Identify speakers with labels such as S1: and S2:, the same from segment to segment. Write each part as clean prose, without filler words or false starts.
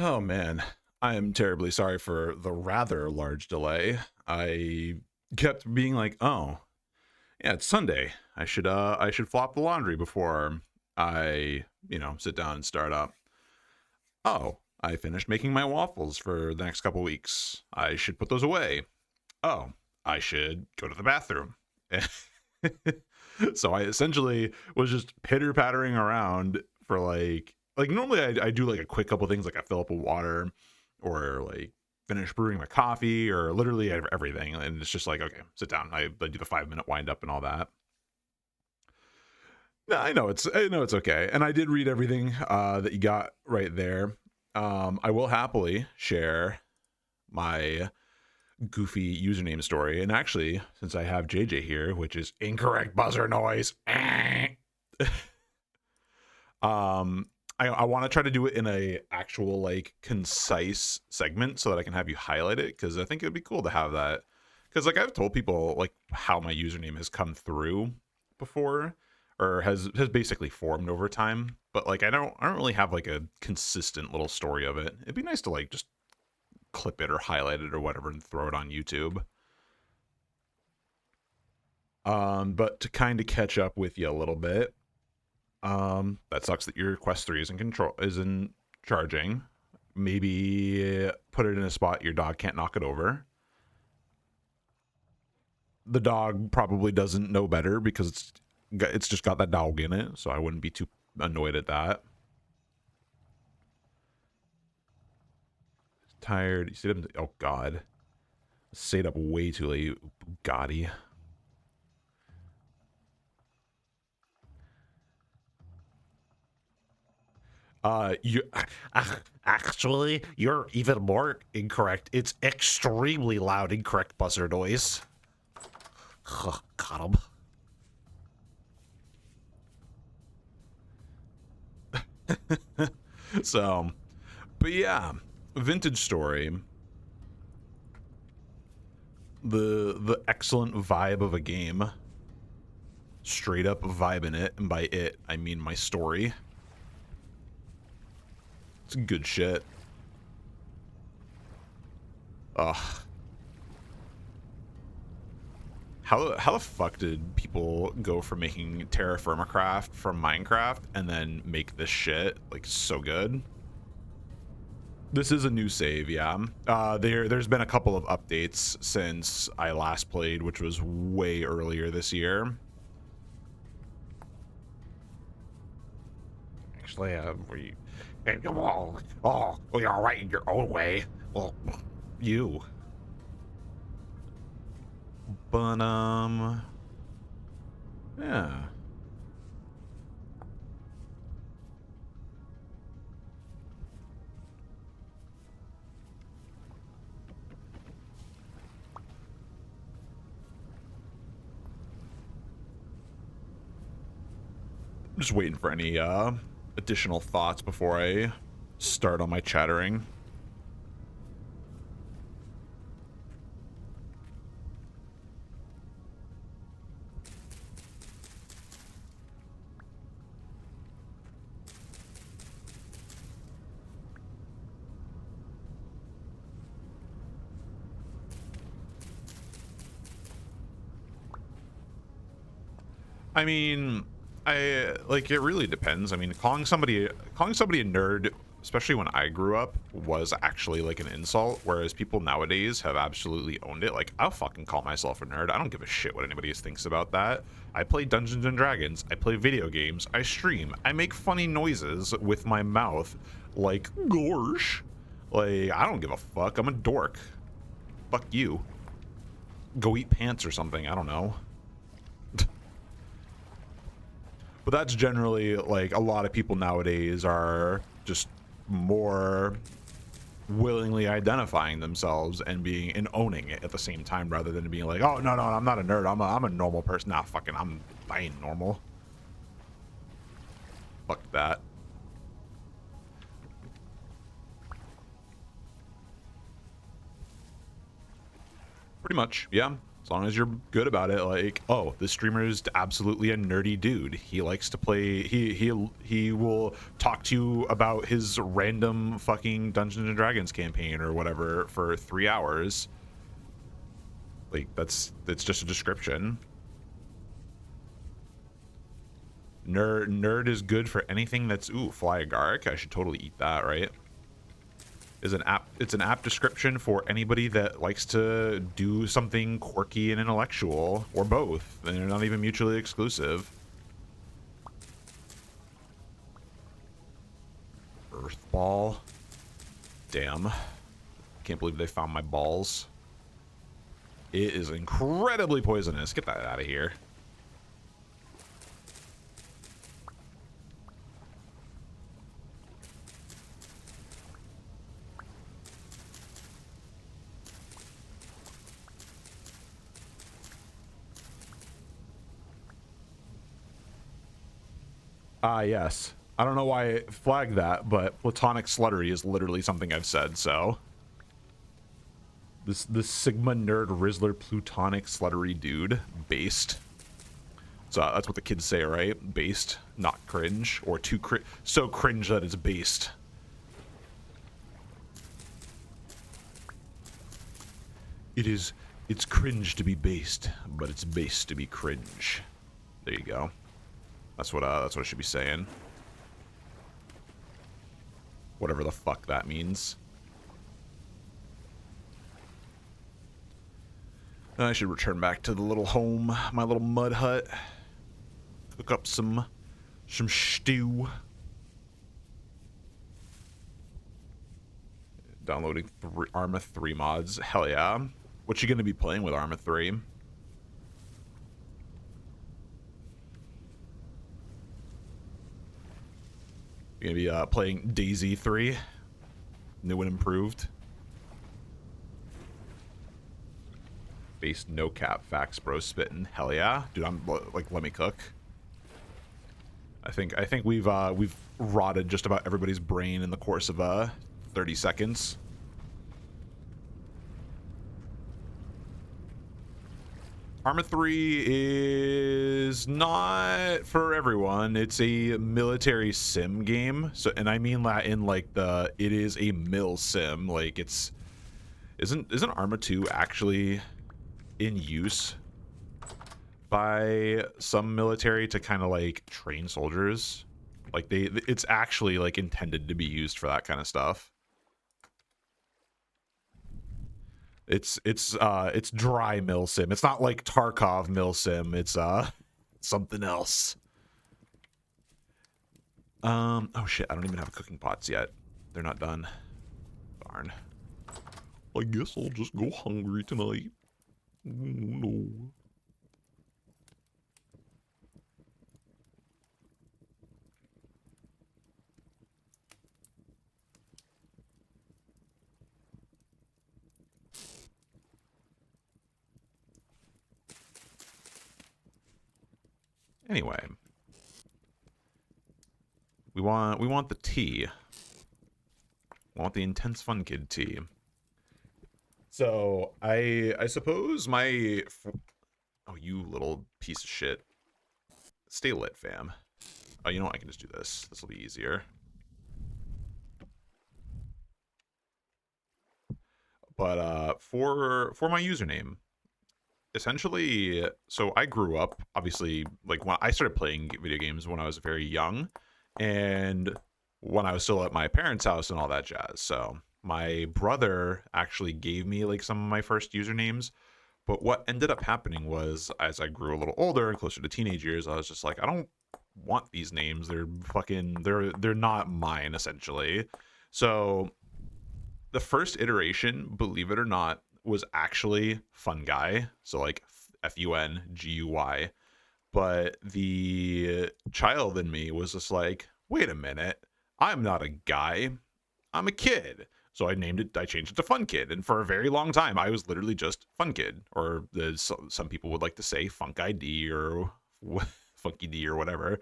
S1: Oh man, I am terribly sorry for the rather large delay. I kept being like, "Oh, yeah, it's Sunday. I should flop the laundry before I, sit down and start up. Oh, I finished making my waffles for the next couple weeks. I should put those away. Oh, I should go to the bathroom." So I essentially was just pitter pattering around for like normally I do like a quick couple things, like I fill up with water or like finish brewing my coffee or literally everything, and it's just like, okay, sit down. I do the 5 minute wind up and all that. No, I know it's okay, and I did read everything that you got right there. I will happily share my goofy username story. And actually, since I have JJ here, which is incorrect buzzer noise, um, I want to try to do it in a actual like concise segment so that I can have you highlight it, because I think it would be cool to have that. Because like I've told people like how my username has come through before, or has basically formed over time. But like I don't really have like a consistent little story of it. It'd be nice to like just clip it or highlight it or whatever and throw it on YouTube. But to kind of catch up with you a little bit, that sucks that your Quest 3 isn't charging. Maybe put it in a spot your dog can't knock it over. The dog probably doesn't know better because it's just got that dog in it, so I wouldn't be too annoyed at that. Tired. You stayed up. Oh God, stayed up way too late. Gotti. You actually, you're even more incorrect. It's extremely loud, incorrect buzzer noise. Got him. So, but yeah, vintage story. The excellent vibe of a game. Straight up vibing it, and by it I mean my story. It's good shit. Ugh. How the fuck did people go from making Terra Firma Craft from Minecraft and then make this shit like so good? This is a new save, yeah. There's been a couple of updates since I last played, which was way earlier this year. Actually, were you? Oh, well, you're all right in your own way. Well, you. But yeah. I'm just waiting for any additional thoughts before I start on my chattering. I mean, I like it really depends. I mean, calling somebody a nerd, especially when I grew up, was actually like an insult, whereas people nowadays have absolutely owned it. Like, I'll fucking call myself a nerd. I don't give a shit what anybody thinks about that. I play Dungeons and Dragons, I play video games, I stream, I make funny noises with my mouth like gorsh. Like, I don't give a fuck. I'm a dork. Fuck you. Go eat pants or something. I don't know. But that's generally like a lot of people nowadays are just more willingly identifying themselves and being and owning it at the same time, rather than being like, oh no, I'm not a nerd, I'm a normal person. Nah, fucking I ain't normal. Fuck that. Pretty much, yeah. As long as you're good about it, like, oh, this streamer is absolutely a nerdy dude. He likes to play. He will talk to you about his random fucking Dungeons and Dragons campaign or whatever for 3 hours. Like, it's just a description. Nerd is good for anything that's fly agaric. I should totally eat that, right? Is an app. It's an app description for anybody that likes to do something quirky and intellectual, or both. And they're not even mutually exclusive. Earth ball. Damn. Can't believe they found my balls. It is incredibly poisonous. Get that out of here. Yes. I don't know why I flagged that, but platonic sluttery is literally something I've said, so. This Sigma nerd Rizzler plutonic sluttery dude. Based. So that's what the kids say, right? Based, not cringe. Or too so cringe that it's based. It's cringe to be based, but it's based to be cringe. There you go. That's what I should be saying. Whatever the fuck that means. I should return back to the little home, my little mud hut. Cook up some stew. Downloading Arma 3 mods. Hell yeah. What you gonna be playing with Arma 3? You're gonna be playing Daisy 3, new and improved. Based no cap facts, bro. Spitting. Hell yeah, dude. I'm like, let me cook. I think we've rotted just about everybody's brain in the course of 30 seconds. Arma 3 is not for everyone. It's a military sim game. So, and I mean that in like it is a mil sim. Like isn't Arma 2 actually in use by some military to kind of like train soldiers? Like it's actually like intended to be used for that kind of stuff. It's dry milsim. It's not like Tarkov milsim. It's something else. Oh shit, I don't even have cooking pots yet. They're not done. Darn. I guess I'll just go hungry tonight. No. Anyway, we want the tea. We want the intense fun kid tea. So I suppose my oh, you little piece of shit. Stay lit, fam. Oh, you know what? I can just do this. This will be easier. But for my username, essentially, so I grew up, obviously, like when I started playing video games when I was very young, and when I was still at my parents' house and all that jazz. So my brother actually gave me like some of my first usernames. But what ended up happening was, as I grew a little older and closer to teenage years, I was just like, I don't want these names. They're fucking, they're not mine, essentially. So the first iteration, believe it or not, was actually Fun Guy. So like FUNGUY. But the child in me was just like, wait a minute, I'm not a guy, I'm a kid. So I changed it to Fun Kid. And for a very long time, I was literally just Fun Kid. Or some people would like to say Funk ID or Funky D or whatever.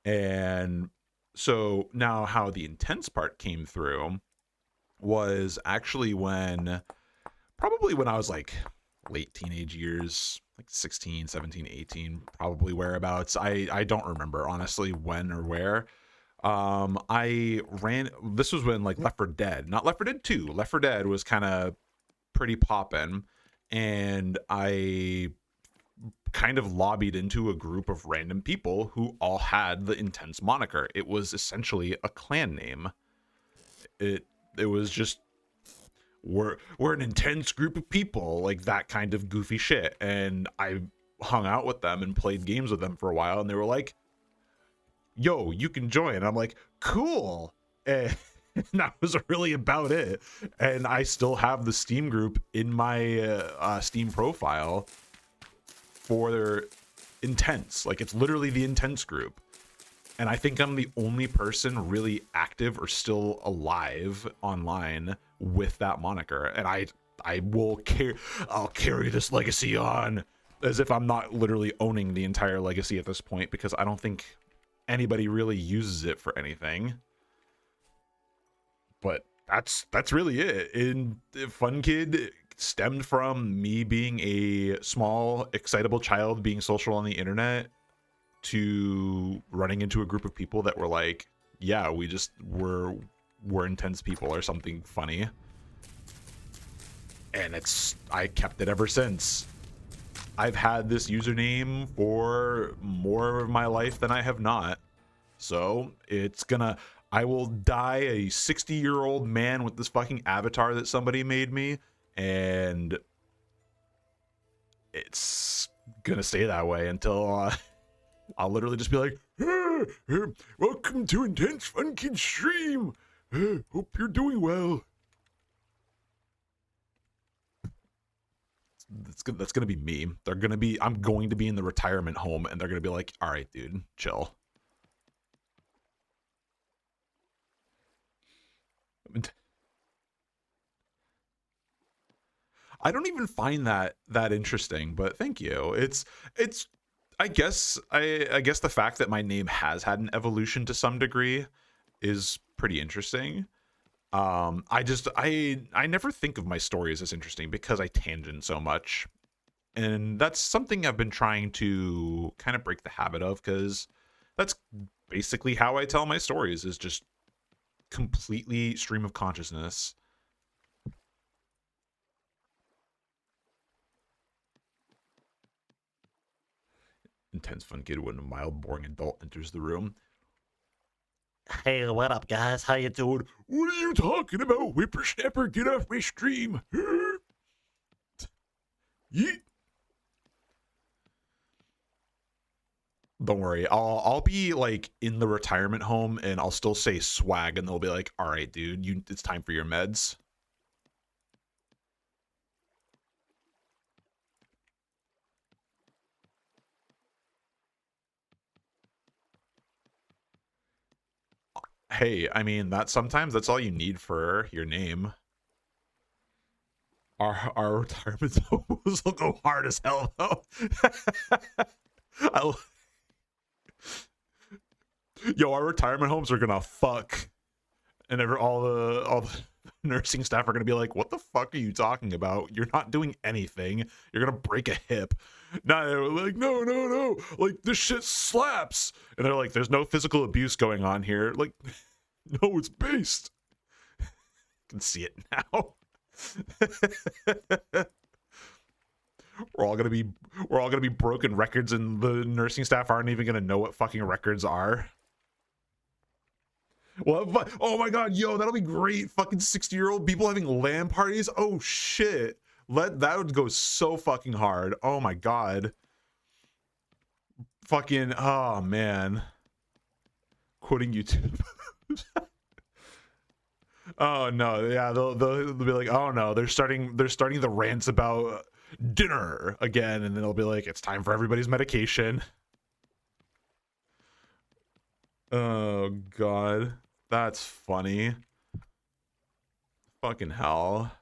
S1: And so now how the intense part came through was actually probably when I was like, late teenage years, like 16, 17, 18, probably whereabouts. I don't remember honestly when or where. I ran, this was when like Left 4 Dead, not Left 4 Dead 2, Left 4 Dead was kind of pretty poppin', and I kind of lobbied into a group of random people who all had the Intense moniker. It was essentially a clan name. It was just, we're an intense group of people, like that kind of goofy shit. And I hung out with them and played games with them for a while, and they were like, yo, you can join. And I'm like, cool. And that was really about it. And I still have the Steam group in my Steam profile for their Intense. Like, it's literally the Intense group. And I think I'm the only person really active or still alive online with that moniker. And I'll carry this legacy on as if I'm not literally owning the entire legacy at this point, because I don't think anybody really uses it for anything. But that's really it. And Fun Kid stemmed from me being a small, excitable child being social on the internet, to running into a group of people that were like, yeah, we're intense people or something funny. And I kept it ever since. I've had this username for more of my life than I have not. So I will die a 60-year-old man with this fucking avatar that somebody made me, and it's gonna stay that way until I'll literally just be like, welcome to Intense Fun Kid stream. Hope you're doing well. That's gonna be me. I'm going to be in the retirement home, and they're gonna be like, all right, dude, chill. I don't even find that interesting, but thank you. It's I guess the fact that my name has had an evolution to some degree is pretty interesting. I never think of my stories as interesting because I tangent so much. And that's something I've been trying to kind of break the habit of, because that's basically how I tell my stories, is just completely stream of consciousness. Intense Fun Kid when a mild, boring adult enters the room.
S2: Hey, what up, guys? How you doing?
S1: What are you talking about, whippersnapper? Get off my stream. Yeet. Don't worry, I'll be like in the retirement home, and I'll still say swag, and they'll be like, all right, dude, it's time for your meds. Hey, I mean, sometimes that's all you need for your name. Our retirement homes will go hard as hell though. Yo, our retirement homes are gonna fuck, and all the nursing staff are gonna be like, "What the fuck are you talking about? You're not doing anything. You're gonna break a hip." No, like, no, like this shit slaps, and they're like, "There's no physical abuse going on here." Like, no, it's based. I can see it now. We're all gonna be broken records, and the nursing staff aren't even gonna know what fucking records are. Well, oh my god, yo, that'll be great. Fucking 60-year-old people having LAN parties. Oh shit. That would go so fucking hard. Oh my god. Fucking, oh man. Quitting YouTube. Oh no, yeah, they'll be like, oh no, they're starting the rants about dinner again, and then they'll be like, it's time for everybody's medication. Oh god, that's funny. Fucking hell.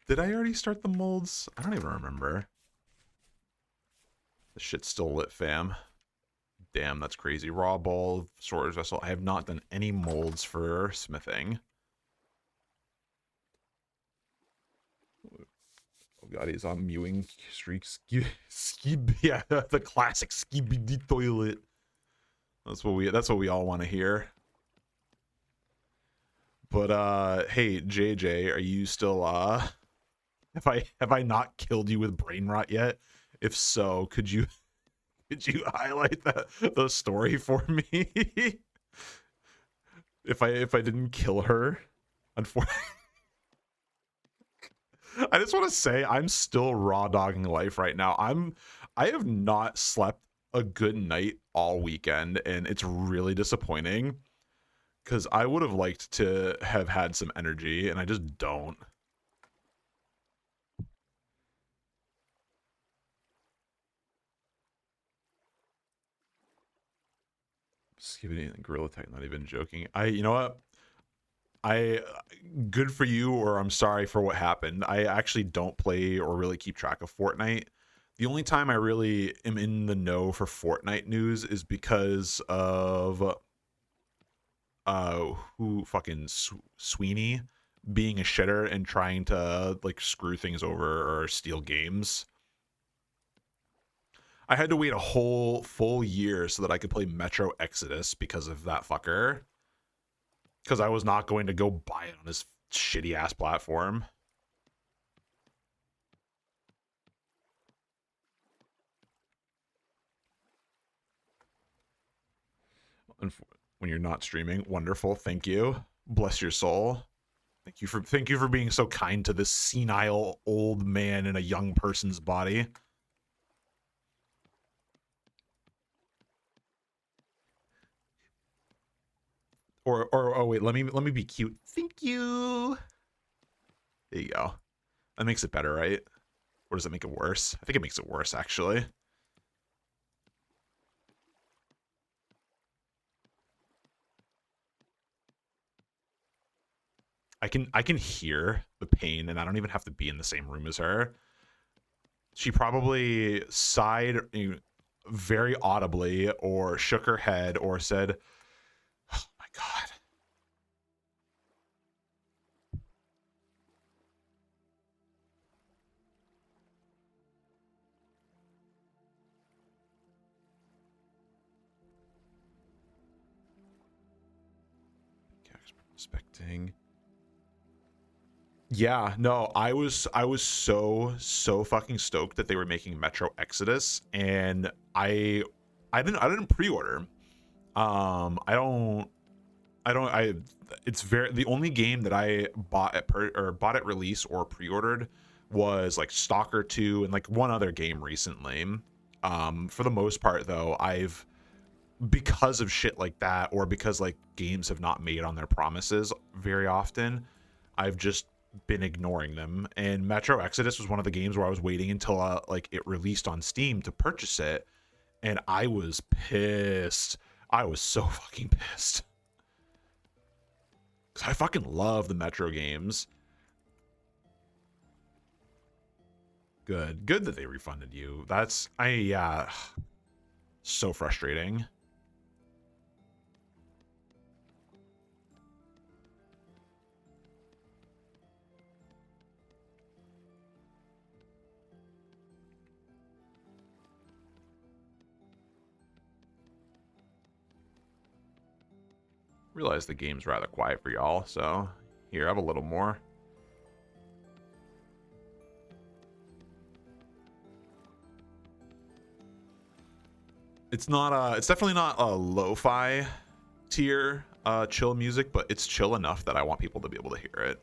S1: Did I already start the molds? I don't even remember. The shit's still lit, fam. Damn, that's crazy. Raw ball, sorter's vessel. I have not done any molds for smithing. God, he's on mewing streak. Yeah, the classic skibidi toilet. That's what we all want to hear. But hey, JJ, are you still have I not killed you with brain rot yet? If so, could you highlight the story for me? If I didn't kill her, unfortunately. I just want to say I'm still raw dogging life right now. I have not slept a good night all weekend, and it's really disappointing because I would have liked to have had some energy, and I just don't. Skibidi and Gorilla Tech, not even joking. You know what? I good for you, or I'm sorry for what happened. I actually don't play or really keep track of Fortnite. The only time I really am in the know for Fortnite news is because of who fucking Sweeney being a shitter and trying to like screw things over or steal games. I had to wait a whole full year so that I could play Metro Exodus because of that fucker. Because I was not going to go buy it on his shitty ass platform. When you're not streaming, wonderful. Thank you. Bless your soul. Thank you for being so kind to this senile old man in a young person's body. Or oh wait, let me be cute. Thank you. There you go. That makes it better, right? Or does it make it worse? I think it makes it worse actually. I can hear the pain, and I don't even have to be in the same room as her. She probably sighed very audibly, or shook her head, or said, "Oh my god." Expecting. Yeah, no, I was so fucking stoked that they were making Metro Exodus, and I didn't pre-order. I it's very the only game that I bought bought at release or pre-ordered was like Stalker 2 and like one other game recently. For the most part though, I've because of shit like that, or because like games have not made on their promises very often, I've just been ignoring them. And Metro Exodus was one of the games where I was waiting until like it released on Steam to purchase it, and I was pissed. I was so fucking pissed. 'Cause I fucking love the Metro games. Good that they refunded you. That's yeah, so frustrating. Realize the game's rather quiet for y'all, so here, have a little more. It's definitely not a lo-fi tier chill music, but it's chill enough that I want people to be able to hear it.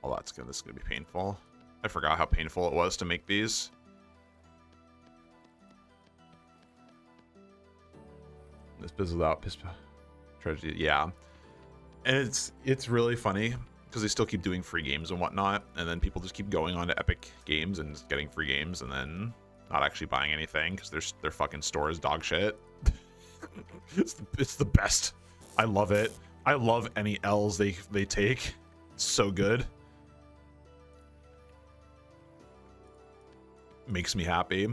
S1: Oh, this is gonna be painful. I forgot how painful it was to make these. This business without tragedy, yeah. And it's really funny because they still keep doing free games and whatnot, and then people just keep going on to Epic Games and just getting free games and then not actually buying anything because their fucking store is dog shit. It's the best. I love it. I love any L's they take. It's so good. Makes me happy.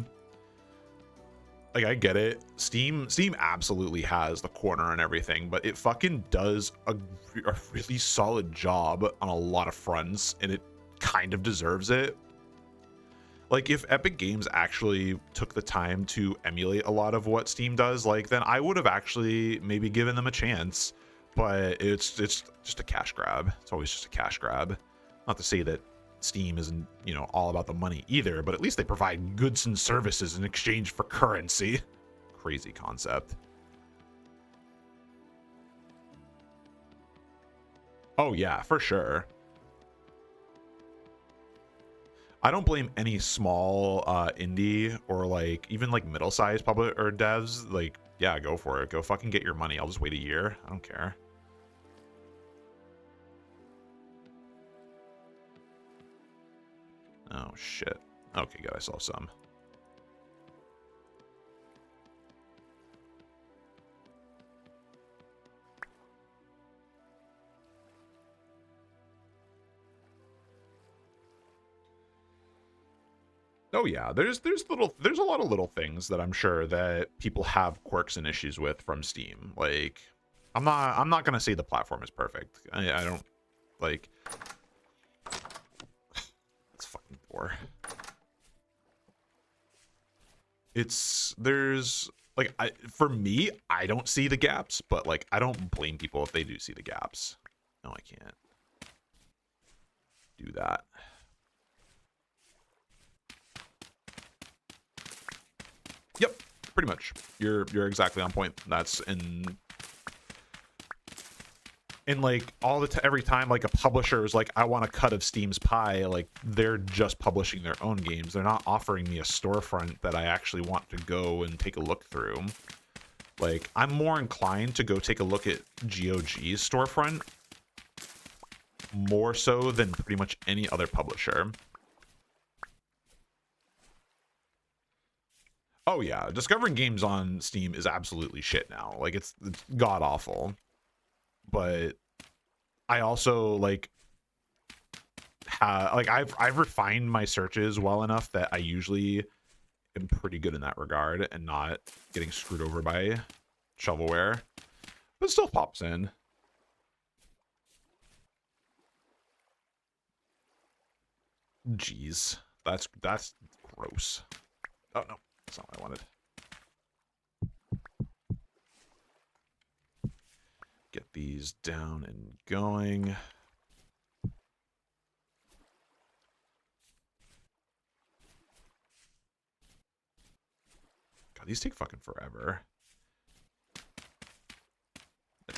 S1: Like, I get it. Steam absolutely has the corner and everything, but it fucking does a really solid job on a lot of fronts, and it kind of deserves it. Like, if Epic Games actually took the time to emulate a lot of what Steam does, like, then I would have actually maybe given them a chance. But it's just a cash grab. It's always just a cash grab. Not to say that Steam isn't, you know, all about the money either, but at least they provide goods and services in exchange for currency. Crazy concept. Oh yeah, for sure. I don't blame any small indie or like even like middle-sized public or devs. Like, yeah, go for it. Go fucking get your money. I'll just wait a year. I don't care. Oh shit. Okay, good. I saw some. Oh yeah, there's a lot of little things that I'm sure that people have quirks and issues with from Steam. Like, I'm not gonna say the platform is perfect. I don't like. It's fucking door. There's like for me, I don't see the gaps, but like I don't blame people if they do see the gaps. No, I can't do that. Yep, pretty much. You're exactly on point. That's in like all the every time like a publisher is like, I want a cut of Steam's pie, like they're just publishing their own games. They're not offering me a storefront that I actually want to go and take a look through. Like, I'm more inclined to go take a look at GOG's storefront more so than pretty much any other publisher. Oh yeah, discovering games on Steam is absolutely shit now. Like, it's god awful. But I also like I've refined my searches well enough that I usually am pretty good in that regard and not getting screwed over by shovelware. But it still pops in. Jeez. That's gross. Oh no, that's not what I wanted. Get these down and going. God, these take fucking forever. I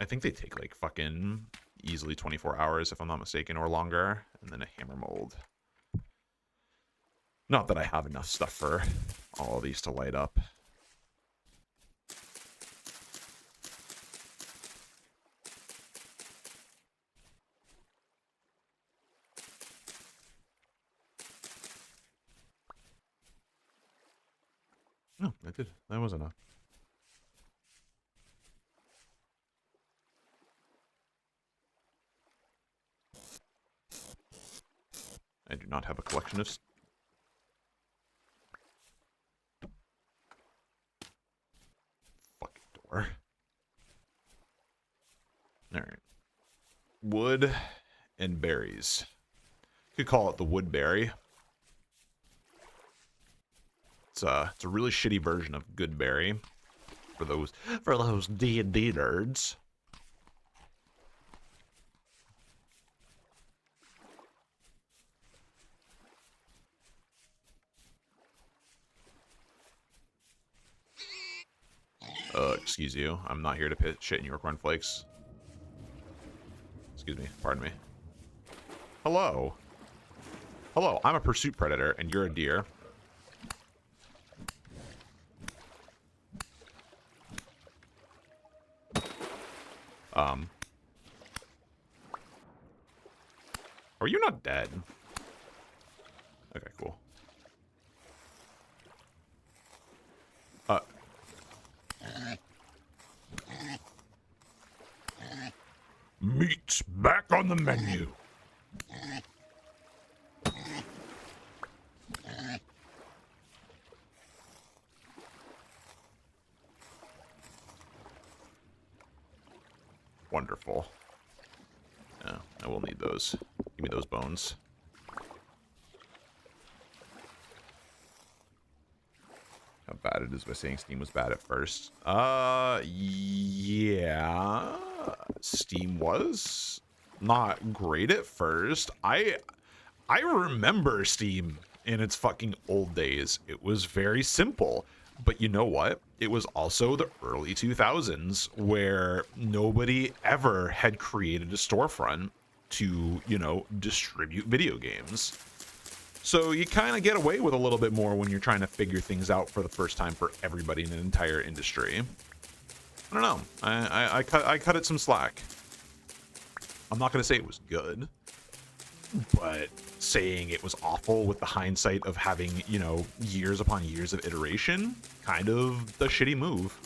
S1: think they take like fucking easily 24 hours if I'm not mistaken, or longer, and then a hammer mold. Not that I have enough stuff for all of these to light up. No, I did. That was enough. I do not have a collection of... Fucking door. Alright. Wood and berries. You could call it the woodberry. It's a really shitty version of good berry for those D&D nerds. Excuse you. I'm not here to pit shit in your cornflakes. Excuse me. Pardon me. Hello. Hello, I'm a pursuit predator, and you're a deer. Are you not dead? Okay, cool. Meat's back on the menu. Wonderful. Yeah, I will need those. Give me those bones. How bad it is by saying Steam was bad at first. Yeah. Steam was not great at first. I remember Steam in its fucking old days. It was very simple. But you know what? It was also the early 2000s where nobody ever had created a storefront to, you know, distribute video games. So you kind of get away with a little bit more when you're trying to figure things out for the first time for everybody in an entire industry. I don't know. I cut it some slack. I'm not going to say it was good, but saying it was awful with the hindsight of having, you know, years upon years of iteration, kind of the shitty move.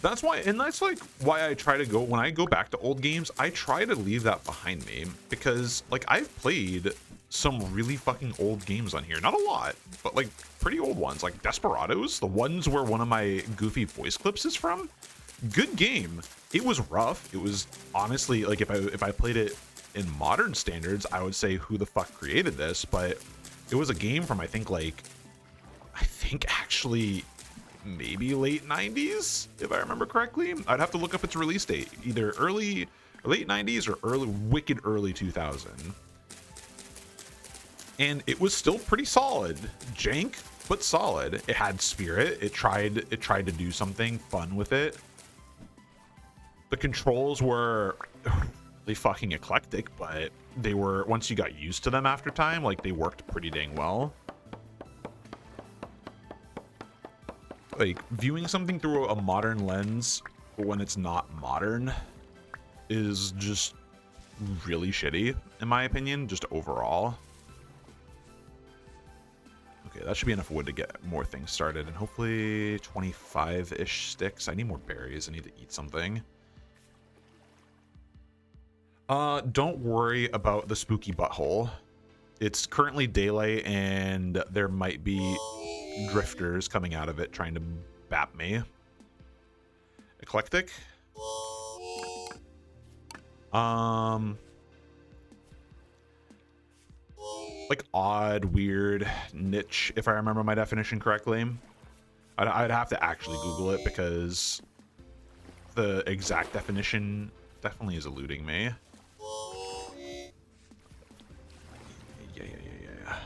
S1: That's why, and that's like why I try to go, when I go back to old games, I try to leave that behind me, because like I've played some really fucking old games on here. Not a lot, but like pretty old ones, like Desperados, the ones where one of my goofy voice clips is from. Good game. It was rough. It was honestly like if I played it in modern standards, I would say who the fuck created this, but it was a game from I think actually maybe late 90s if I remember correctly. I'd have to look up its release date, either late 90s or wicked early 2000. And it was still pretty solid. Jank, but solid. It had spirit. It tried to do something fun with it. The controls were really fucking eclectic, but they were, once you got used to them after time, like they worked pretty dang well. Like viewing something through a modern lens when it's not modern is just really shitty, in my opinion, just overall. Okay, that should be enough wood to get more things started, and hopefully 25-ish sticks. I need more berries. I need to eat something. Don't worry about the spooky butthole. It's currently daylight, and there might be drifters coming out of it trying to bap me. Eclectic. Like odd, weird, niche, if I remember my definition correctly. I'd have to actually Google it because the exact definition definitely is eluding me. Yeah.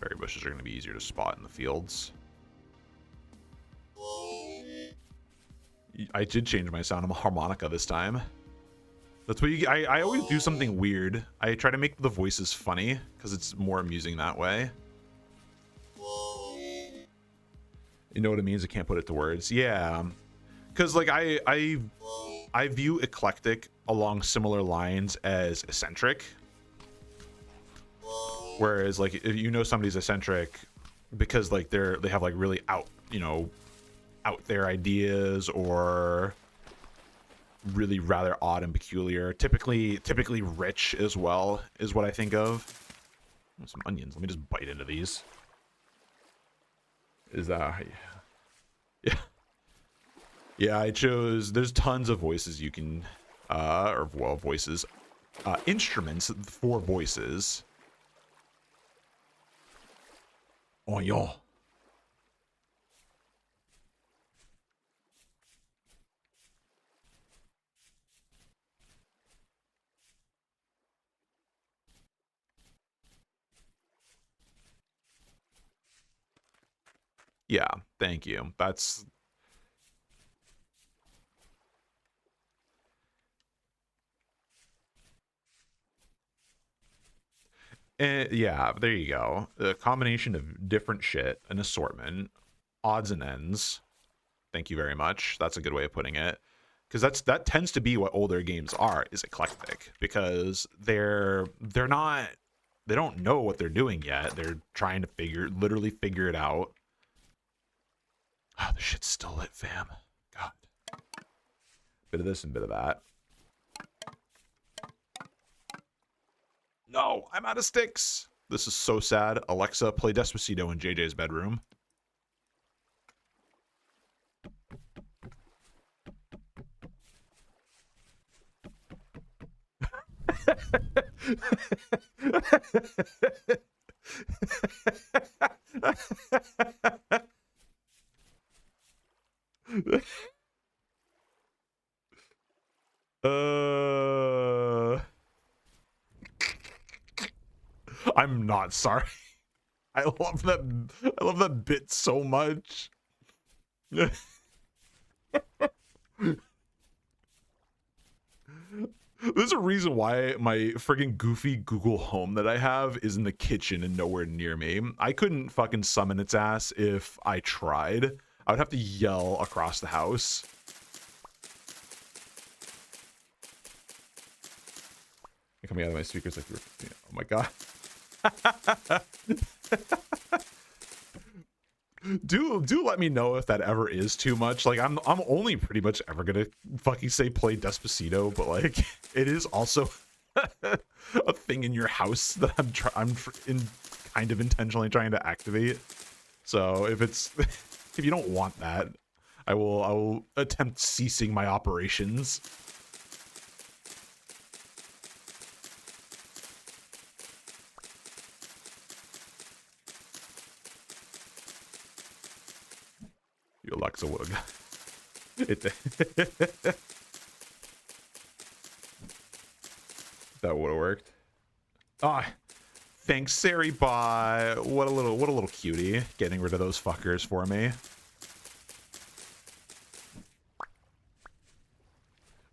S1: Berry bushes are going to be easier to spot in the fields. I did change my sound. I'm a harmonica this time. That's what you. I always do something weird. I try to make the voices funny because it's more amusing that way. You know what it means? I can't put it to words. Yeah, because like I view eclectic along similar lines as eccentric. Whereas like if you know somebody's eccentric because like they have like really out there ideas, or really rather odd and peculiar, typically rich as well, is what I think of. Some onions. Let me just bite into these. Is that yeah, I chose, there's tons of voices you can voices, instruments for voices. Oh yo. Yeah, thank you. That's yeah, there you go. A combination of different shit, an assortment, odds and ends. Thank you very much. That's a good way of putting it. Because that tends to be what older games are, is eclectic. Because they're not, they don't know what they're doing yet. They're trying to literally figure it out. Oh, the shit's still lit, fam. God. Bit of this and bit of that. No, I'm out of sticks. This is so sad. Alexa, play Despacito in JJ's bedroom. uh, I'm not sorry. I love that. I love that bit so much. There's a reason why my friggin' goofy Google Home that I have is in the kitchen and nowhere near me. I couldn't fucking summon its ass if I tried. I would have to yell across the house. Coming out of my speakers like, oh my god. do let me know if that ever is too much. Like I'm only pretty much ever gonna fucking say play Despacito, but like it is also a thing in your house that I'm kind of intentionally trying to activate. So if it's if you don't want that, I will attempt ceasing my operations. You Alexa would it that would have worked. Ah, thanks, Sari Bot. What a little cutie, getting rid of those fuckers for me.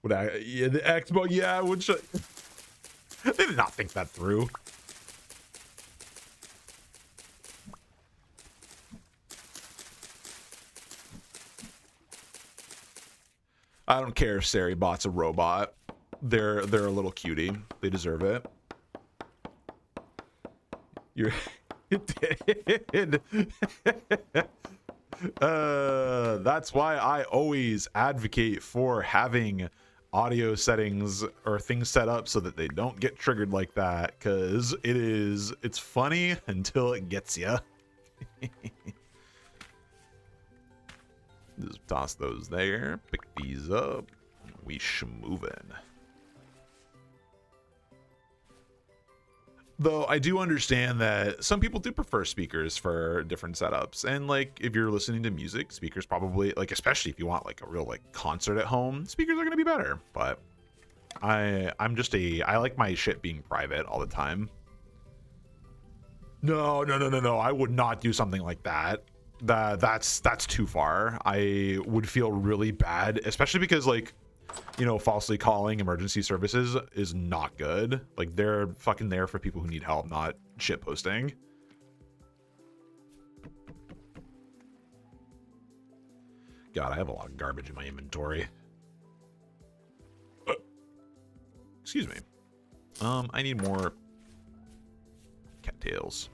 S1: Yeah, the Expo, yeah, would should. They did not think that through. I don't care if Sari Bot's a robot. They're a little cutie. They deserve it. You're it did. That's why I always advocate for having audio settings or things set up so that they don't get triggered like that, because it's funny until it gets you. Just toss those there, pick these up, we schmovin'. Though I do understand that some people do prefer speakers for different setups, and like if you're listening to music, speakers probably, like especially if you want like a real like concert at home, speakers are gonna be better. But I like my shit being private all the time. No, I would not do something like that. That's too far. I would feel really bad, especially because like, you know, falsely calling emergency services is not good. Like they're fucking there for people who need help, not shit posting. God, I have a lot of garbage in my inventory. Excuse me. I need more cattails.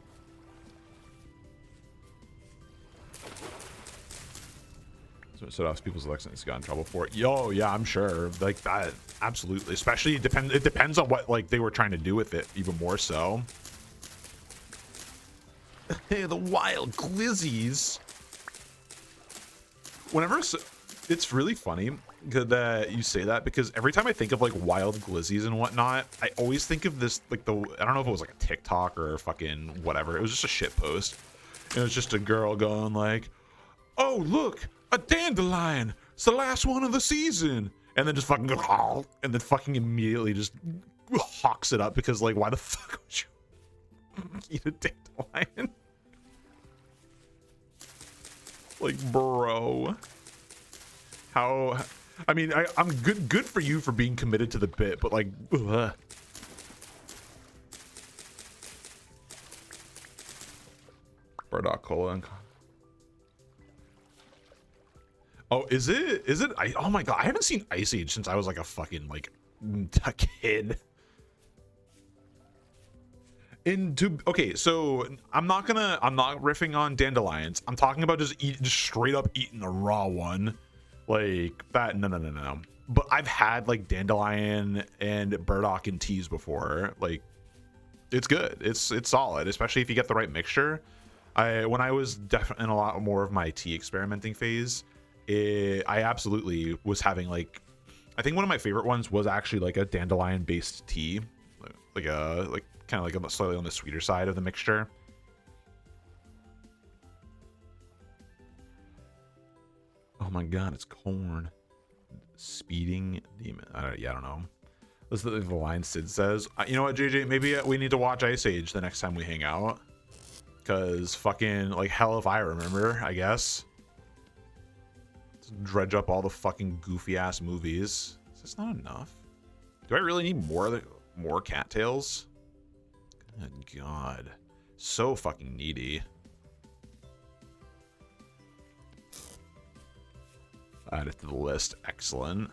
S1: So it set off people's elections got in trouble for it. Yo, yeah, I'm sure. Like that, absolutely. Especially it depends on what like they were trying to do with it, even more so. Hey, the wild glizzies. Whenever it's really funny that you say that, because every time I think of like wild glizzies and whatnot, I always think of this like I don't know if it was like a TikTok or fucking whatever. It was just a shit post. And it was just a girl going like, "Oh look, a dandelion. It's the last one of the season," and then just fucking go, and then fucking immediately just hawks it up because like, why the fuck would you eat a dandelion? Like, bro. How... I mean, I'm good for you for being committed to the bit, but like... Ugh. Burdock Cola. Oh, is it? Oh my god, I haven't seen Ice Age since I was like a fucking like a kid. Okay, so I'm not riffing on dandelions. I'm talking about just straight up eating the raw one, like that. No. But I've had like dandelion and burdock in teas before. Like, it's good. It's solid, especially if you get the right mixture. When I was definitely in a lot more of my tea experimenting phase, I absolutely was having like, I think one of my favorite ones was actually like a dandelion based tea, like kind of like a slightly on the sweeter side of the mixture. Oh my god, it's corn. Speeding demon. Yeah, I don't know. This is the line Sid says. You know what, JJ? Maybe we need to watch Ice Age the next time we hang out. Because fucking, like, hell if I remember, I guess. Let's dredge up all the fucking goofy-ass movies. Is this not enough? Do I really need more cattails? Good god. So fucking needy. Add it to the list. Excellent.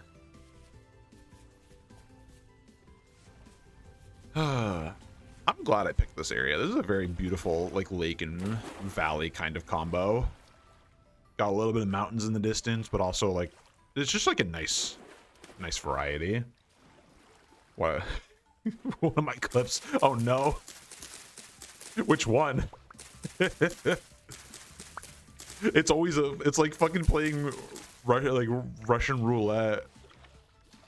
S1: I'm glad I picked this area. This is a very beautiful, like, lake and valley kind of combo. Got a little bit of mountains in the distance, but also, like, it's just like a nice variety. What? One of my clips. Oh no. Which one? It's always it's like fucking playing Russian roulette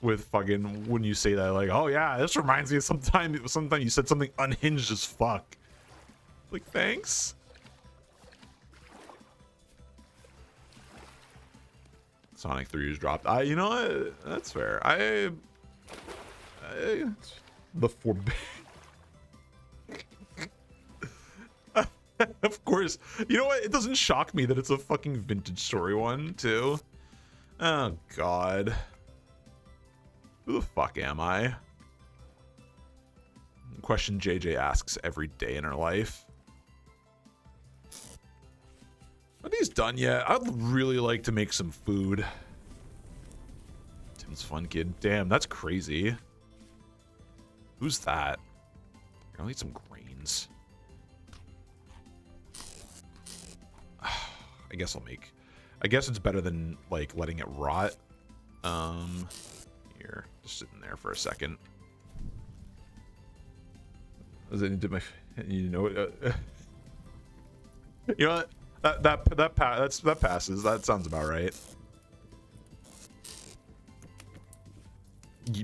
S1: with fucking when you say that, like, oh yeah, this reminds me of sometime you said something unhinged as fuck. Like, thanks. Sonic 3 is dropped. You know what? That's fair. The forbid. Of course. You know what? It doesn't shock me that it's a fucking vintage story one, too. Oh, God. Who the fuck am I? Question JJ asks every day in her life. Are these done yet? I'd really like to make some food. Tim's fun kid. Damn, that's crazy. Who's that? I'll eat some grains. I guess it's better than like letting it rot. Here, just sitting there for a second. Does it did my you know you know what? That passes. That sounds about right.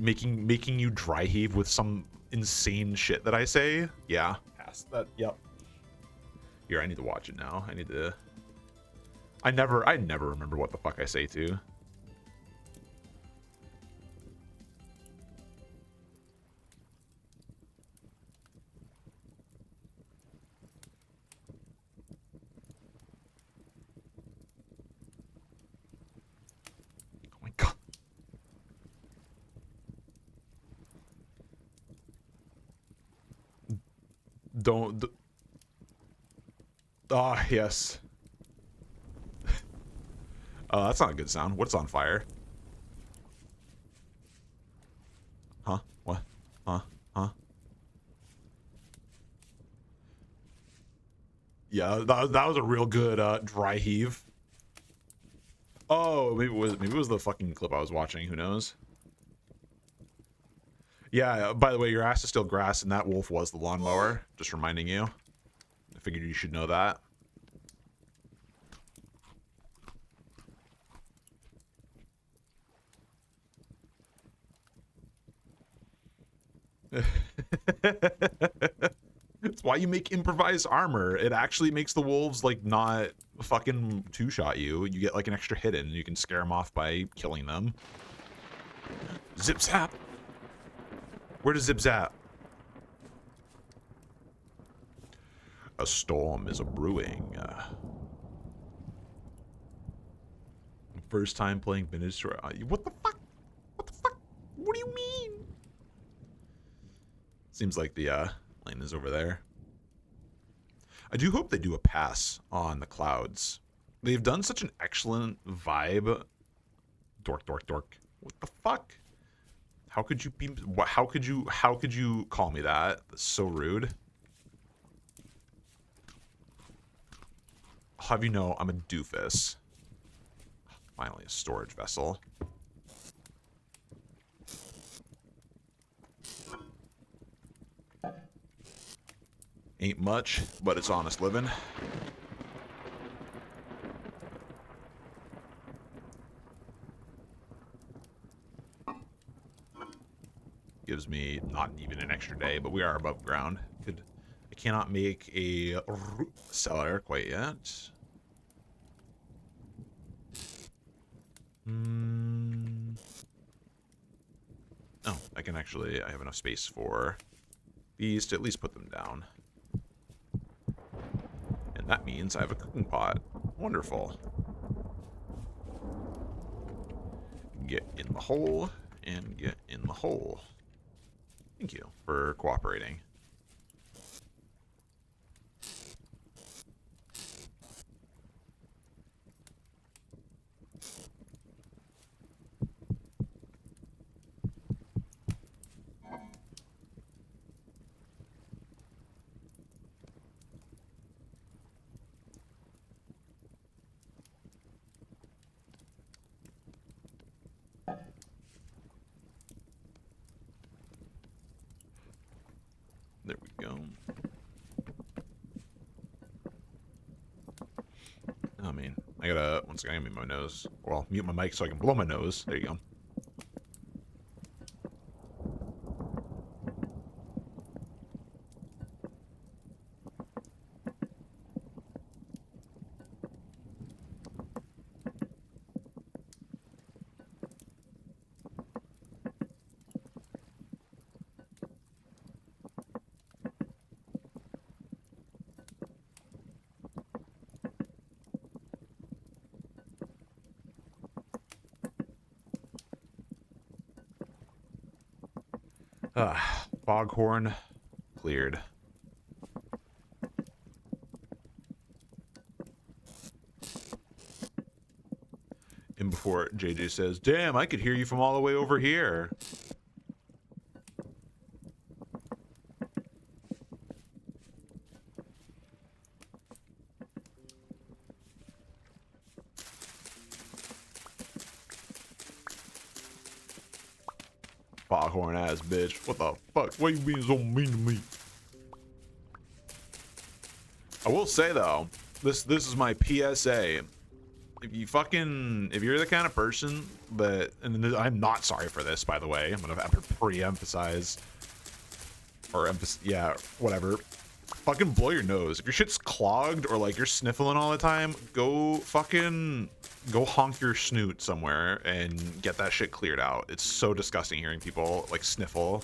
S1: Making you dry heave with some insane shit that I say. Yeah, pass that. Yep. Here, I need to watch it now. I never remember what the fuck I say to. Oh my god. Don't. Ah, yes. Oh, that's not a good sound. What's on fire? Huh? What? Huh? Yeah, that was a real good dry heave. Oh, maybe it was the fucking clip I was watching. Who knows? Yeah. By the way, your ass is still grass, and that wolf was the lawnmower. Just reminding you. I figured you should know that. It's why you make improvised armor. It actually makes the wolves like not fucking two-shot you. You get like an extra hit in, and you can scare them off by killing them. Zip zap. Where does zip zap? A storm is a brewing. First time playing vintage story. What the fuck? What the fuck? What do you mean? Seems like the lane is over there. I do hope they do a pass on the clouds. They've done such an excellent vibe. Dork, dork, dork. What the fuck? How could you be? How could you call me that? That's so rude. I'll have you know I'm a doofus. Finally, a storage vessel. Ain't much, but it's honest living. Gives me not even an extra day, but we are above ground. I cannot make a cellar quite yet. Oh, I can actually, I have enough space for these to at least put them down. And that means I have a cooking pot. Wonderful. Get in the hole and get in the hole. Thank you for cooperating. There we go. I mean, I gotta, once again, I gotta mute my nose. Well, mute my mic so I can blow my nose. There you go. Foghorn cleared. And before JJ says, damn, I could hear you from all the way over here. Foghorn ass bitch. What the fuck? Why you being so mean to me? I will say though, this is my PSA. If you're the kind of person that, and I'm not sorry for this, by the way. I'm gonna have to pre-emphasize, or yeah, whatever. Fucking blow your nose. If your shit's clogged or like you're sniffling all the time, go honk your snoot somewhere and get that shit cleared out. It's so disgusting hearing people like sniffle.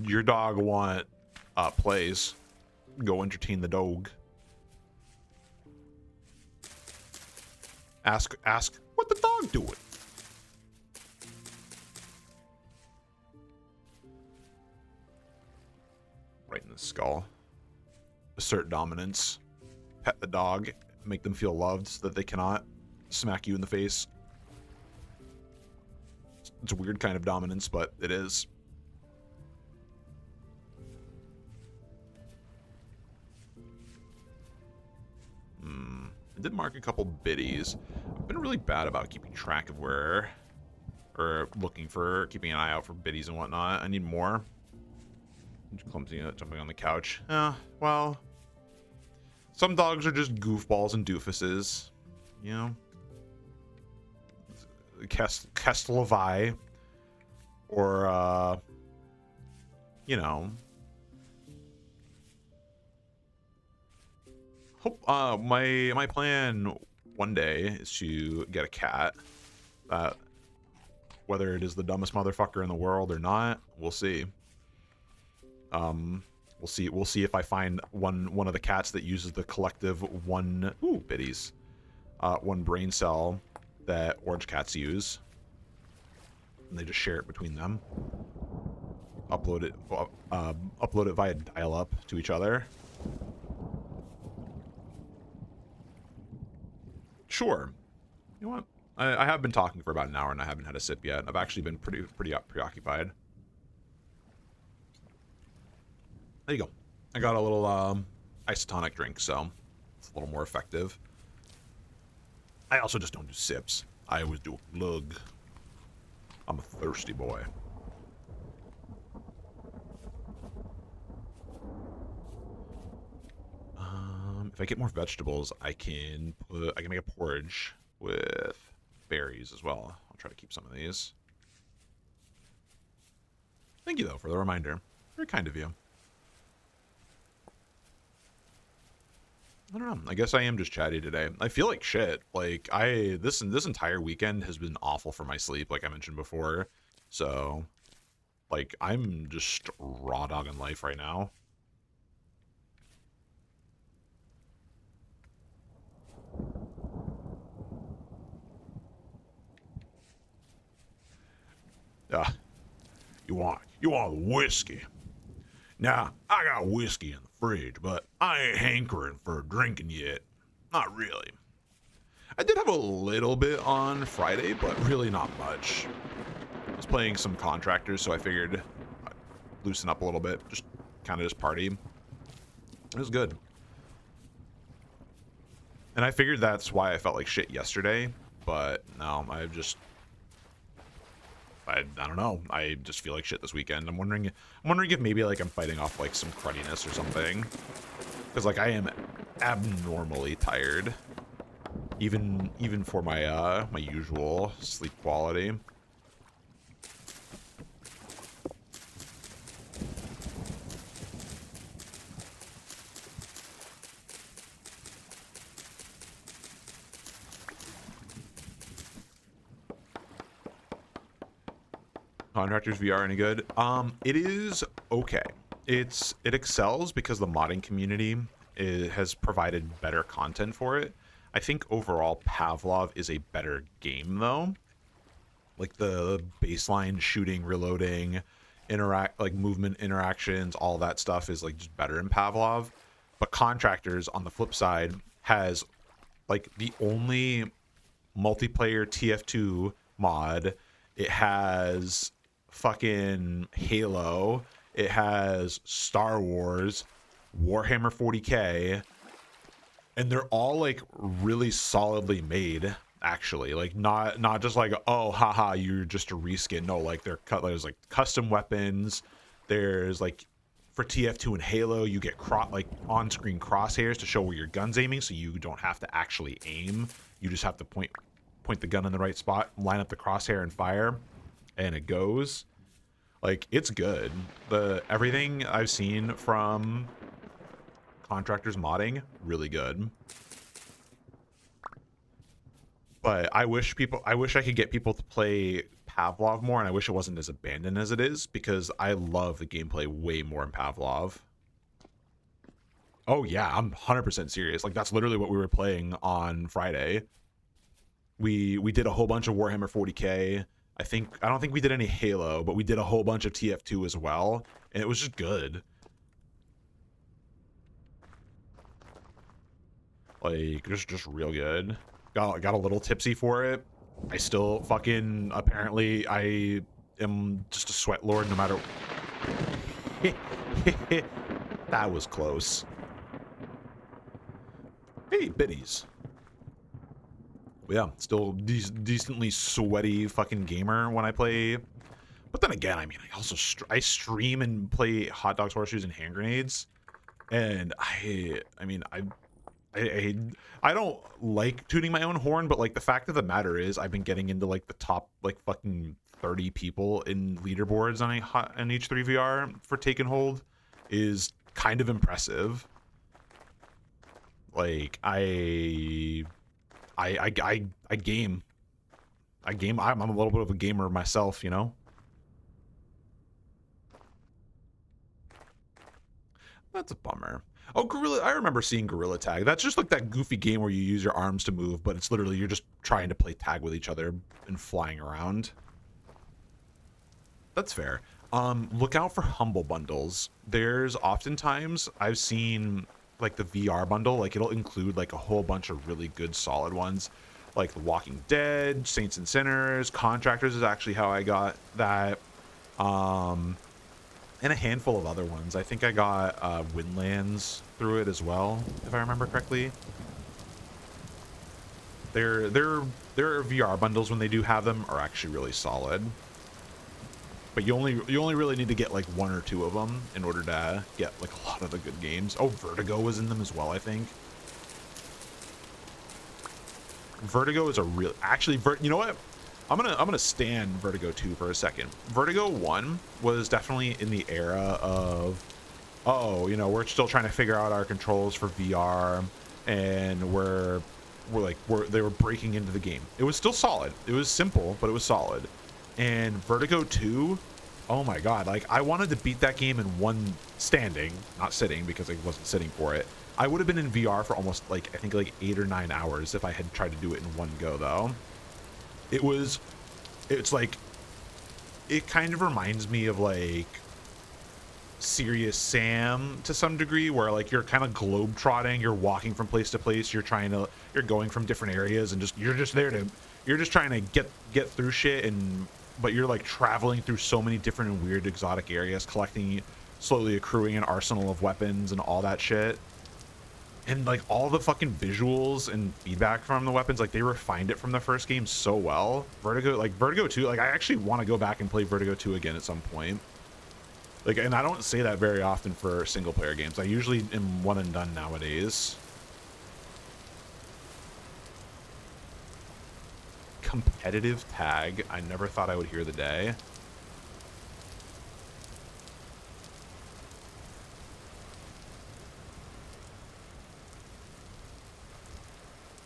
S1: Your dog want plays. Go entertain the dog. Ask what the dog doing. Right in the skull. Assert dominance. Pet the dog. Make them feel loved so that they cannot smack you in the face. It's a weird kind of dominance, but it is. I did mark a couple biddies. I've been really bad about keeping track of where, or keeping an eye out for biddies and whatnot. I need more. Clumsy jumping on the couch. Well, some dogs are just goofballs and doofuses, you know? Kestlevi, or you know, hope my plan one day is to get a cat. Whether it is the dumbest motherfucker in the world or not, we'll see. We'll see if I find one of the cats that uses the collective one biddies, one brain cell that orange cats use, and they just share it between them. Upload it via dial-up to each other. Sure. You know what? I have been talking for about an hour and I haven't had a sip yet. I've actually been pretty preoccupied. There you go. I got a little isotonic drink, so it's a little more effective. I also just don't do sips. I always do a glug. I'm a thirsty boy. If I get more vegetables, I can make a porridge with berries as well. I'll try to keep some of these. Thank you though for the reminder. Very kind of you. I don't know. I guess I am just chatty today. I feel like shit. Like this entire weekend has been awful for my sleep, like I mentioned before. So, like, I'm just raw dogging life right now. You want whiskey? Now, I got whiskey in the fridge, but I ain't hankering for drinking yet. Not really. I did have a little bit on Friday, but really not much. I was playing some contractors, so I figured I'd loosen up a little bit, just kind of just party. It was good. And I figured that's why I felt like shit yesterday, but no, I don't know. I just feel like shit this weekend. I'm wondering if maybe like I'm fighting off like some crudiness or something. Because like I am abnormally tired. Even for my my usual sleep quality. Contractors VR any good? It is okay. It excels because the modding community has provided better content for it. I think overall Pavlov is a better game though. Like the baseline shooting, reloading, movement interactions, all that stuff is like just better in Pavlov. But Contractors on the flip side has like the only multiplayer TF2 mod. It has fucking Halo. It has Star Wars, Warhammer 40K, and they're all like really solidly made. Actually, like not just like, oh haha, you're just a reskin. No, like there's like custom weapons. There's like for TF2 and Halo, you get like on-screen crosshairs to show where your gun's aiming, so you don't have to actually aim. You just have to point the gun in the right spot, line up the crosshair and fire, and it goes. Like, it's good. Everything I've seen from Contractors modding, really good. But I wish I could get people to play Pavlov more, and I wish it wasn't as abandoned as it is, because I love the gameplay way more in Pavlov. Oh yeah, I'm 100% serious. Like, that's literally what we were playing on Friday. We did a whole bunch of Warhammer 40K. I don't think we did any Halo, but we did a whole bunch of TF2 as well, and it was just good. Like, just real good. Got a little tipsy for it. I still fucking, apparently I am just a sweat lord no matter. That was close. Hey, biddies. Yeah, still decently sweaty fucking gamer when I play. But then again, I mean, I also I stream and play hot dogs, horseshoes, and hand grenades, and I mean, I I I don't like tooting my own horn, but like the fact of the matter is, I've been getting into like the top like fucking 30 people in leaderboards on an H3VR for Take and Hold is kind of impressive. Like I game. I game. I'm a little bit of a gamer myself, you know. That's a bummer. Oh, Gorilla! I remember seeing Gorilla Tag. That's just like that goofy game where you use your arms to move, but it's literally you're just trying to play tag with each other and flying around. That's fair. Look out for humble bundles. There's oftentimes I've seen like the VR bundle, like it'll include like a whole bunch of really good solid ones, like The Walking Dead, Saints and Sinners, Contractors is actually how I got that. Um, and a handful of other ones. I think I got Windlands through it as well, if I remember correctly. Their VR bundles when they do have them are actually really solid. But you only really need to get like one or two of them in order to get like a lot of the good games. Oh, Vertigo was in them as well, I think. Vertigo is a real actually you know what? I'm gonna stand Vertigo 2 for a second. Vertigo 1 was definitely in the era of, oh, you know, we're still trying to figure out our controls for VR, and they were breaking into the game. It was still solid. It was simple, but it was solid. And Vertigo 2, oh my god, like I wanted to beat that game in one standing, not sitting because I wasn't sitting for it. I would have been in VR for almost like I think like 8 or 9 hours if I had tried to do it in one go though. It's like, it kind of reminds me of like Serious Sam to some degree, where like you're kind of globe trotting, you're walking from place to place, you're going from different areas, and you're just trying to get through shit, and but you're like traveling through so many different and weird exotic areas, collecting, slowly accruing an arsenal of weapons and all that shit. And like all the fucking visuals and feedback from the weapons, like they refined it from the first game so well. Vertigo 2, like I actually want to go back and play Vertigo 2 again at some point. Like, and I don't say that very often for single player games. I usually am one and done nowadays. Competitive tag. I never thought I would hear the day.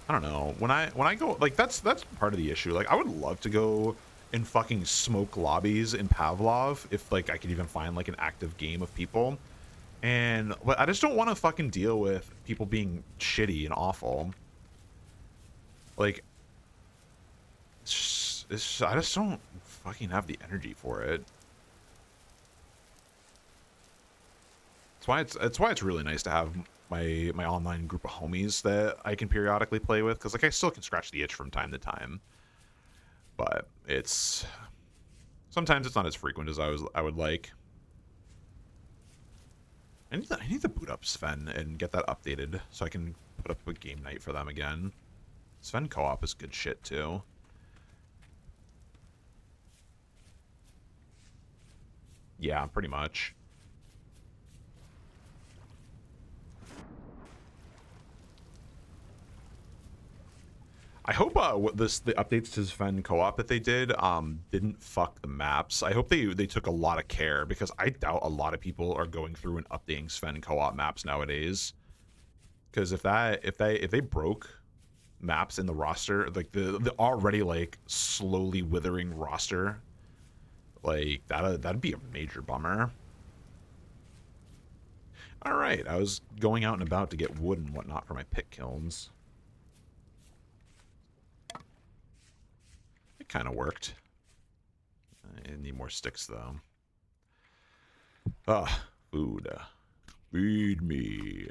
S1: I don't know. When I go, like that's part of the issue. Like I would love to go and fucking smoke lobbies in Pavlov if like I could even find like an active game of people. But I just don't want to fucking deal with people being shitty and awful. Like I just don't fucking have the energy for it. That's why it's really nice to have my online group of homies that I can periodically play with, because like I still can scratch the itch from time to time, but it's sometimes it's not as frequent as I would like. I need to boot up Sven and get that updated so I can put up a game night for them again. Sven co-op is good shit too. Yeah, pretty much. I hope the updates to Sven co-op that they did didn't fuck the maps. I hope they took a lot of care, because I doubt a lot of people are going through and updating Sven co-op maps nowadays. Because if they broke maps in the roster, like the already like slowly withering roster, like that'd be a major bummer. All right, I was going out and about to get wood and whatnot for my pit kilns. It kind of worked. I need more sticks though. Ah, food. Feed me.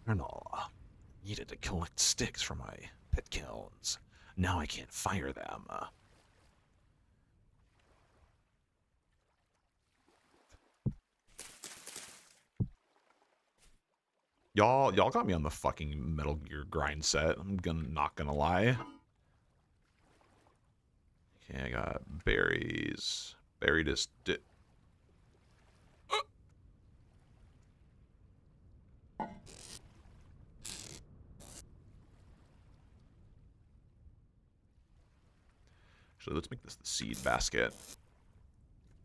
S1: Colonel, needed to collect sticks for my pit kilns. Now I can't fire them. Y'all got me on the fucking Metal Gear grind set. Not gonna lie. Okay, I got berries. Berry just let's make this the seed basket.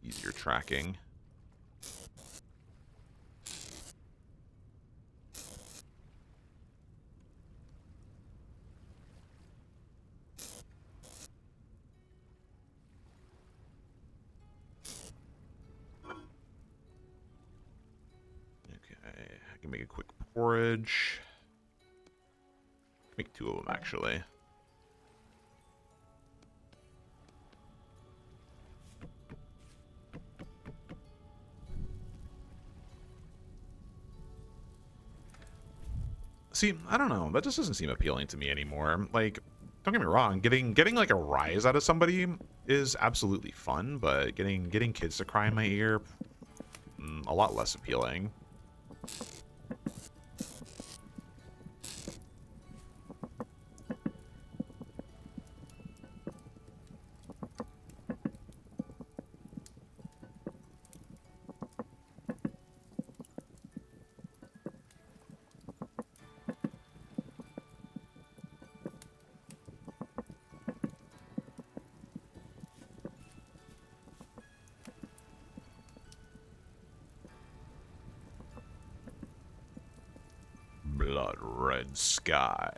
S1: Easier tracking. Okay, I can make a quick porridge. Make 2 of them, actually. See, I don't know. That just doesn't seem appealing to me anymore. Like, don't get me wrong. Getting like a rise out of somebody is absolutely fun, but getting kids to cry in my ear, a lot less appealing. Blood red sky.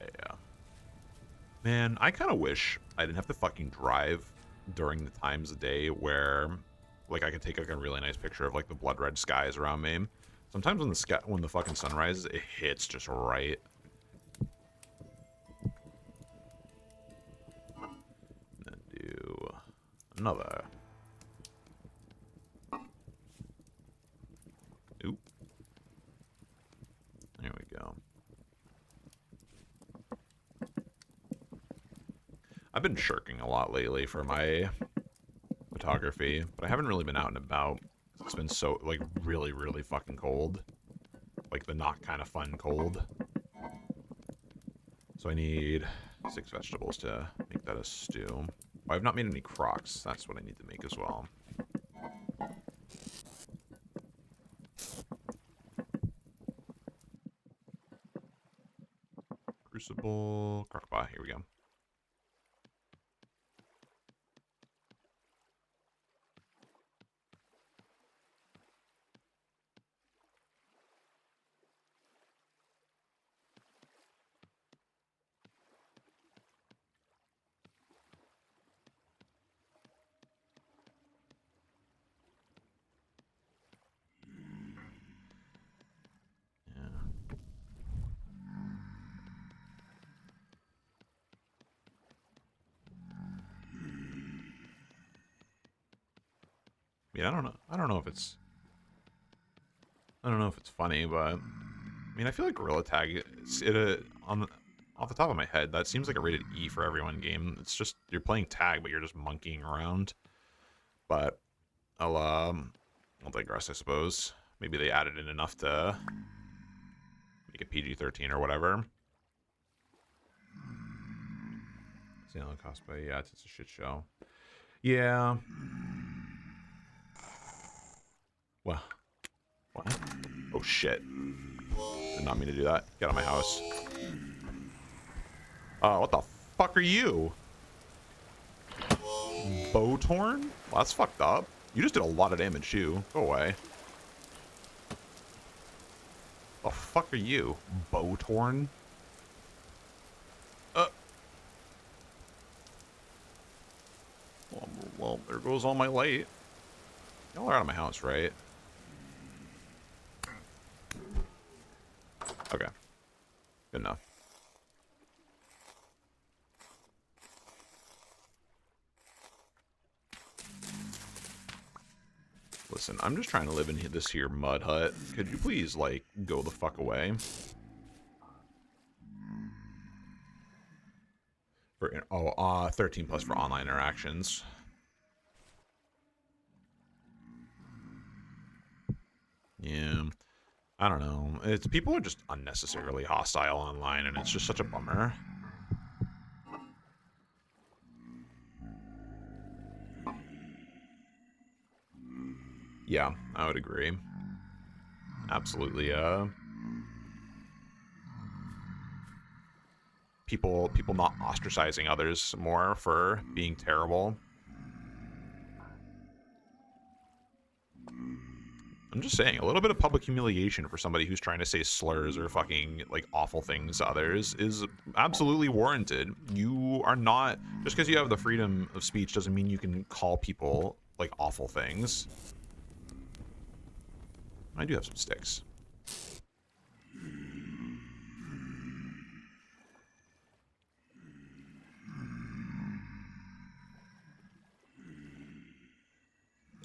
S1: Man, I kind of wish I didn't have to fucking drive during the times of day where, like, I could take like a really nice picture of like the blood red skies around me. Sometimes when the fucking sun rises, it hits just right. And then do another. Oop. There we go. I've been shirking a lot lately for my photography, but I haven't really been out and about. It's been so, like, really, really fucking cold. Like, the not kind of fun cold. So I need 6 vegetables to make that a stew. Oh, I've not made any crocs. That's what I need to make as well. Crucible, crockpot, here we go. I don't know. I don't know if it's funny, but I mean, I feel like Gorilla Tag off the top of my head, that seems like a rated E for everyone game. It's just you're playing tag, but you're just monkeying around. But I'll digress, I suppose. Maybe they added in enough to make it PG-13 or whatever. Sailing cosplay, yeah, it's a shit show. Yeah. Well, what? Oh shit! Did not mean to do that. Get out of my house. What the fuck are you? Bowtorn? Well, that's fucked up. You just did a lot of damage too. Go away. The fuck are you? Bowtorn? Well, there goes all my light. Y'all are out of my house, right? Okay. Good enough. Listen, I'm just trying to live in this here mud hut. Could you please, like, go the fuck away? For 13 plus for online interactions. Yeah. I don't know. It's people are just unnecessarily hostile online, and it's just such a bummer. Yeah, I would agree. Absolutely. People not ostracizing others more for being terrible. I'm just saying, a little bit of public humiliation for somebody who's trying to say slurs or fucking like awful things to others is absolutely warranted. You are not, just because you have the freedom of speech doesn't mean you can call people like awful things. I do have some sticks.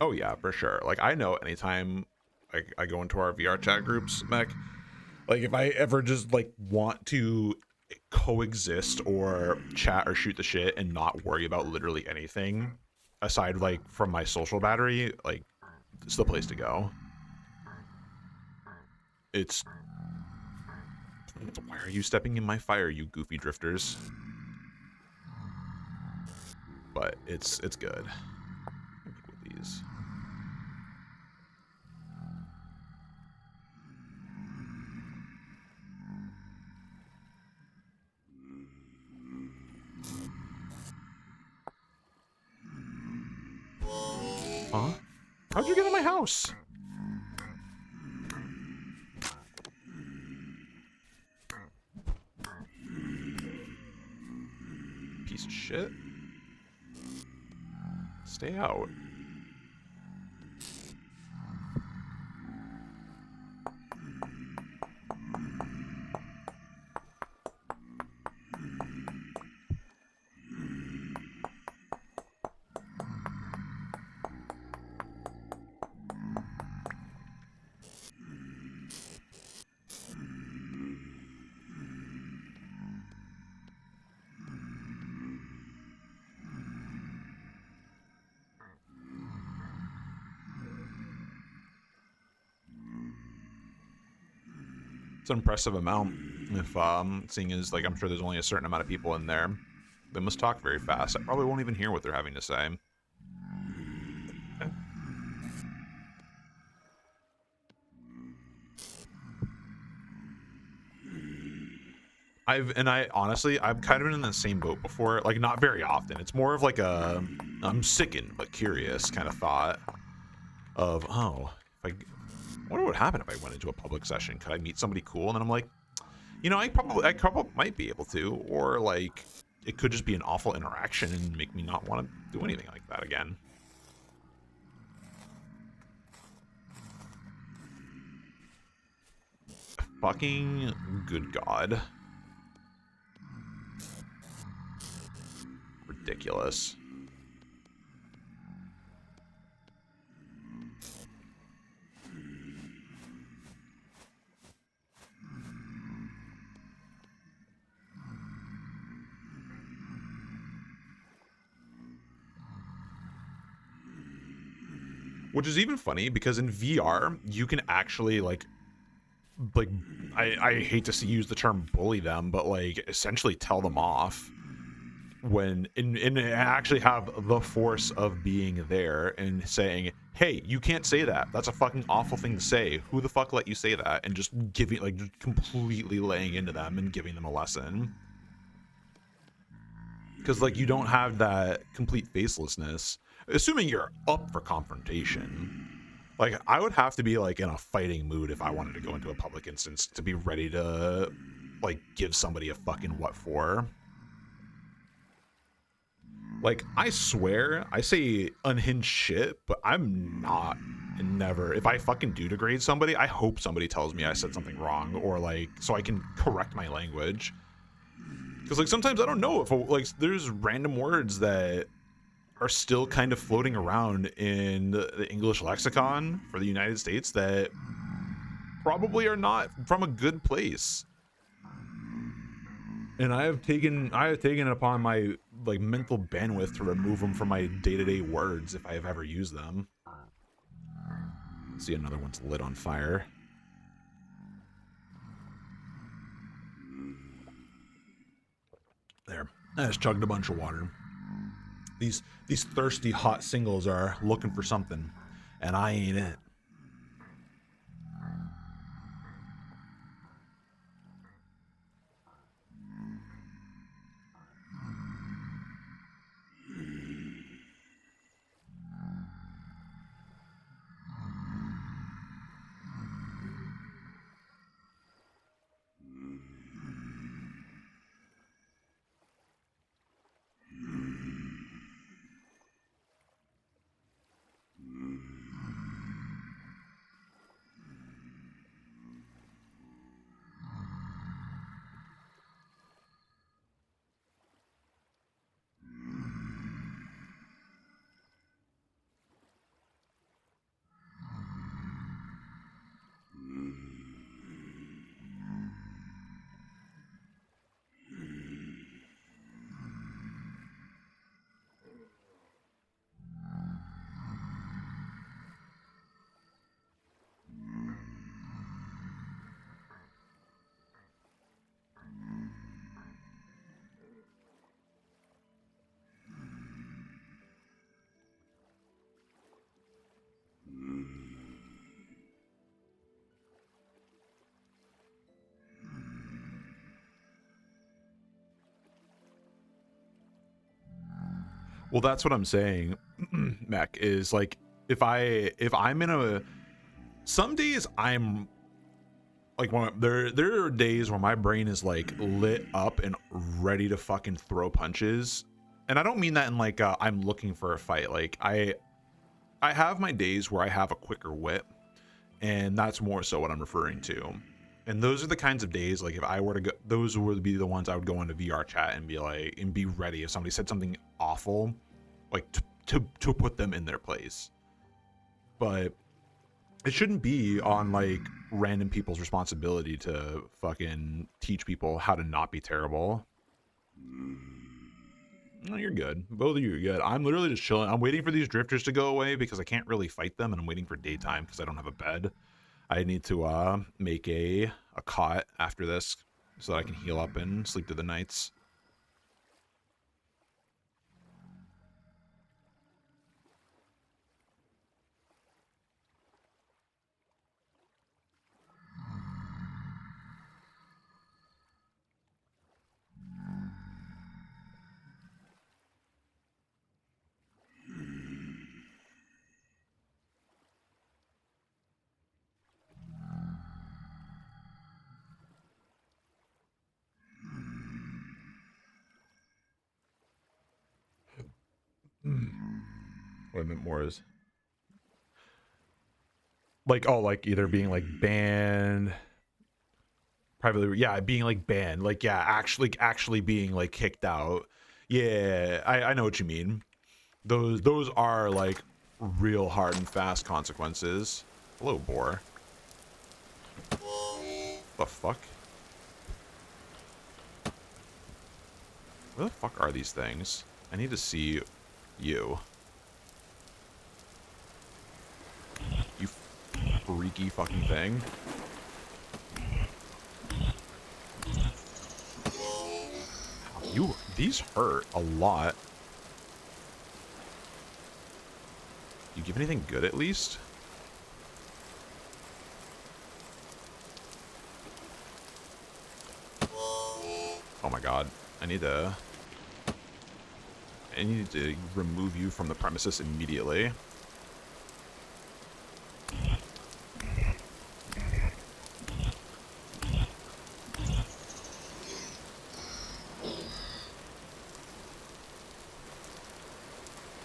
S1: Oh yeah, for sure. Like I know anytime I go into our VR chat groups, Mech, like if I ever just like want to coexist or chat or shoot the shit and not worry about literally anything aside like from my social battery, like it's the place to go. It's why are you stepping in my fire, you goofy drifters? But it's good. Make with these. Huh? How'd you get in my house? Piece of shit. Stay out. It's an impressive amount. If seeing as like I'm sure there's only a certain amount of people in there, they must talk very fast. I probably won't even hear what they're having to say. I honestly I've kind of been in the same boat before, like not very often. It's more of like a I'm sickened but curious kind of thought of if I wonder what would happen if I went into a public session. Could I meet somebody cool? And then I'm like, you know, I probably might be able to, or like it could just be an awful interaction and make me not want to do anything like that again. Fucking good God. Ridiculous. Which is even funny because in VR you can actually like I hate to use the term bully them, but like essentially tell them off when and actually have the force of being there and saying, hey, you can't say that, that's a fucking awful thing to say, who the fuck let you say that, and just giving like just completely laying into them and giving them a lesson. Because like you don't have that complete facelessness, assuming you're up for confrontation. Like I would have to be like in a fighting mood if I wanted to go into a public instance to be ready to like give somebody a fucking what for. Like I swear I say unhinged shit, but I'm not and never. If I fucking do degrade somebody, I hope somebody tells me I said something wrong or like so I can correct my language. Because like sometimes I don't know if like there's random words that are still kind of floating around in the English lexicon for the United States that probably are not from a good place. And I have taken it upon my like mental bandwidth to remove them from my day-to-day words if I have ever used them. See, another one's lit on fire. There. I just chugged a bunch of water. These thirsty hot singles are looking for something, and I ain't it. Well, that's what I'm saying, Mech, is like if I'm in a some days I'm like there are days where my brain is like lit up and ready to fucking throw punches. And I don't mean that in like I'm looking for a fight. Like I have my days where I have a quicker wit, and that's more so what I'm referring to. And those are the kinds of days, like if I were to go, those would be the ones I would go into VR chat and be like, and be ready if somebody said something awful, like to put them in their place. But it shouldn't be on like random people's responsibility to fucking teach people how to not be terrible. No, you're good. Both of you are good. I'm literally just chilling. I'm waiting for these drifters to go away because I can't really fight them, and I'm waiting for daytime because I don't have a bed. I need to make a cot after this so that I can heal up and sleep through the nights. What I meant more is like, oh, like either being like banned privately, yeah, being like banned, like yeah, actually being like kicked out. Yeah, I know what you mean. Those are like real hard and fast consequences. Hello, boar. The fuck? Where the fuck are these things? I need to see you. You freaky fucking thing. These hurt a lot. You give anything good at least? Oh my god. I need to remove you from the premises immediately.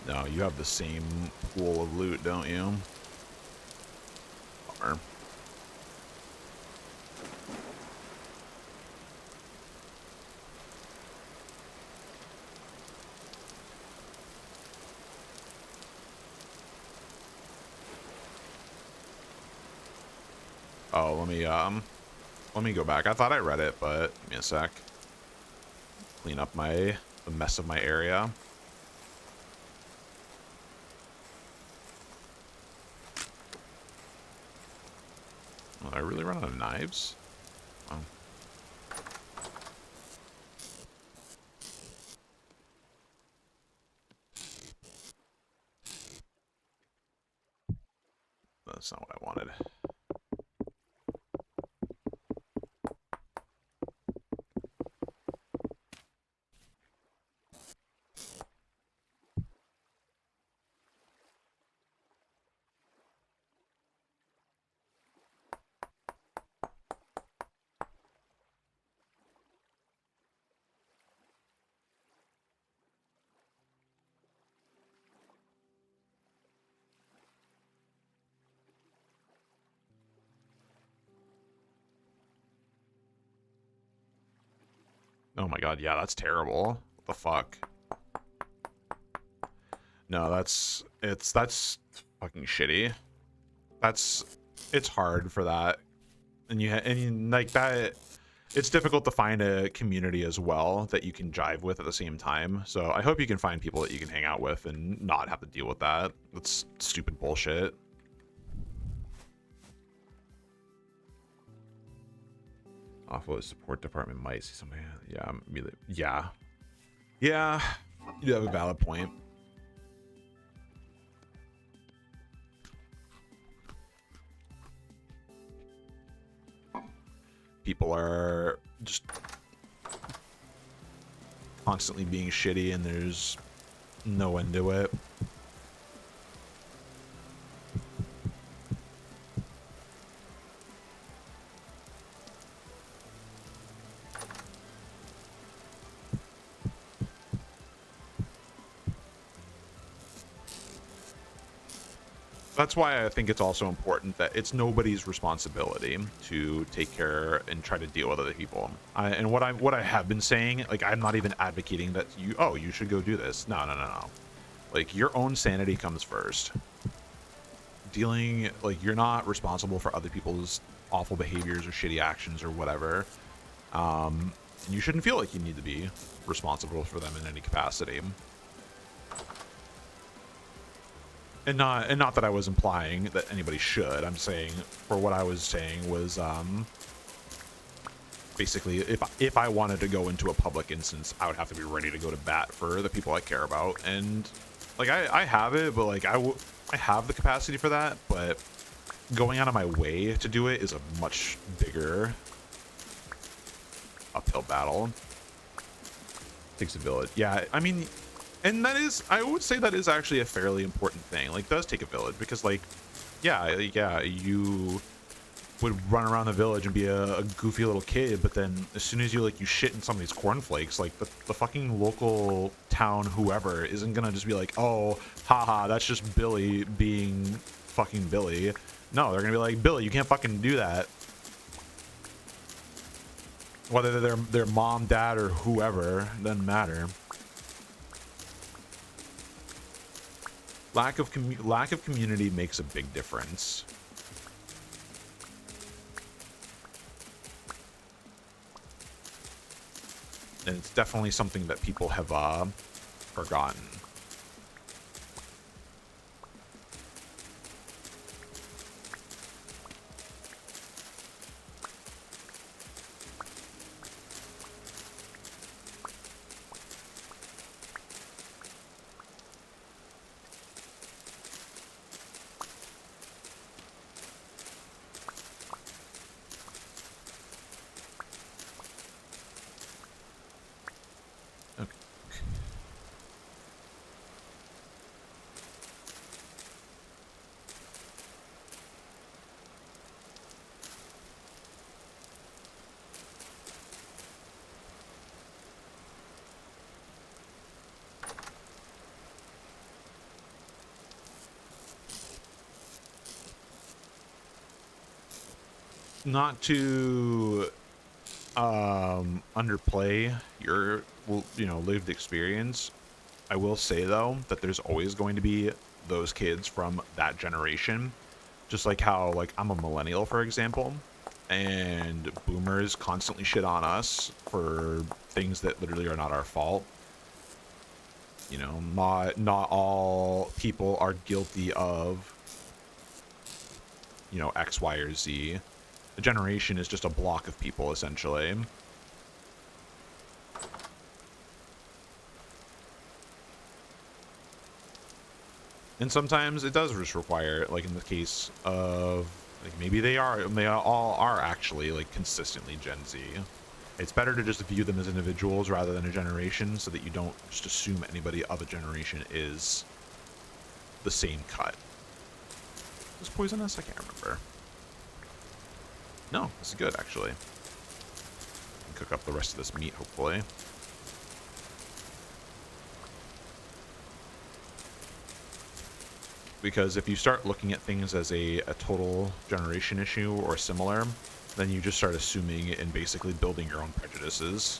S1: No, you have the same pool of loot, don't you? Bummer. Oh, let me go back. I thought I read it, but give me a sec. Clean up the mess of my area. Oh, I really run out of knives? Oh. That's not what I wanted. Oh my god, yeah, that's terrible. What the fuck? No, that's fucking shitty. It's hard for that. And like that, it's difficult to find a community as well that you can jive with at the same time. So I hope you can find people that you can hang out with and not have to deal with that. That's stupid bullshit. Awful support department might see somebody. Yeah, really. Yeah. Yeah. You do have a valid point. People are just constantly being shitty, and there's no into it. That's why I think it's also important that it's nobody's responsibility to take care and try to deal with other people. And what I have been saying, like, I'm not even advocating that you should go do this. No, no, no, no. Like, your own sanity comes first. Dealing, like, you're not responsible for other people's awful behaviors or shitty actions or whatever. And you shouldn't feel like you need to be responsible for them in any capacity. And not that I was implying that anybody should. I'm saying, for what I was saying was, basically, if I wanted to go into a public instance, I would have to be ready to go to bat for the people I care about. And like, I have it, but like, I have the capacity for that, but going out of my way to do it is a much bigger uphill battle. Takes a village. Yeah, I mean, and that is, I would say that is actually a fairly important thing. Like, it does take a village because, like, yeah, you would run around the village and be a goofy little kid, but then as soon as you shit in somebody's cornflakes, like the fucking local town whoever isn't gonna just be like, oh, haha, that's just Billy being fucking Billy. No, they're gonna be like, Billy, you can't fucking do that. Whether they're their mom, dad, or whoever, doesn't matter. Lack of community makes a big difference. And it's definitely something that people have forgotten. Not to underplay your lived experience, I will say though that there's always going to be those kids from that generation, just like how, like, I'm a millennial, for example, and boomers constantly shit on us for things that literally are not our fault. You know, not all people are guilty of, X, Y, or Z. A generation is just a block of people, essentially. And sometimes it does just require, like in the case of, like, maybe they all are actually, like, consistently Gen Z. It's better to just view them as individuals rather than a generation, so that you don't just assume anybody of a generation is the same cut. Is this poisonous? I can't remember. No, this is good, actually. Can cook up the rest of this meat, hopefully. Because if you start looking at things as a total generation issue or similar, then you just start assuming and basically building your own prejudices,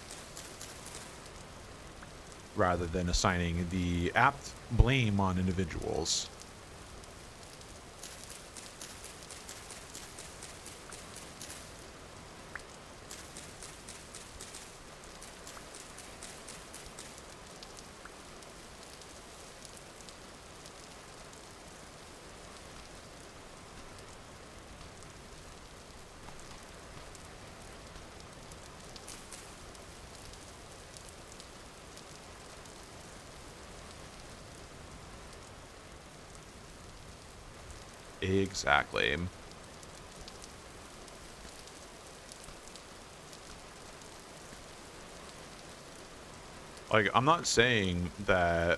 S1: rather than assigning the apt blame on individuals. Exactly. Like, I'm not saying that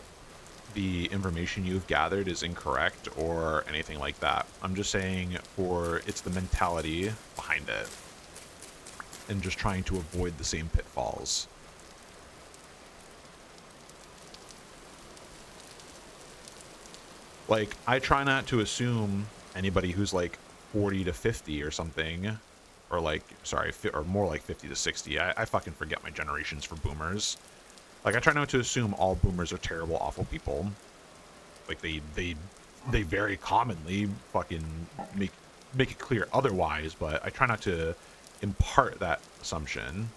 S1: the information you've gathered is incorrect or anything like that. I'm just saying it's the mentality behind it and just trying to avoid the same pitfalls. Like, I try not to assume anybody who's like 40 to 50 or something, or like, sorry, or more like 50 to 60. I fucking forget my generations for boomers. Like, I try not to assume all boomers are terrible, awful people. Like, they very commonly fucking make it clear otherwise, but I try not to impart that assumption.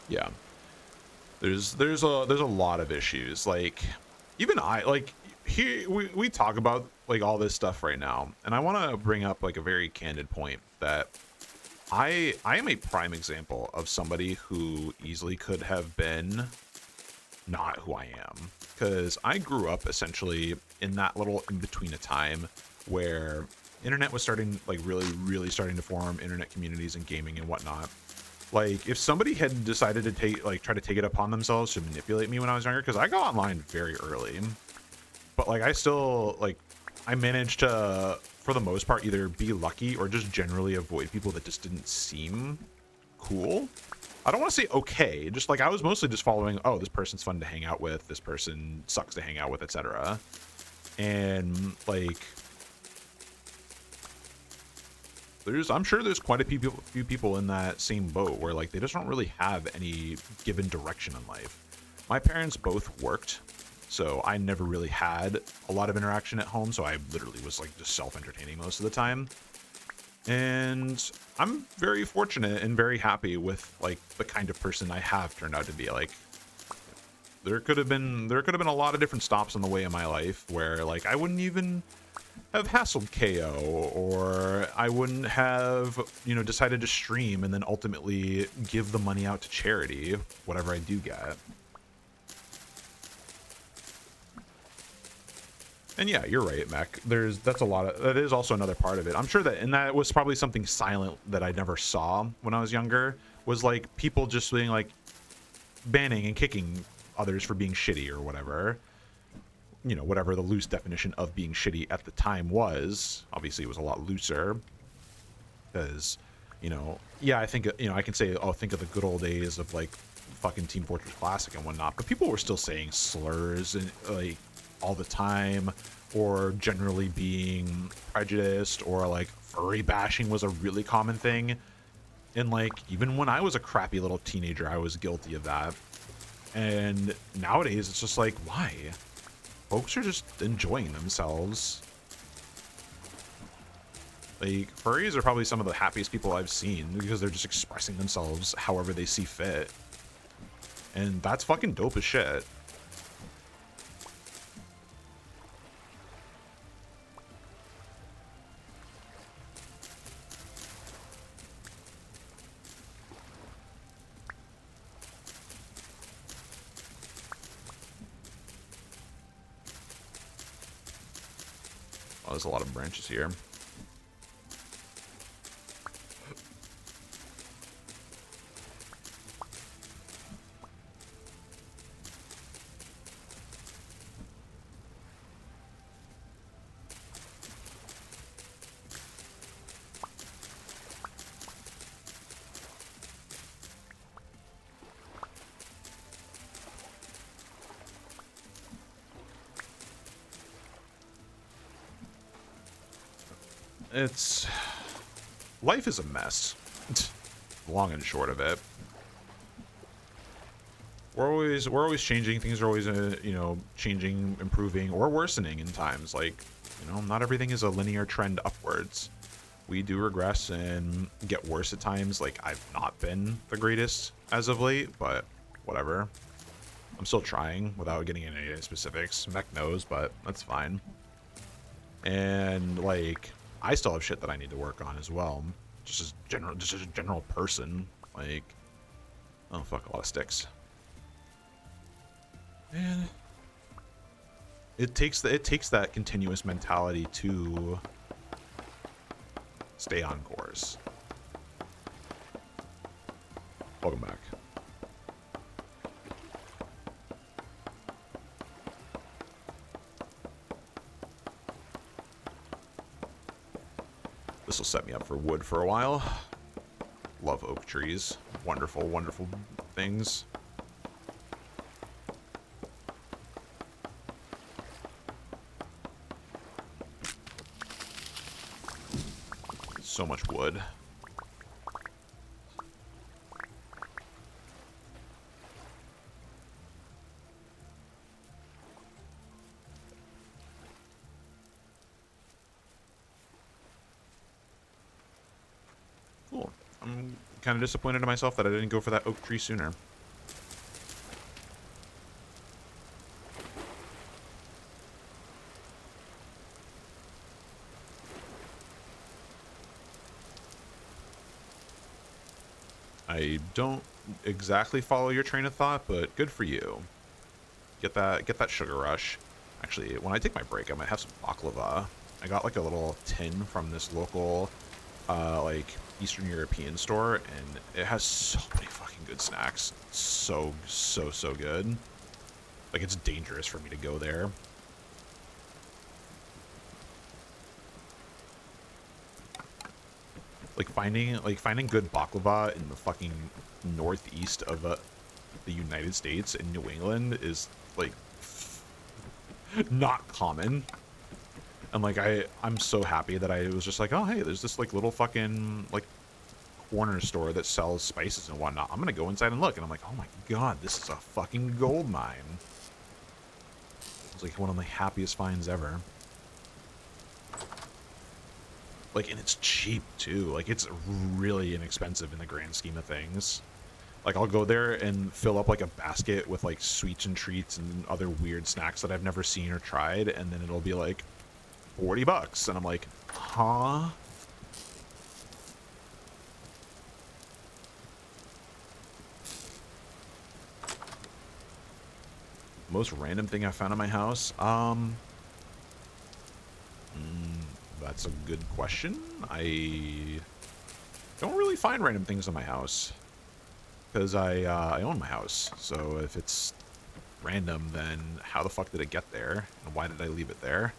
S1: Yeah, there's a lot of issues. Like, even I, like, here we talk about like all this stuff right now, and I want to bring up like a very candid point that I am a prime example of somebody who easily could have been not who I am, because I grew up essentially in that little in between a time where internet was starting, like, really starting to form, internet communities and gaming and whatnot. Like, if somebody had decided to try to take it upon themselves to manipulate me when I was younger, because I got online very early, but like I still, like, I managed to, for the most part, either be lucky or just generally avoid people that just didn't seem cool. I don't want to say okay, just like I was mostly just following, oh, this person's fun to hang out with, this person sucks to hang out with, etc. And like, I'm sure there's quite a few people in that same boat where like they just don't really have any given direction in life. My parents both worked, so I never really had a lot of interaction at home, so I literally was like just self-entertaining most of the time. And I'm very fortunate and very happy with like the kind of person I have turned out to be. Like, there could have been a lot of different stops on the way in my life where like I wouldn't even have hassled KO, or I wouldn't have, you know, decided to stream and then ultimately give the money out to charity, whatever I do get. And yeah, you're right, Mac. That is also another part of it. I'm sure that, and that was probably something silent that I never saw when I was younger, was like people just being like banning and kicking others for being shitty or whatever. You know, whatever the loose definition of being shitty at the time was. Obviously, it was a lot looser. Because, you know, yeah, I think, you know, I can say, oh, think of the good old days of like fucking Team Fortress Classic and whatnot, but people were still saying slurs and like all the time, or generally being prejudiced, or like furry bashing was a really common thing. And like, even when I was a crappy little teenager, I was guilty of that. And nowadays, it's just like, why? Folks are just enjoying themselves. Like, furries are probably some of the happiest people I've seen because they're just expressing themselves however they see fit. And that's fucking dope as shit. Oh, there's a lot of branches here. Life is a mess. Long and short of it. We're always changing. Things are always, you know, changing, improving, or worsening in times. Like, you know, not everything is a linear trend upwards. We do regress and get worse at times. Like, I've not been the greatest as of late, but whatever. I'm still trying without getting into any specifics. Mech knows, but that's fine. And like, I still have shit that I need to work on as well. Just as a general person. Like, oh fuck, a lot of sticks. Man, it takes that continuous mentality to stay on course. Welcome back. This will set me up for wood for a while. Love oak trees. Wonderful, wonderful things. So much wood. Cool. I'm kind of disappointed in myself that I didn't go for that oak tree sooner. I don't exactly follow your train of thought, but good for you. Get that sugar rush. Actually, when I take my break, I might have some baklava. I got like a little tin from this local like Eastern European store, and it has so many fucking good snacks. So good. Like, it's dangerous for me to go there. Finding good baklava in the fucking northeast of the United States in New England is like not common. And like I'm so happy that I was just like, oh hey, there's this like little fucking like corner store that sells spices and whatnot. I'm gonna go inside and look, and I'm like, oh my god, this is a fucking gold mine. It's like one of my happiest finds ever. Like, and it's cheap too. Like, it's really inexpensive in the grand scheme of things. Like, I'll go there and fill up like a basket with like sweets and treats and other weird snacks that I've never seen or tried, and then it'll be like $40, and I'm like, huh? Most random thing I found in my house? That's a good question. I don't really find random things in my house because I own my house. So if it's random, then how the fuck did it get there? And why did I leave it there?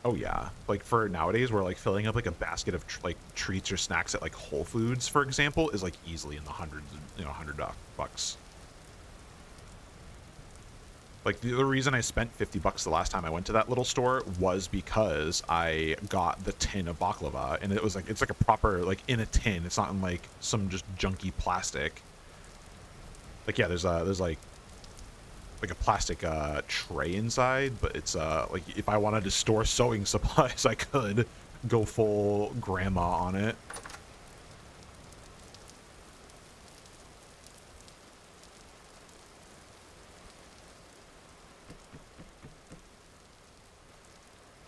S1: Oh yeah, like for nowadays, where like filling up like a basket of like treats or snacks at like Whole Foods, for example, is like easily in the hundreds, $100. Like, the reason I spent $50 the last time I went to that little store was because I got the tin of baklava, and it was like, it's like a proper, like, in a tin. It's not in like some just junky plastic. Like, yeah, there's like a plastic tray inside, but it's like, if I wanted to store sewing supplies, I could go full grandma on it.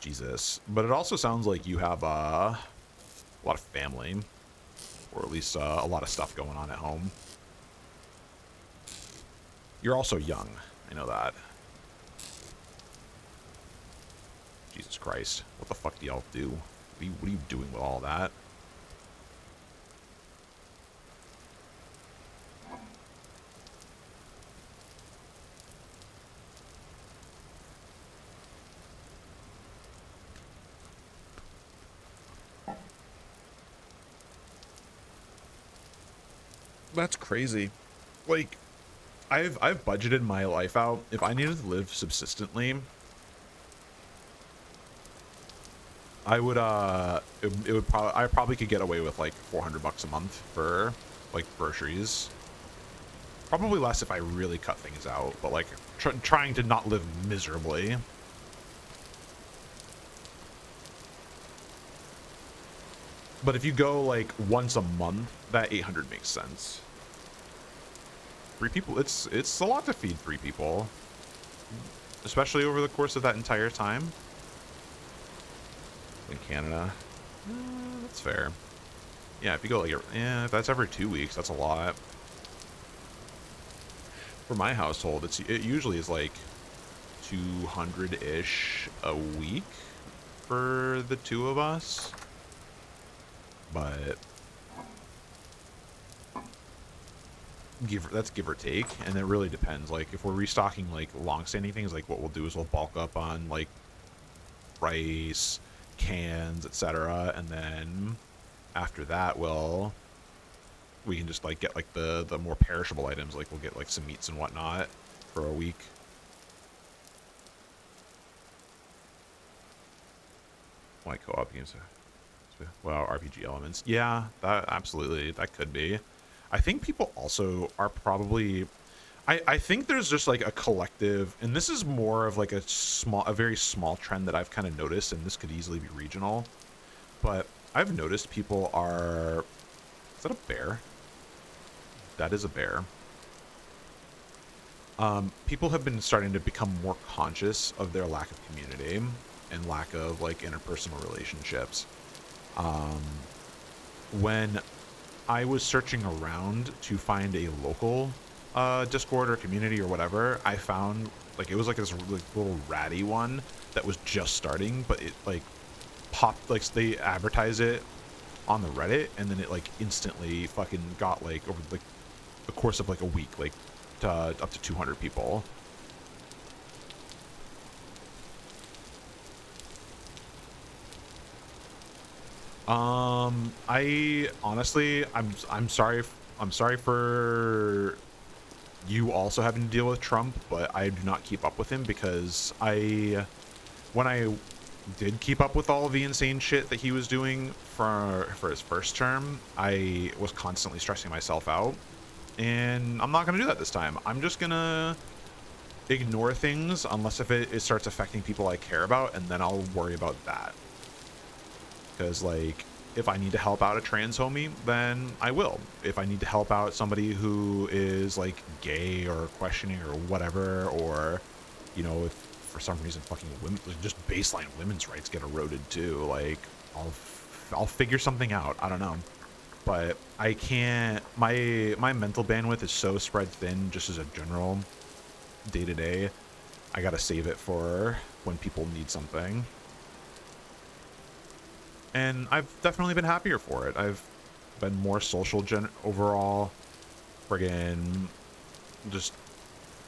S1: Jesus. But it also sounds like you have a lot of family, or at least a lot of stuff going on at home. You're also young. I know that. Jesus Christ. What the fuck do y'all do? What are you doing with all that? That's crazy. Like, I've budgeted my life out. If I needed to live subsistently, I would it would probably, I probably could get away with like $400 a month for like groceries. Probably less if I really cut things out, but like trying to not live miserably. But if you go like once a month, that 800 makes sense. 3 people, it's a lot to feed 3 people, especially over the course of that entire time. In Canada, that's fair. Yeah, if you go like, yeah, if that's every 2 weeks, that's a lot. For my household, it usually is like 200-ish a week for the 2 of us, but that's give or take, and it really depends. Like if we're restocking like long-standing things, like what we'll do is we'll bulk up on like rice, cans, etc., and then after that we can just like get like the more perishable items, like we'll get like some meats and whatnot for a week. Why co-op games? Well, RPG elements, yeah, that absolutely, that could be. I think people also are probably, I think there's just like a collective, and this is more of like a very small trend that I've kind of noticed, and this could easily be regional, but I've noticed people are, is that a bear? That is a bear. People have been starting to become more conscious of their lack of community and lack of like interpersonal relationships. When I was searching around to find a local Discord or community or whatever, I found like it was like this really little ratty one that was just starting, but it like popped, like they advertise it on the Reddit, and then it like instantly fucking got like over like the course of like a week, like up to 200 people. I honestly, I'm sorry. I'm sorry for you also having to deal with Trump, but I do not keep up with him because when I did keep up with all of the insane shit that he was doing for his first term, I was constantly stressing myself out, and I'm not gonna do that this time. I'm just gonna ignore things unless if it starts affecting people I care about, and then I'll worry about that. Because like if I need to help out a trans homie, then I will. If I need to help out somebody who is like gay or questioning or whatever, or you know, if for some reason fucking women, like, just baseline women's rights get eroded too, like I'll figure something out. I don't know, but I can't. My mental bandwidth is so spread thin, just as a general day to day. I gotta save it for when people need something. And I've definitely been happier for it. I've been more social overall, friggin' just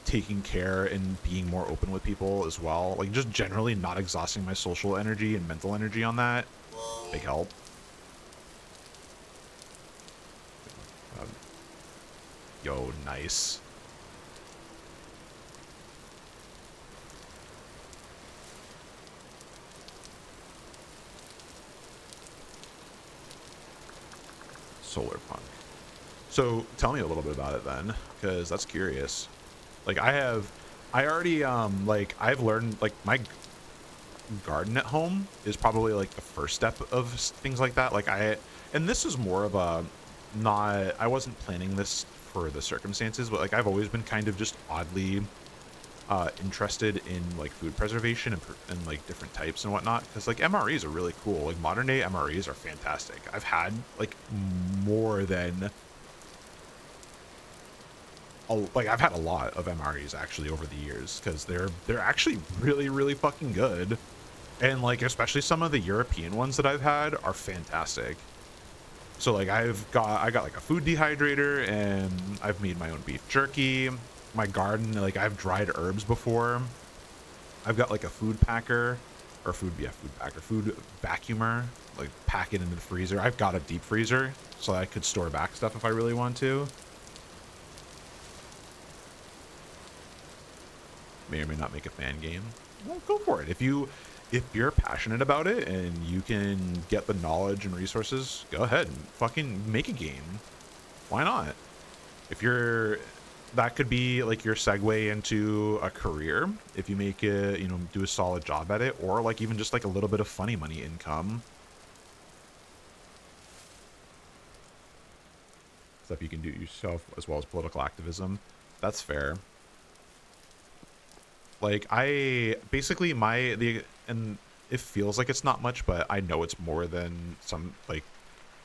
S1: taking care and being more open with people as well. Like just generally not exhausting my social energy and mental energy on that. Big help. Yo, nice. Solar punk. So tell me a little bit about it then, because that's curious. Like I already like I've learned like my garden at home is probably like the first step of things like that. Like and this is more of a not, I wasn't planning this for the circumstances, but like I've always been kind of just oddly interested in like food preservation and like different types and whatnot, because like MREs are really cool. Like modern day MREs are fantastic. I've had like more than like I've had a lot of MREs actually over the years, because they're actually really fucking good, and like especially some of the European ones that I've had are fantastic. So like I got like a food dehydrator, and I've made my own beef jerky. My garden, like I've dried herbs before. I've got like a food packer or food vacuumer, like pack it into the freezer. I've got a deep freezer so I could store back stuff if I really want to. May or may not make a fan game. Well, go for it. If you're passionate about it and you can get the knowledge and resources, go ahead and fucking make a game. Why not? If you're, that could be like your segue into a career if you make it, you know, do a solid job at it, or like even just like a little bit of funny money income. Stuff you can do yourself as well as political activism. That's fair. Like, I basically and it feels like it's not much, but I know it's more than some, like,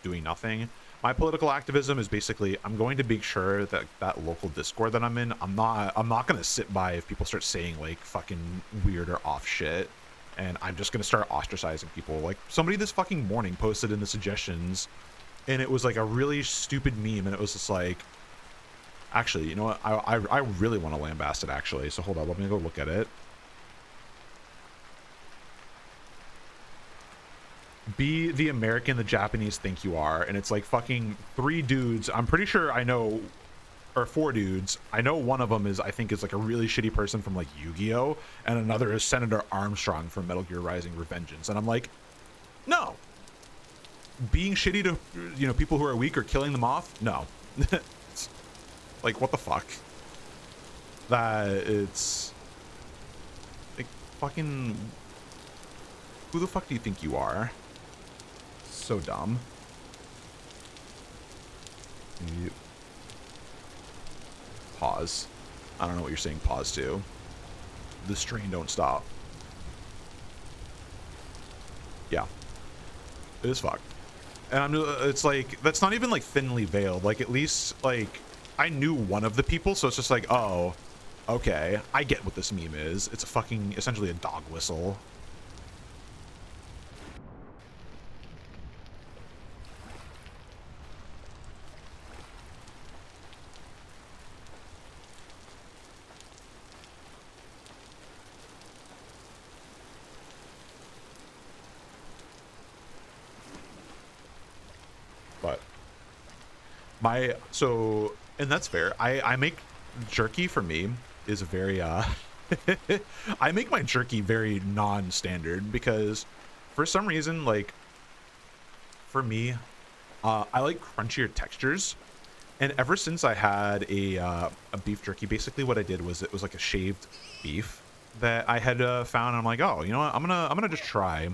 S1: doing nothing. My political activism is basically I'm going to make sure that that local Discord that I'm in, I'm not gonna sit by if people start saying like fucking weird or off shit, and I'm just gonna start ostracizing people. Like somebody this fucking morning posted in the suggestions, and it was like a really stupid meme, and it was just like, actually, you know what? I really want to lambast it actually. So hold on, let me go look at it. Be the American the Japanese think you are, and it's like fucking 3 dudes. I'm pretty sure I know, or 4 dudes. I know one of them I think is like a really shitty person from like Yu-Gi-Oh, and another is Senator Armstrong from Metal Gear Rising: Revengeance. And I'm like, no, being shitty to, you know, people who are weak or killing them off, no. Like, what the fuck? That it's like fucking, who the fuck do you think you are? So dumb. Yep. Pause. I don't know what you're saying pause to. This train don't stop. Yeah. It is fucked. And it's like, that's not even like thinly veiled. Like at least like I knew one of the people, so it's just like, oh, okay, I get what this meme is. It's a fucking, essentially a dog whistle. But and that's fair. I make jerky for me is a very I make my jerky very non-standard because for some reason, like for me, I like crunchier textures. And ever since I had a beef jerky, basically what I did was it was like a shaved beef that I had found. And I'm like, oh, you know what? I'm gonna just try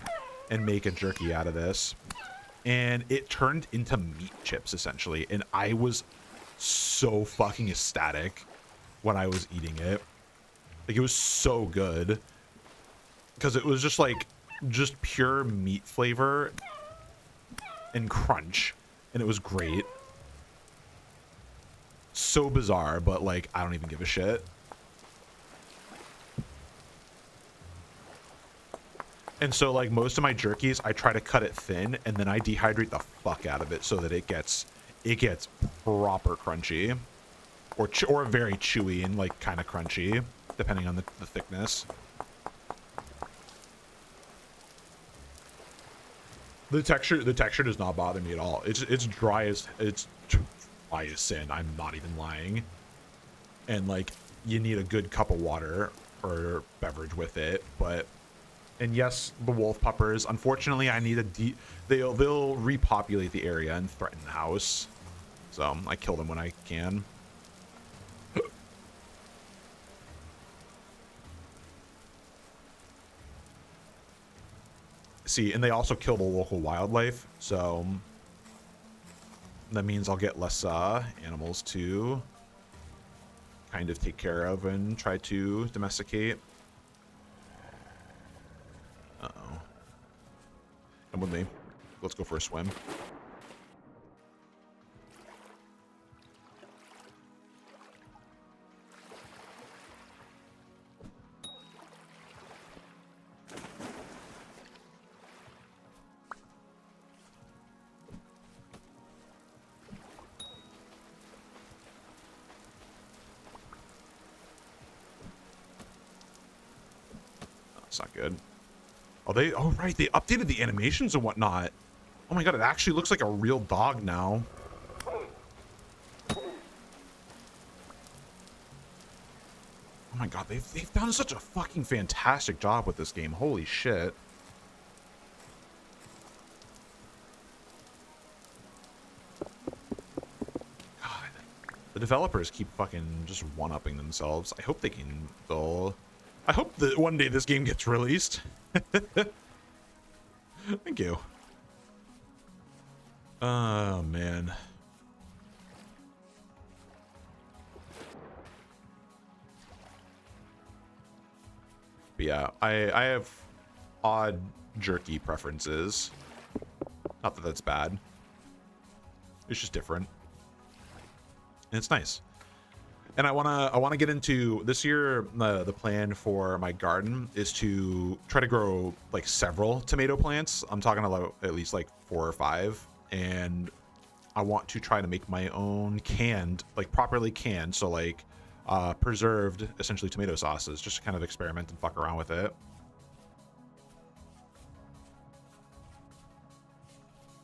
S1: and make a jerky out of this. And it turned into meat chips essentially, and I was so fucking ecstatic when I was eating it. Like it was so good because it was just pure meat flavor and crunch, and it was great. So bizarre, but like I don't even give a shit. And so like most of my jerkies, I try to cut it thin and then I dehydrate the fuck out of it so that it gets proper crunchy, or very chewy and like kind of crunchy depending on the thickness. The texture does not bother me at all. It's dry as sin. I'm not even lying. And like you need a good cup of water or beverage with it, but. And yes, the wolf puppers. Unfortunately, I need they'll repopulate the area and threaten the house. So I kill them when I can. See, and they also kill the local wildlife. So that means I'll get less animals to kind of take care of and try to domesticate. Uh-oh. Come with me. Let's go for a swim. That's not good. Oh right, they updated the animations and whatnot. Oh my god, it actually looks like a real dog now. Oh my god, they've done such a fucking fantastic job with this game. Holy shit. God. The developers keep fucking just one-upping themselves. I hope I hope that one day this game gets released. Thank you. Oh, man. But yeah, I have odd jerky preferences. Not that that's bad. It's just different. And it's nice. And I wanna get into this year. The plan for my garden is to try to grow like several tomato plants. I'm talking about at least like 4 or 5, and I want to try to make my own canned, like properly canned, so like preserved, essentially tomato sauces, just to kind of experiment and fuck around with it.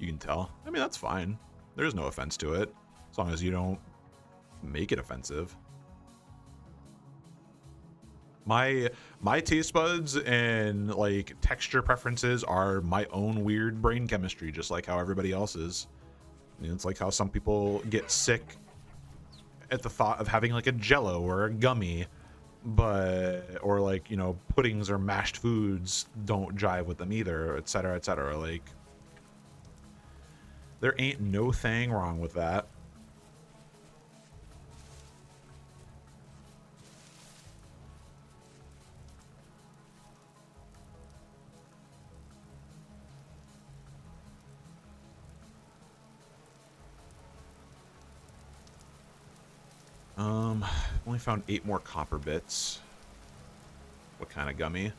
S1: You can tell. I mean, that's fine. There's no offense to it, as long as you don't make it offensive. My taste buds and like texture preferences are my own weird brain chemistry, just like how everybody else's. You know, it's like how some people get sick at the thought of having like a jello or a gummy, but or like, you know, puddings or mashed foods don't jive with them either, etc., etc. Like there ain't no thing wrong with that. Only found 8 more copper bits. What kind of gummy?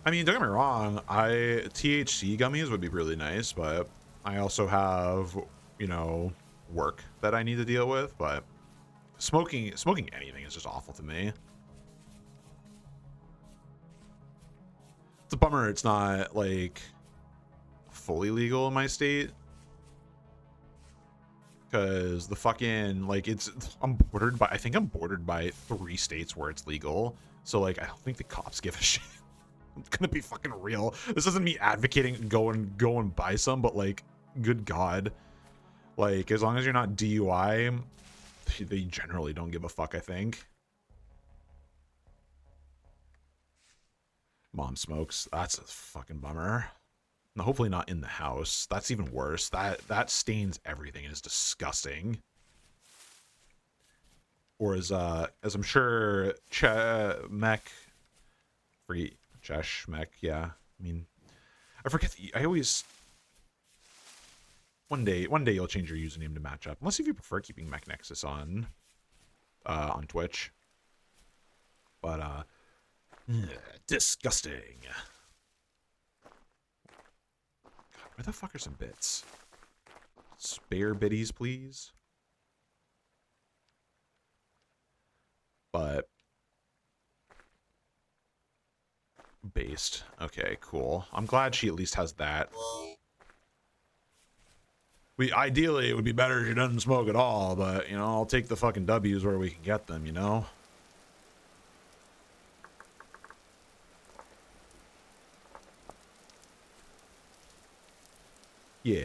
S1: I mean, don't get me wrong, THC gummies would be really nice, but I also have, you know, work that I need to deal with, but smoking anything is just awful to me. It's a bummer it's not like fully legal in my state, because the fucking like I think I'm bordered by 3 states where it's legal, so like I don't think the cops give a shit. It's gonna be fucking real. This isn't me advocating go and buy some, but like, good god, like as long as you're not DUI, they generally don't give a fuck, I think. Mom smokes. That's a fucking bummer. No, hopefully not in the house. That's even worse. That stains everything and is disgusting. Or as I'm sure Mech, free Chesh Mech, yeah. I mean, I forget. I always. One day you'll change your username to match up. Unless if you prefer keeping Mech Nexus on Twitch. But disgusting. God, where the fuck are some bits? Spare biddies, please. But based. Okay, cool. I'm glad she at least has that. Ideally it would be better if she doesn't smoke at all, but you know, I'll take the fucking W's where we can get them, you know? Yeah.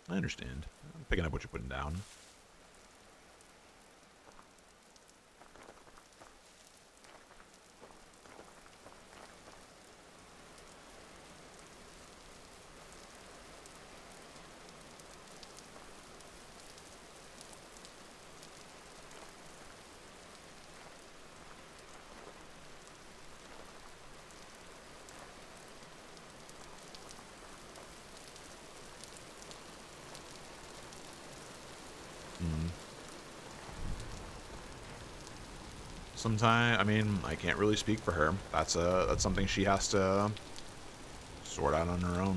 S1: I understand. I'm picking up what you're putting down. Sometimes, I mean, I can't really speak for her. That's something she has to sort out on her own.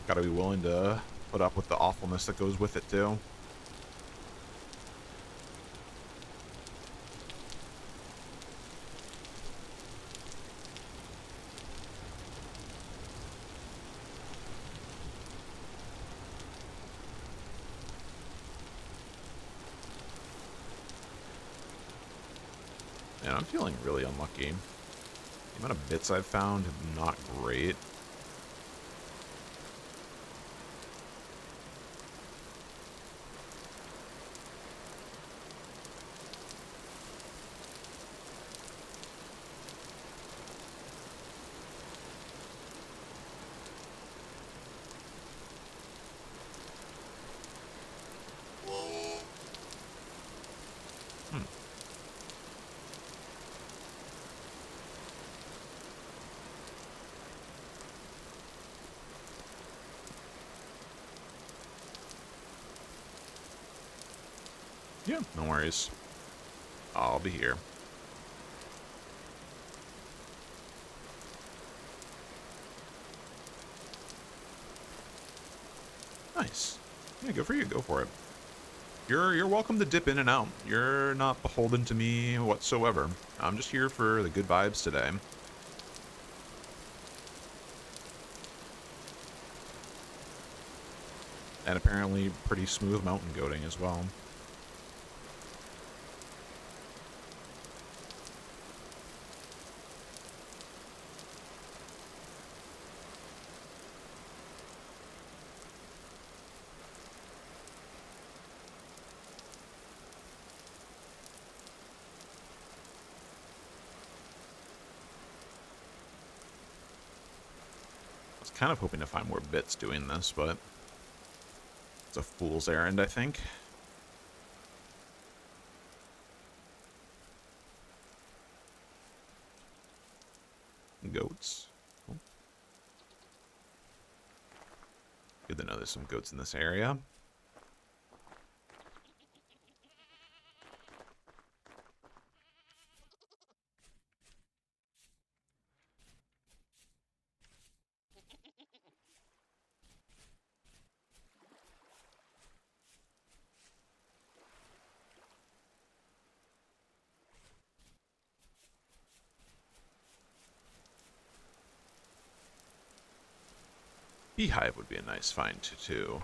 S1: Gotta be willing to put up with the awfulness that goes with it too. Man, I'm feeling really unlucky. The amount of bits I've found, not great. Yeah, no worries. I'll be here. Nice. Yeah, good for you. Go for it. You're welcome to dip in and out. You're not beholden to me whatsoever. I'm just here for the good vibes today. And apparently pretty smooth mountain goating as well. I was kind of hoping to find more bits doing this, but it's a fool's errand, I think. Goats. Cool. Good to know there's some goats in this area. Beehive would be a nice find too.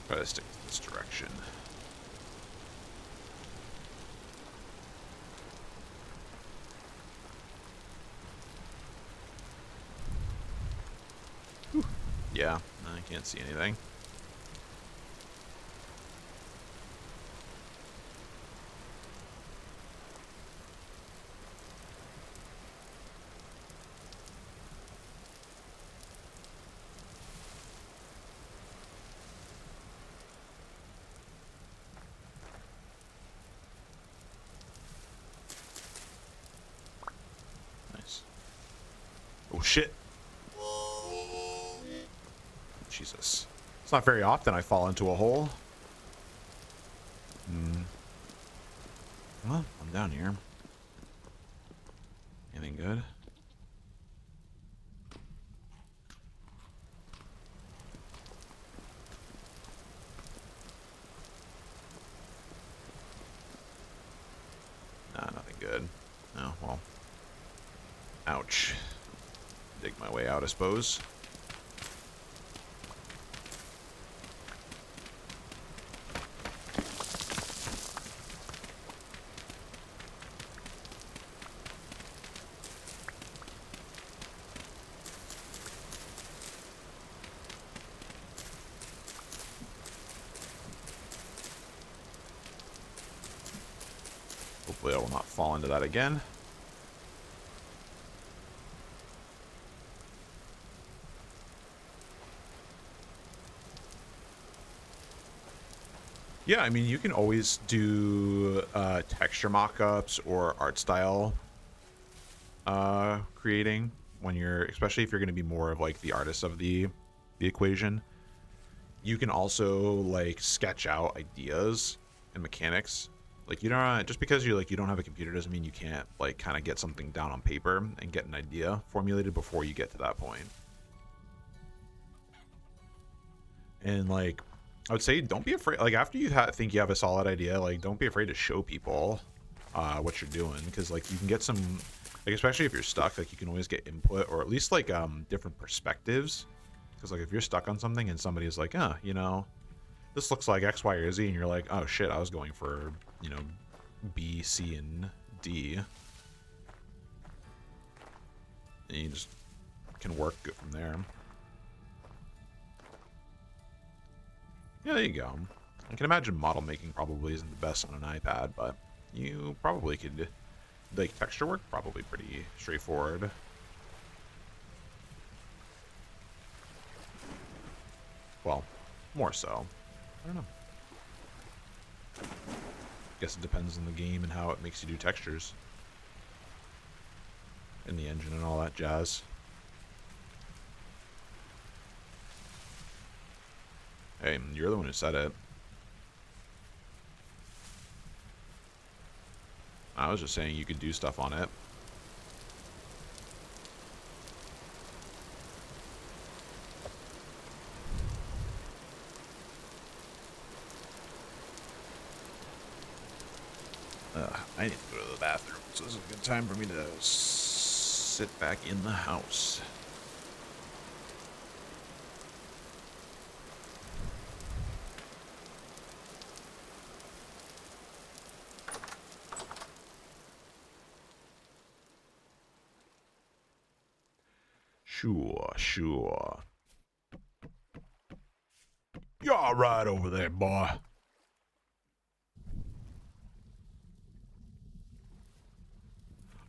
S1: Try to stick to this direction. Whew. Yeah, I can't see anything. Nice. Oh shit. Jesus. It's not very often I fall into a hole. Well, I'm down here. Anything good? Nah, nothing good. No, well. Ouch. Dig my way out, I suppose. Hopefully I will not fall into that again. Yeah, I mean, you can always do texture mock-ups or art style creating when you're, especially if you're going to be more of like the artist of the equation. You can also like sketch out ideas and mechanics. Like you don't, just because you don't have a computer doesn't mean you can't like kind of get something down on paper and get an idea formulated before you get to that point. And like I would say, don't be afraid. Like after you think you have a solid idea, like don't be afraid to show people what you're doing, because like you can get some, like especially if you're stuck, like you can always get input or at least like different perspectives. Because like if you're stuck on something and somebody's like, you know, this looks like X, Y, or Z, and you're like, oh shit, I was going for, you know, B, C, and D. And you just can work good from there. Yeah, there you go. I can imagine model making probably isn't the best on an iPad, but you probably could, like, texture work, probably pretty straightforward. Well, more so. I don't know. Guess it depends on the game and how it makes you do textures. And the engine and all that jazz. Hey, you're the one who said it. I was just saying you could do stuff on it. I need to go to the bathroom, so this is a good time for me to sit back in the house. Sure, sure. You're all right over there, boy.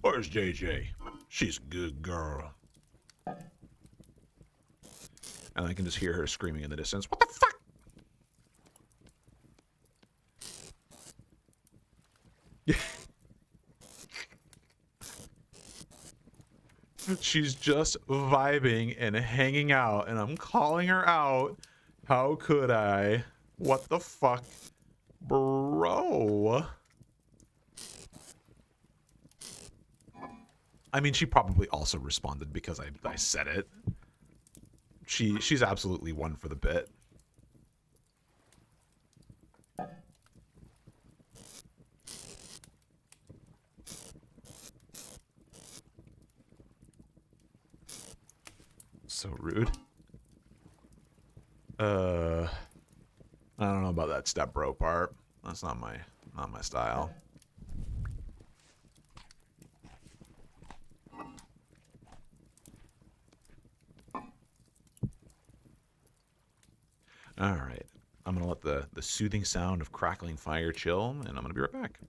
S1: Where's JJ? She's a good girl. And I can just hear her screaming in the distance. What the fuck? She's just vibing and hanging out, and I'm calling her out. How could I? What the fuck? Bro. I mean, she probably also responded because I said it. She's absolutely one for the bit. So rude. I don't know about that step bro part. That's not my style. All right. I'm going to let the soothing sound of crackling fire chill, and I'm going to be right back.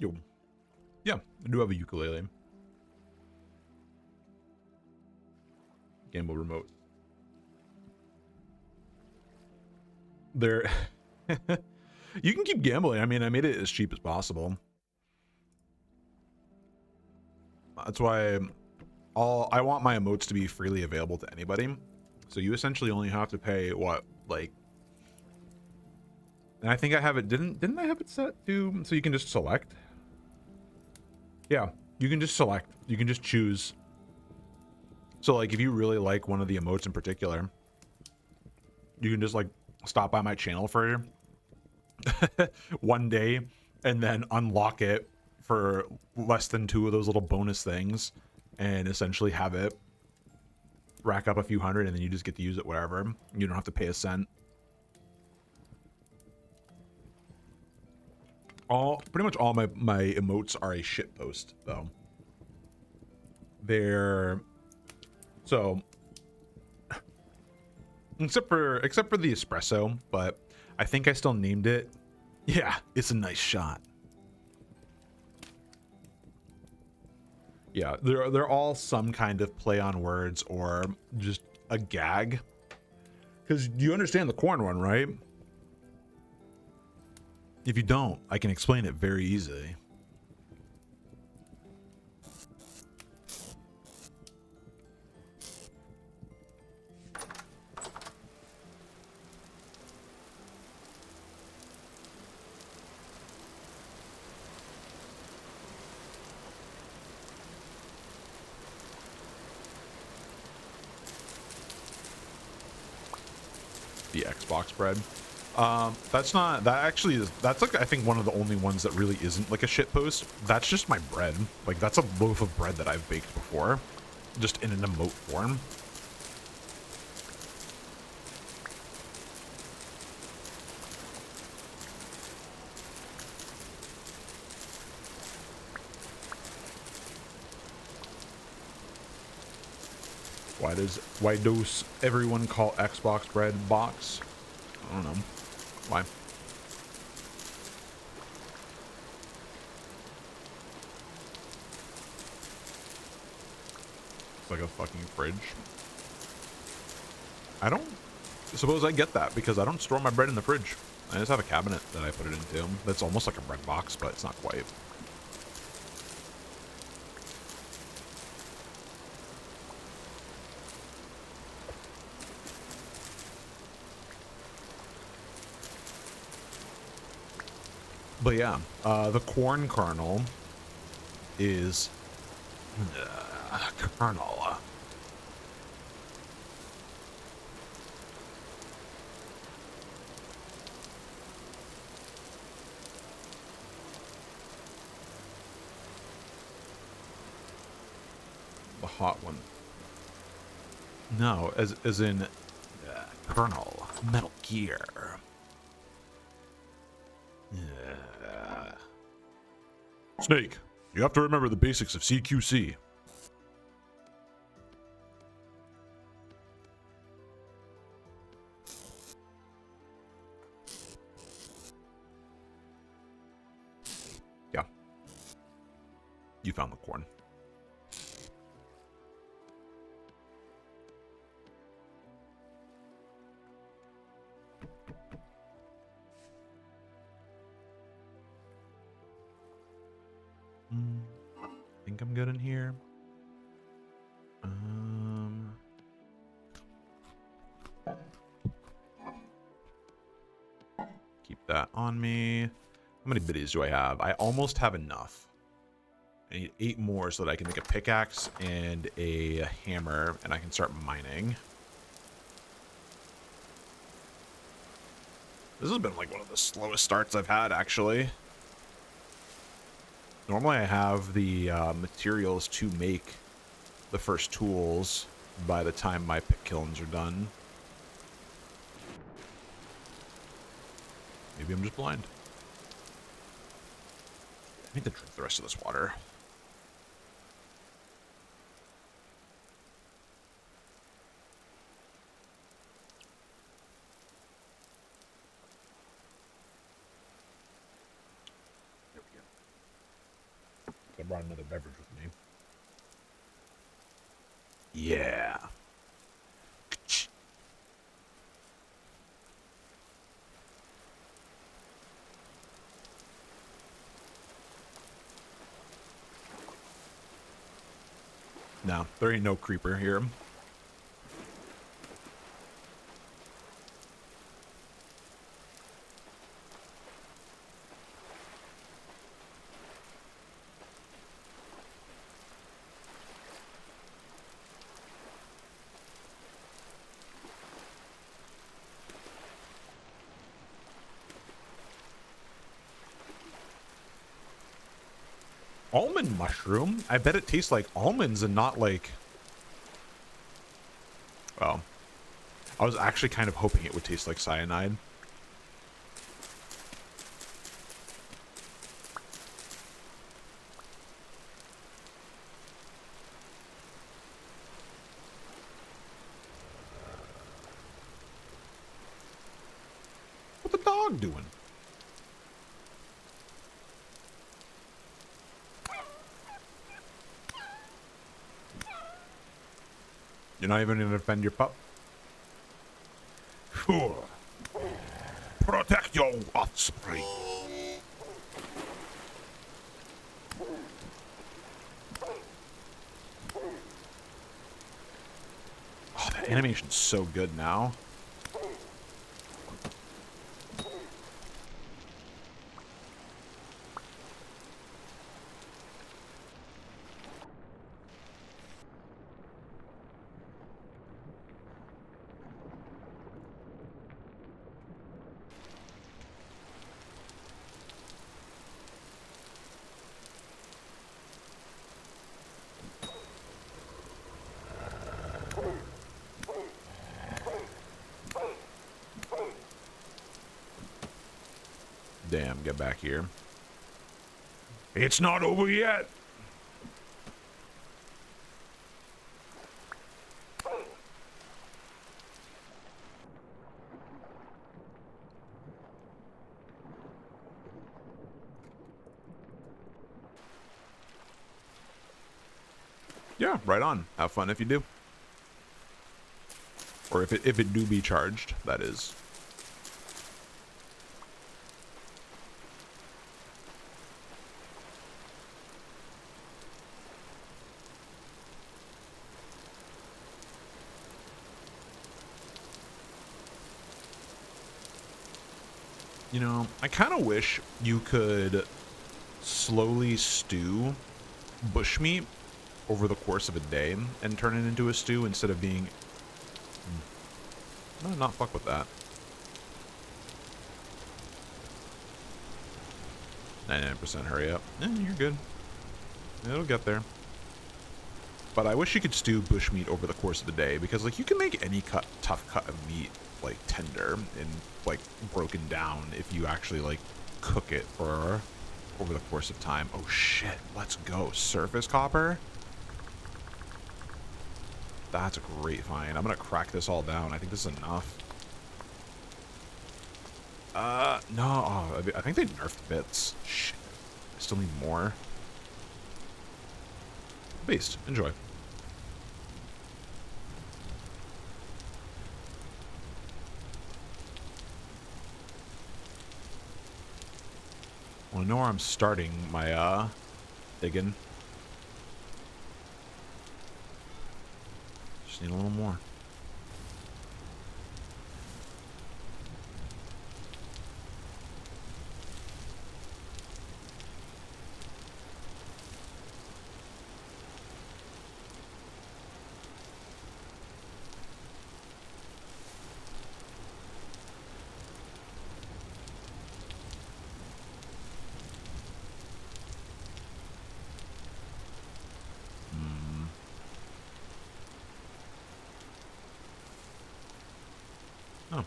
S1: Yo. Yeah, I do have a ukulele. Gamble remote. There. You can keep gambling. I mean, I made it as cheap as possible. That's why I want my emotes to be freely available to anybody. So you essentially only have to pay what, like, and I think I have it, didn't I have it set to, so you can just select? Yeah, you can just select. You can just choose. So like if you really like one of the emotes in particular, you can just like stop by my channel for one day and then unlock it for less than 2 of those little bonus things and essentially have it rack up a few hundred and then you just get to use it wherever. You don't have to pay a cent. Pretty much all my emotes are a shit post though. They're so except for the espresso, but I think I still named it. Yeah, it's a nice shot. Yeah, they're all some kind of play on words or just a gag. Because you understand the corn one, right? If you don't, I can explain it very easily. The Xbox bread. That's not, that actually is, that's like, I think one of the only ones that really isn't like a shit post. That's just my bread. Like that's a loaf of bread that I've baked before, just in an emote form. Why does everyone call Xbox bread box? I don't know. Why? It's like a fucking fridge. I don't suppose I get that because I don't store my bread in the fridge. I just have a cabinet that I put it into. That's almost like a bread box, but it's not quite. But yeah, the corn kernel is kernel. The hot one. No, as in kernel. Metal Gear. Snake, you have to remember the basics of CQC. Yeah. You found the corn. I think I'm good in here. Keep that on me. How many biddies do I have? I almost have enough. I need 8 more so that I can make a pickaxe and a hammer, and I can start mining. This has been like one of the slowest starts I've had, actually. Normally I have the materials to make the first tools by the time my pick kilns are done. Maybe I'm just blind. I need to drink the rest of this water. There we go. brought another beverage with me. Yeah. No, there ain't no creeper here. Almond mushroom? I bet it tastes like almonds and not like... Well, I was actually kind of hoping it would taste like cyanide. What the dog doing? You're not even going to defend your pup? Sure. Protect your offspring. Oh, that animation's so good now. Damn, get back here. It's not over yet. Yeah, right on. Have fun if you do. Or if it do be charged, that is. You know, I kind of wish you could slowly stew bushmeat over the course of a day and turn it into a stew instead of being... No, not fuck with that. 99% hurry up. You're good. It'll get there. But I wish you could stew bushmeat over the course of the day, because like you can make any tough cut of meat like tender and like broken down if you actually like cook it for over the course of time. Oh shit, let's go. Surface copper? That's a great find. I'm gonna crack this all down. I think this is enough. No. Oh, I think they nerfed bits. Shit. I still need more. Beast. Enjoy. Well, I know where I'm starting my, digging. Just need a little more. Oh.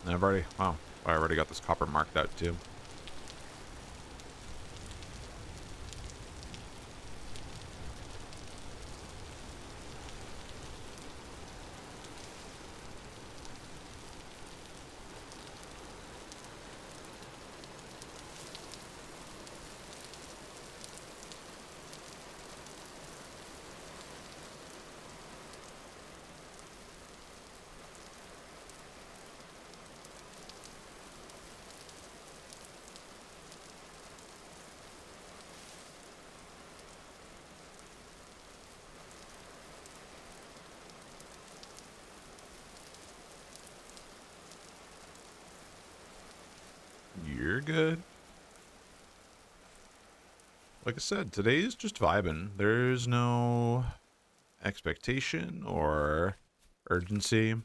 S1: I've already... Wow. I already got this copper marked out, too. You're good. Like I said, today's just vibing. There's no expectation or urgency.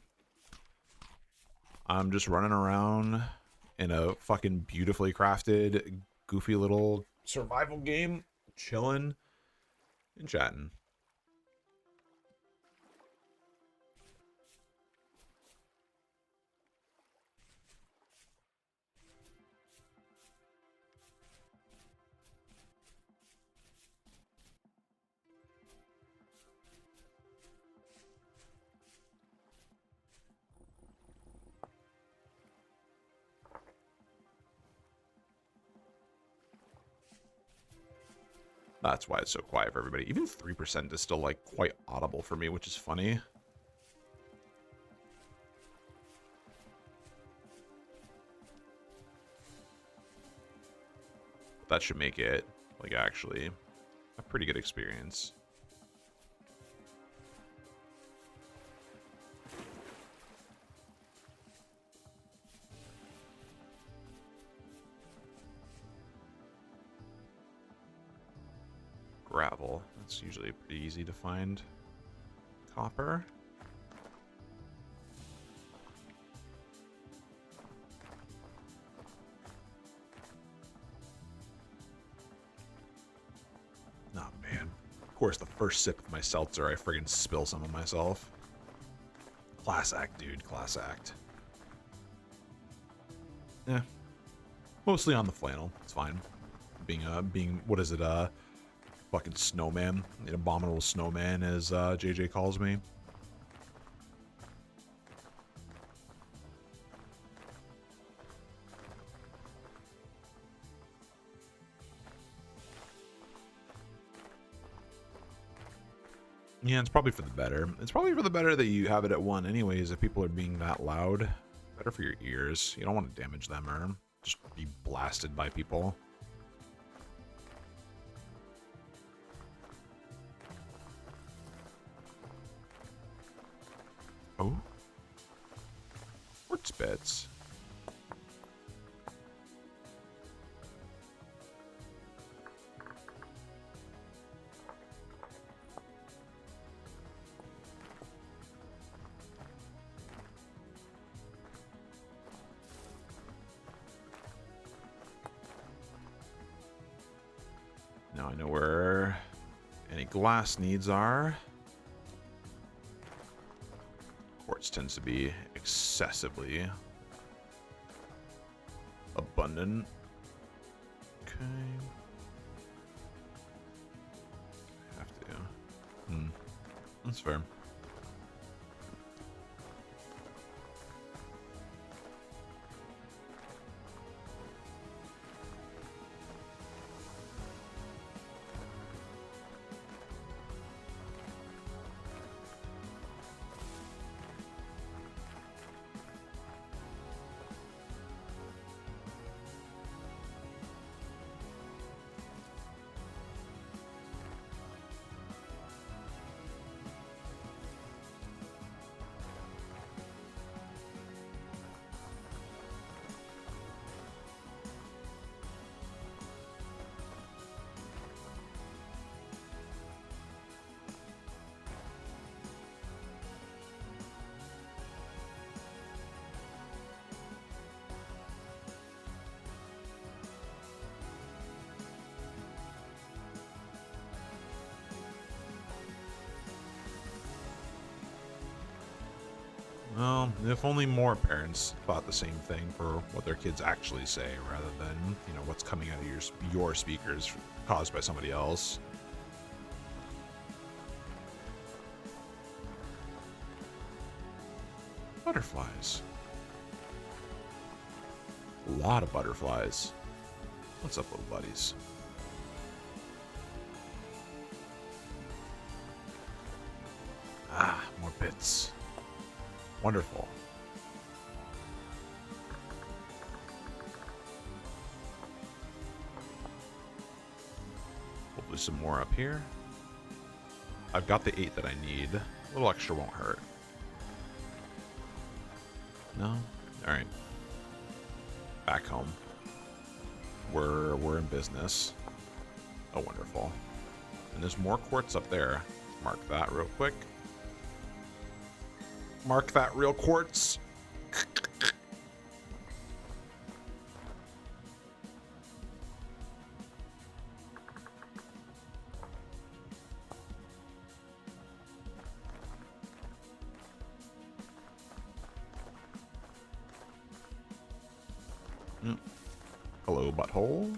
S1: I'm just running around in a fucking beautifully crafted, goofy little survival game, chilling and chatting. That's why it's so quiet for everybody. Even 3% is still like quite audible for me, which is funny. That should make it like actually a pretty good experience. Gravel. That's usually pretty easy to find. Copper. Oh man. Of course, the first sip of my seltzer, I friggin' spill some of myself. Class act, dude. Class act. Yeah. Mostly on the flannel. It's fine. Being what is it? Fucking snowman. An abominable snowman, as JJ calls me. Yeah, it's probably for the better. It's probably for the better that you have it at 1 anyways, if people are being that loud. Better for your ears. You don't want to damage them or just be blasted by people. Oh. Quartz bits. Now I know where any glass needs are. Quartz tends to be excessively abundant. Okay. Have to. That's fair. Well, if only more parents thought the same thing for what their kids actually say, rather than, you know, what's coming out of your speakers caused by somebody else. Butterflies. A lot of butterflies. What's up, little buddies? Ah, more bits. Wonderful. Hopefully some more up here. I've got the 8 that I need. A little extra won't hurt. No? Alright. Back home. we're in business. Oh, wonderful. And there's more quartz up there. Mark that real quick. Mark that real quartz. Hello, butthole.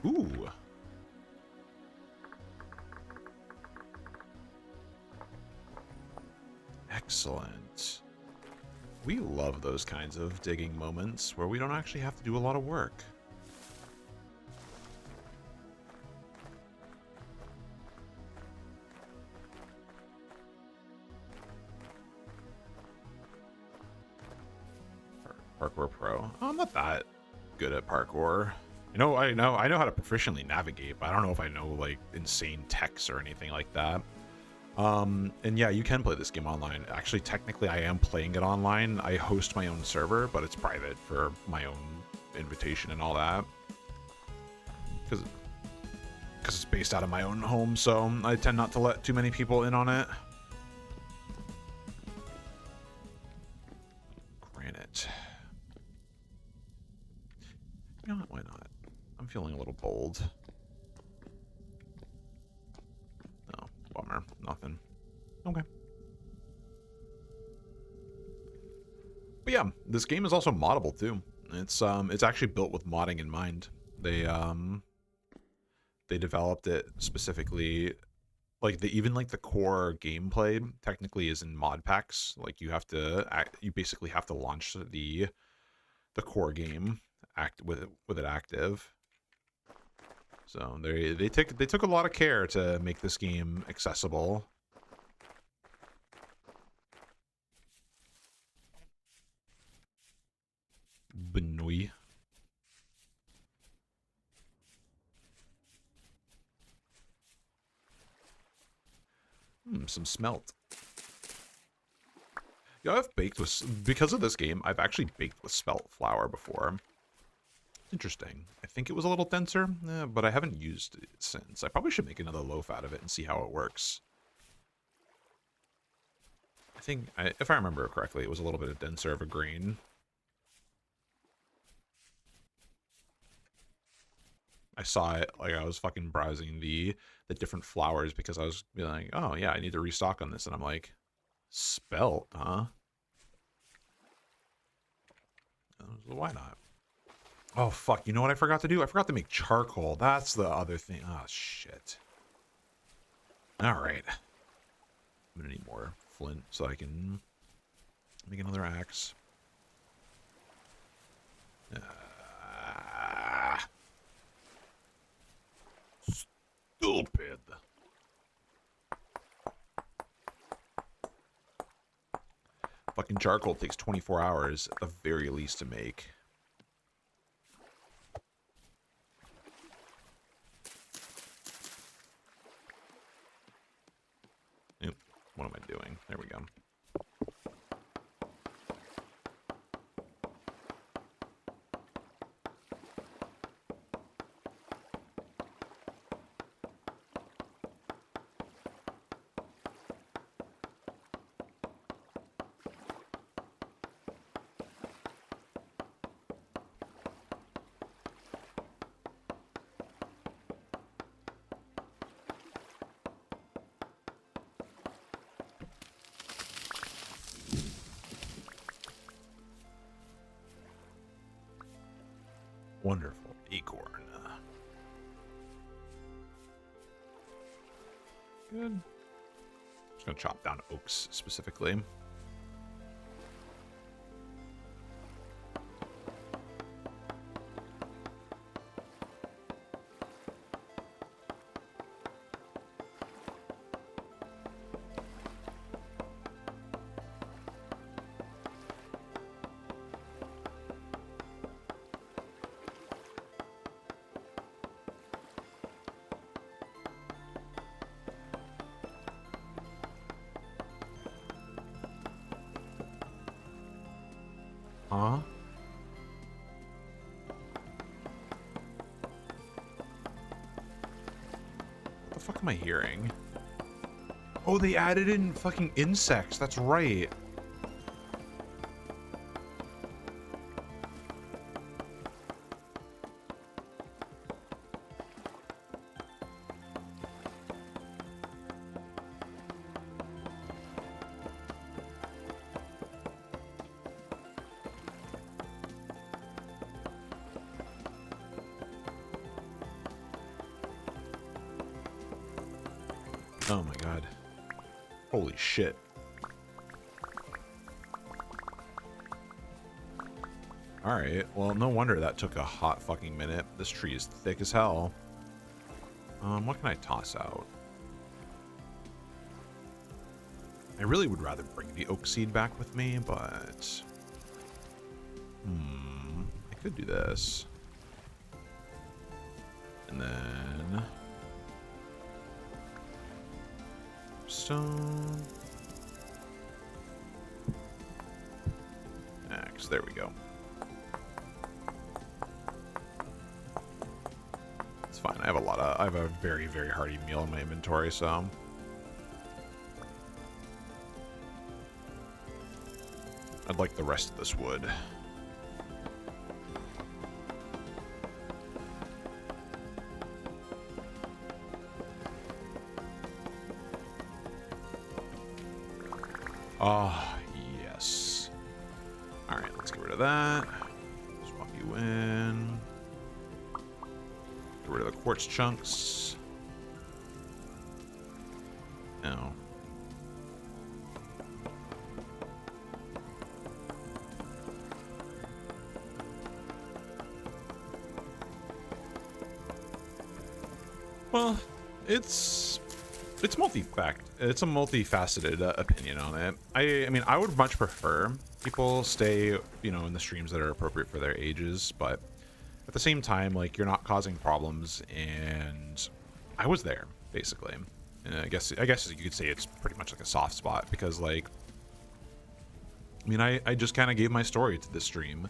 S1: Ooh. Excellent. We love those kinds of digging moments where we don't actually have to do a lot of work. Parkour pro. I'm not that good at parkour. I know how to proficiently navigate, but I don't know if I know like insane techs or anything like that. And yeah, you can play this game online. Actually, technically, I am playing it online. I host my own server, but it's private for my own invitation and all that. Because it's based out of my own home, so I tend not to let too many people in on it. Granite. You know what? Why not? I'm feeling a little bold. Oh, bummer. Nothing. Okay. But yeah, this game is also moddable too. It's actually built with modding in mind. They developed it specifically, like even like the core gameplay technically is in mod packs. Like you basically have to launch the core game with it active. So they took a lot of care to make this game accessible. Benoit. Some smelt. Yeah, I've baked with, because of this game, I've actually baked with spelt flour before. Interesting. I think it was a little denser, but I haven't used it since. I probably should make another loaf out of it and see how it works. I think, if I remember correctly, it was a little bit denser of a grain. I saw it, like I was fucking browsing the different flours because I was like, oh yeah, I need to restock on this, and I'm like, spelt, huh? Why not? Oh fuck, you know what I forgot to do? I forgot to make charcoal. That's the other thing. Oh shit. Alright. I'm gonna need more flint so I can make another axe. Stupid. Fucking charcoal takes 24 hours at the very least to make. Oop, what am I doing? There we go. Wonderful acorn. Good. Just gonna chop down oaks specifically. Aww. What the fuck am I hearing? Oh, they added in fucking insects. That's right. Oh my god. Holy shit. Alright, well, no wonder that took a hot fucking minute. This tree is thick as hell. What can I toss out? I really would rather bring the oak seed back with me, but... I could do this. And then... Stone. Axe, there we go. It's fine. I have a very, very hearty meal in my inventory, so. I'd like the rest of this wood. Ah, yes. Alright, let's get rid of that. Swap you in. Get rid of the quartz chunks. No. Well, it's a multifaceted opinion on it. I mean, I would much prefer people stay, you know, in the streams that are appropriate for their ages, but at the same time, like, you're not causing problems, and I was there basically. And I guess you could say it's pretty much like a soft spot because, like, I mean, I just kind of gave my story to this stream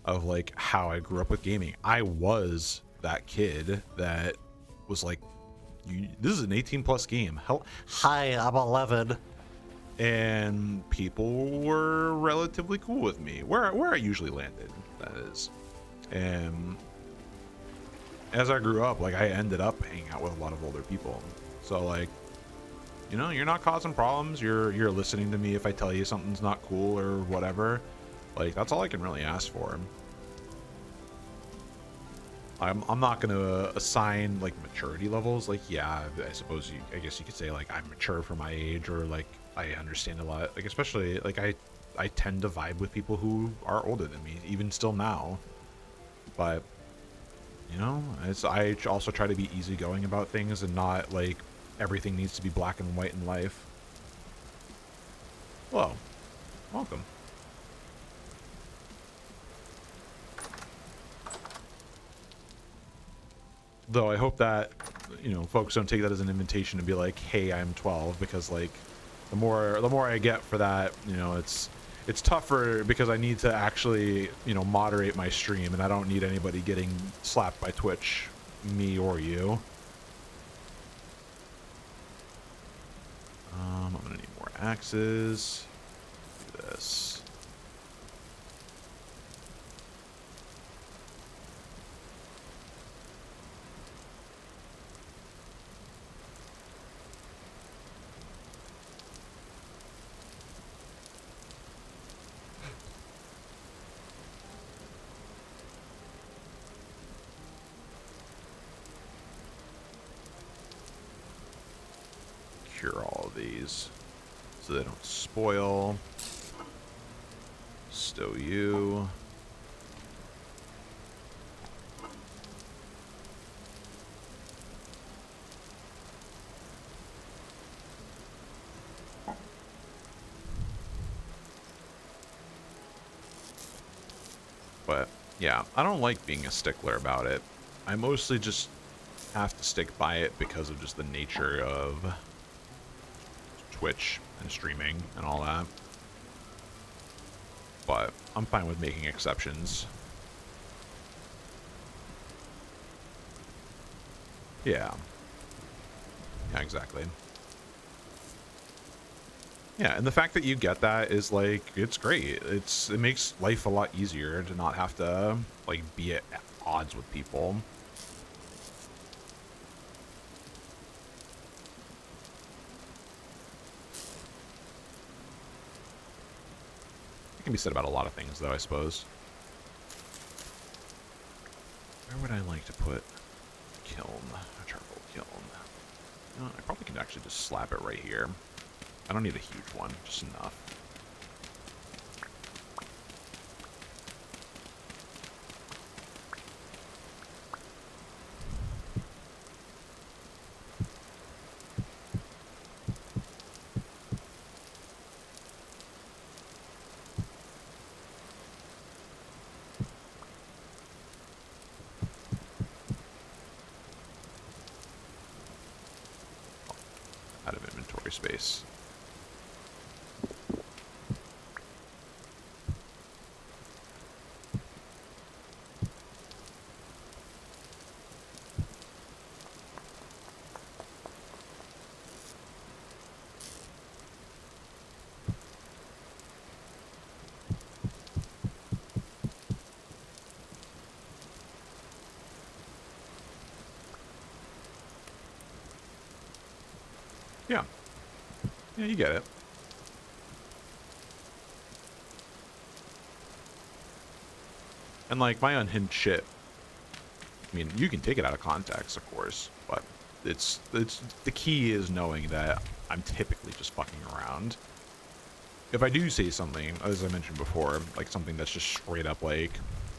S1: of like how I grew up with gaming. I was that kid that was like, this is an 18+ game. Hell,
S2: Hi, I'm 11.
S1: and people were relatively cool with me. Where I usually landed, that is. And as I grew up, like, I ended up hanging out with a lot of older people. So, like, you know, you're not causing problems. You're listening to me if I tell you something's not cool or whatever. Like, that's all I can really ask for. I'm not gonna assign like maturity levels. Like, yeah, I guess you could say like I'm mature for my age, or like I understand a lot. Like, especially like I tend to vibe with people who are older than me, even still now. But you know, I also try to be easygoing about things and not like everything needs to be black and white in life. Hello, welcome. Though I hope that, you know, folks don't take that as an invitation to be like, hey, I'm 12, because like the more I get for that, you know, it's tougher because I need to actually, you know, moderate my stream, and I don't need anybody getting slapped by Twitch, me or you. I'm gonna need more axes. Do this. Cure all of these so they don't spoil. Stow you. But yeah, I don't like being a stickler about it. I mostly just have to stick by it because of just the nature of Twitch and streaming and all that. but I'm fine with making exceptions. Yeah. Yeah, exactly. Yeah, and the fact that you get that is like, it's great. It makes life a lot easier to not have to like be at odds with people. It can be said about a lot of things though, I suppose. Where would I like to put a kiln? A charcoal kiln. You know, I probably can actually just slap it right here. I don't need a huge one, just enough. Out of inventory space. Yeah. Yeah, you get it. And like my unhinged shit, I mean, you can take it out of context, of course, but it's the key is knowing that I'm typically just fucking around. If I do say something, as I mentioned before, like something that's just straight up like,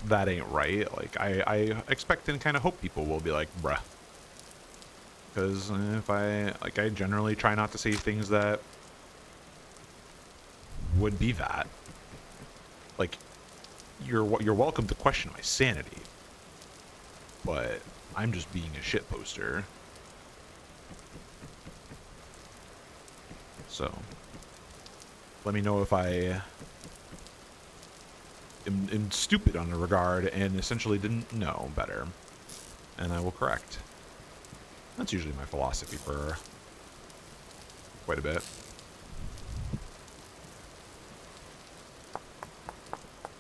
S1: that ain't right, like I expect and kind of hope people will be like, bruh. Because if I generally try not to say things that would be that. Like, you're welcome to question my sanity, but I'm just being a shit poster. So, let me know if I am stupid on the regard and essentially didn't know better, and I will correct. That's usually my philosophy for quite a bit.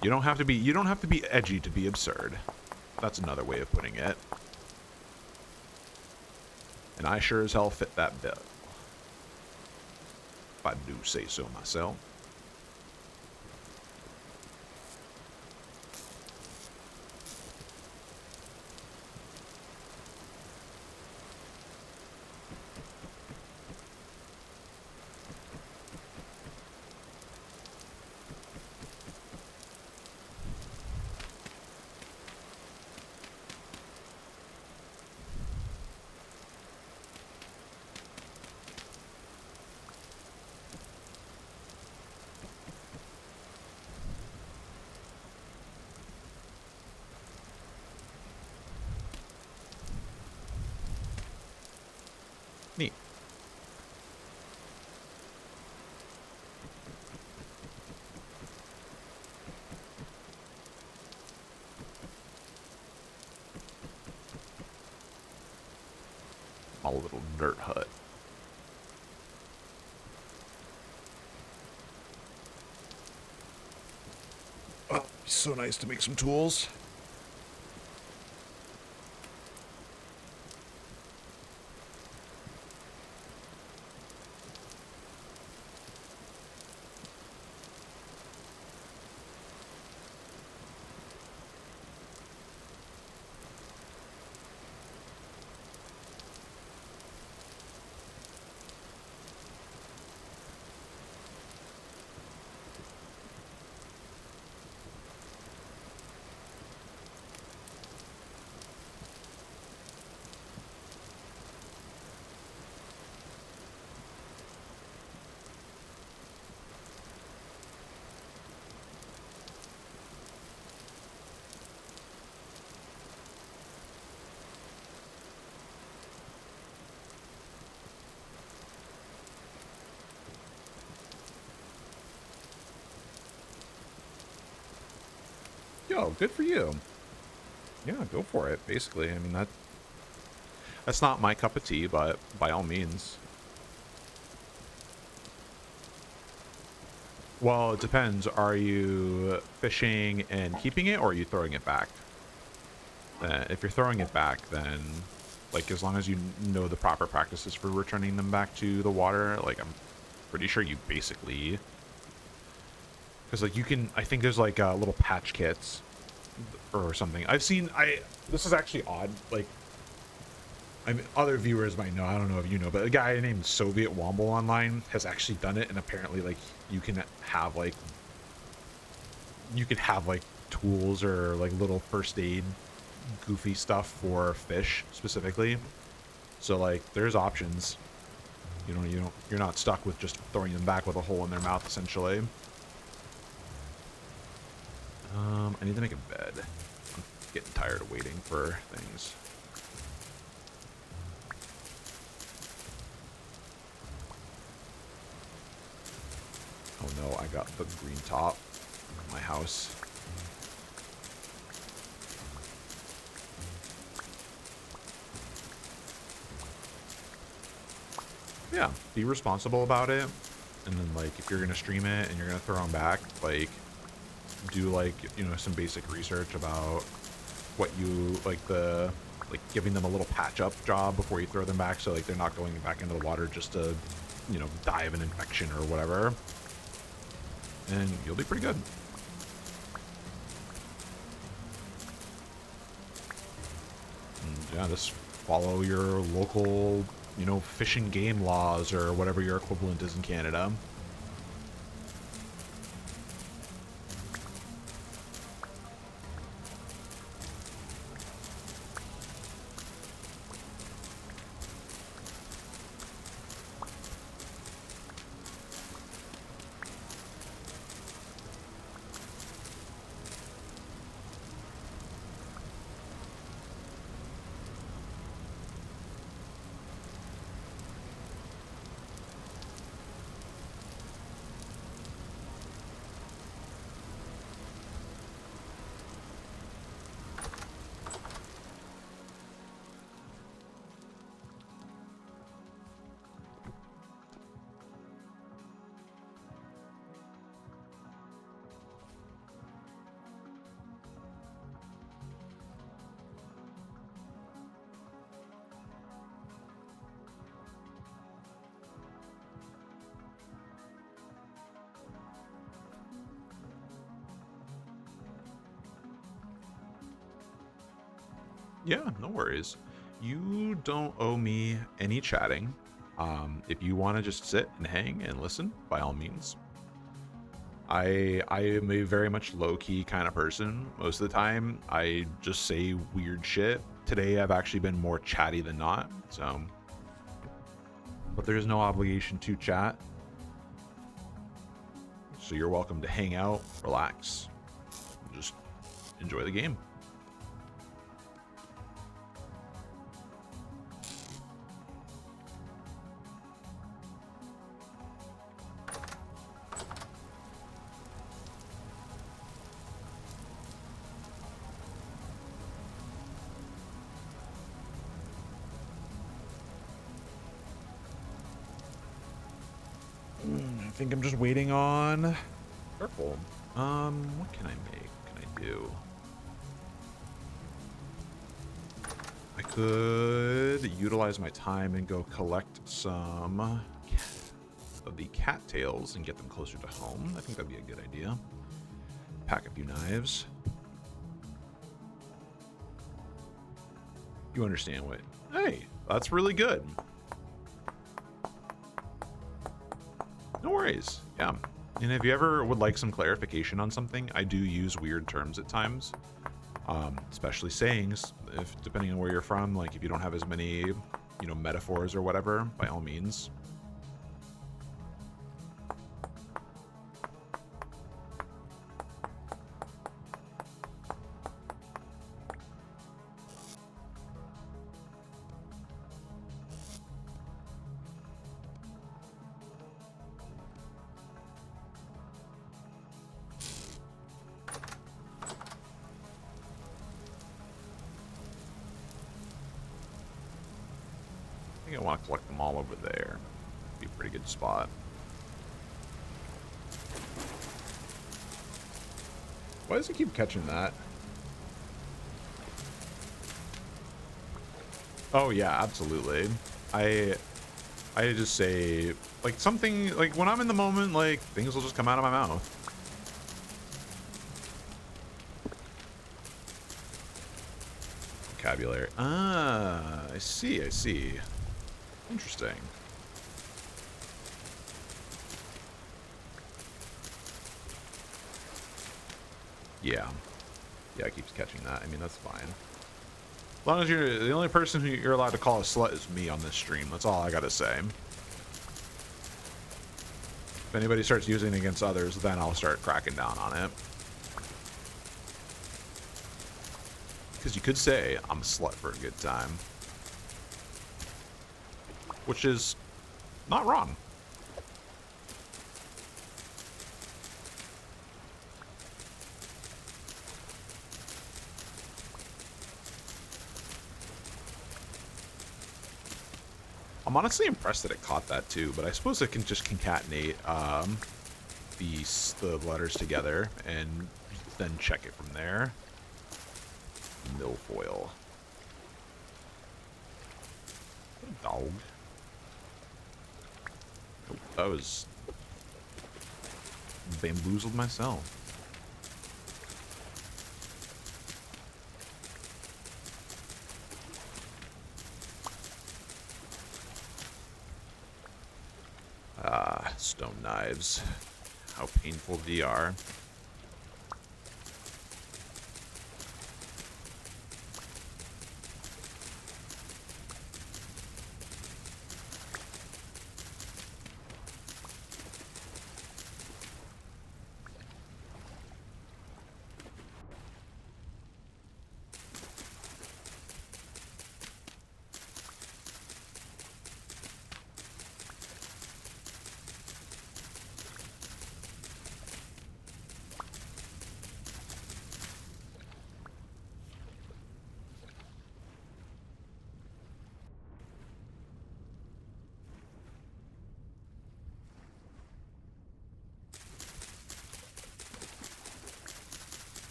S1: You don't have to be edgy to be absurd. That's another way of putting it. And I sure as hell fit that bill, if I do say so myself. Neat. My little dirt hut. Oh, so nice to make some tools. Yo, good for you. Yeah, go for it. Basically, I mean that's not my cup of tea, but by all means. Well, it depends. Are you fishing and keeping it, or are you throwing it back? If you're throwing it back, then, like, as long as you know the proper practices for returning them back to the water, like, I'm pretty sure you basically... Because, like, you can... I think there's, like, little patch kits or something. I've seen... This is actually odd. Like, I mean, other viewers might know. I don't know if you know, but a guy named Soviet Womble online has actually done it, and apparently, like, you can have, like... You can have, like, tools or, like, little first aid goofy stuff for fish specifically. So like there's options. You're not stuck with just throwing them back with a hole in their mouth essentially. I need to make a bed. I'm getting tired of waiting for things. Oh no, I got the green top in my house. Yeah, be responsible about it. And then, like, if you're going to stream it and you're going to throw them back, like, do, like, you know, some basic research about what you, like, giving them a little patch-up job before you throw them back so, like, they're not going back into the water just to, you know, die of an infection or whatever. And you'll be pretty good. And, yeah, just follow your local... you know, fish and game laws or whatever your equivalent is in Canada. Yeah, no worries. You don't owe me any chatting. If you want to just sit and hang and listen, by all means. I am a very much low-key kind of person. Most of the time, I just say weird shit. Today, I've actually been more chatty than not, so... But there's no obligation to chat. So you're welcome to hang out, relax, just enjoy the game. I think I'm just waiting on purple. What can I make? What can I do? I could utilize my time and go collect some of the cattails and get them closer to home. I think that'd be a good idea. Pack a few knives. You understand what? Hey, that's really good. No worries. Yeah. And if you ever would like some clarification on something, I do use weird terms at times, especially sayings. If depending on where you're from, like if you don't have as many, you know, metaphors or whatever, by all means. think I want to collect them all over there. Be a pretty good spot. Why does it keep catching that? Oh yeah, absolutely. I just say like something like when I'm in the moment, like things will just come out of my mouth. Vocabulary. Ah, I see, I see. Interesting. Yeah. Yeah, it keeps catching that. I mean, that's fine. As long as you're the only person who you're allowed to call a slut is me on this stream. That's all I gotta say. If anybody starts using it against others, then I'll start cracking down on it. Because you could say, I'm a slut for a good time. Which is not wrong. I'm honestly impressed that it caught that too, but I suppose it can just concatenate the letters together and then check it from there. Milfoil. What a dog. Oh, that was bamboozled myself. Ah, stone knives. How painful they are.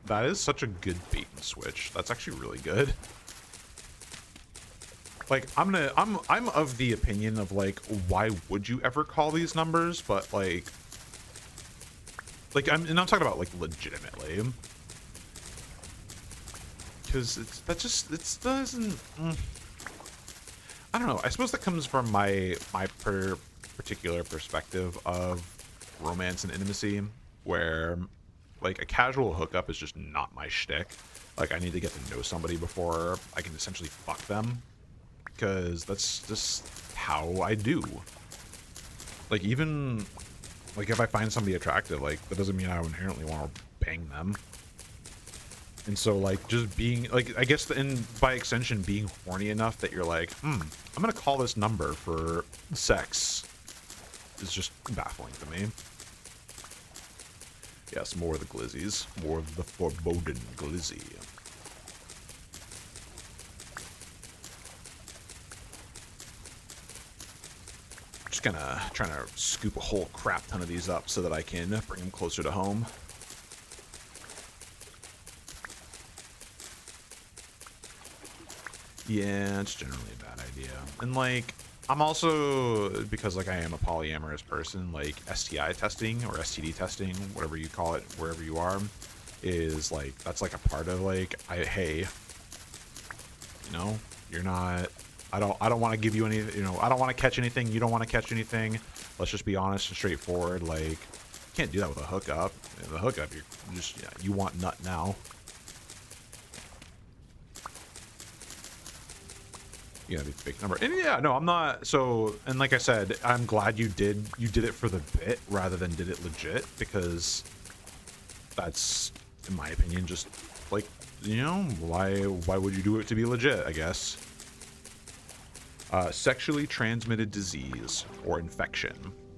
S1: That is such a good bait and switch. That's actually really good. Like I'm of the opinion of like, why would you ever call these numbers? But like I'm talking about like legitimately, because it doesn't. I don't know. I suppose that comes from my particular perspective of romance and intimacy, where like a casual hookup is just not my shtick. Like I need to get to know somebody before I can essentially fuck them, because that's just how I do. Like even like if I find somebody attractive, like that doesn't mean I inherently want to bang them. And so like just being like, I guess by extension being horny enough that you're like, I'm gonna call this number for sex is just baffling to me. Yes, more of the glizzies. More of the foreboding glizzy. Just gonna trying to scoop a whole crap ton of these up so that I can bring them closer to home. Yeah, it's generally a bad idea. And like, I'm also, because like I am a polyamorous person, like STI testing or STD testing, whatever you call it, wherever you are, is like, that's like a part of like, hey, you know, you're not, I don't want to give you any, you know, I don't want to catch anything. You don't want to catch anything. Let's just be honest and straightforward. Like, you can't do that with a hookup. The hookup, you're just, yeah, you want nut now. You gotta be the big number. And yeah, no, I'm not. So, and like I said, I'm glad you did it for the bit rather than did it legit, because that's, in my opinion, just like, you know, why would you do it to be legit, I guess. Sexually transmitted disease or infection.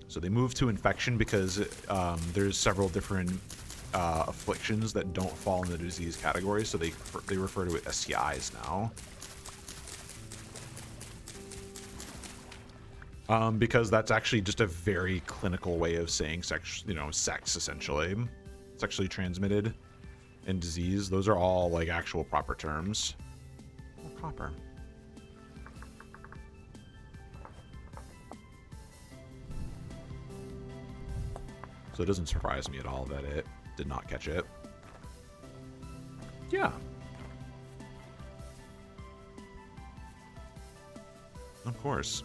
S1: So they moved to infection because there's several different afflictions that don't fall in the disease category, so they refer to it as STIs now. Because that's actually just a very clinical way of saying sex, sex essentially. Sexually transmitted and disease, those are all like actual proper terms. Oh, copper. So it doesn't surprise me at all that it did not catch it. Yeah. Of course.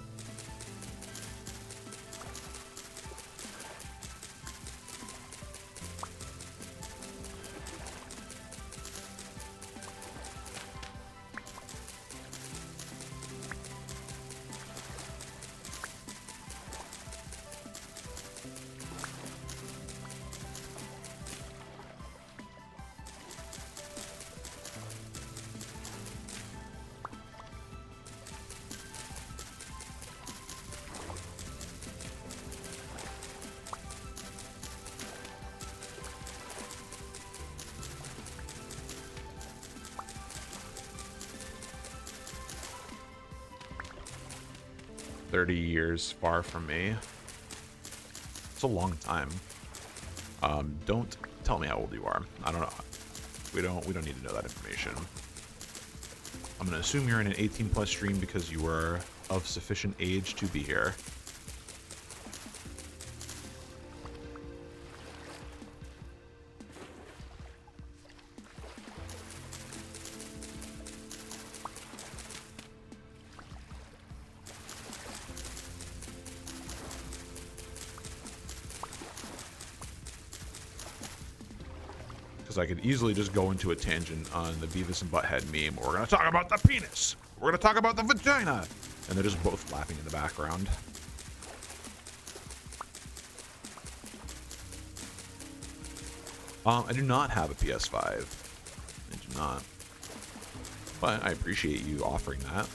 S1: Years far from me. It's a long time. Don't tell me how old you are. I don't know. We don't need to know that information. I'm gonna assume you're in an 18+ stream because you were of sufficient age to be here. I could easily just go into a tangent on the Beavis and Butthead meme. We're going to talk about the penis. We're going to talk about the vagina. And they're just both laughing in the background. I do not have a PS5. I do not. But I appreciate you offering that.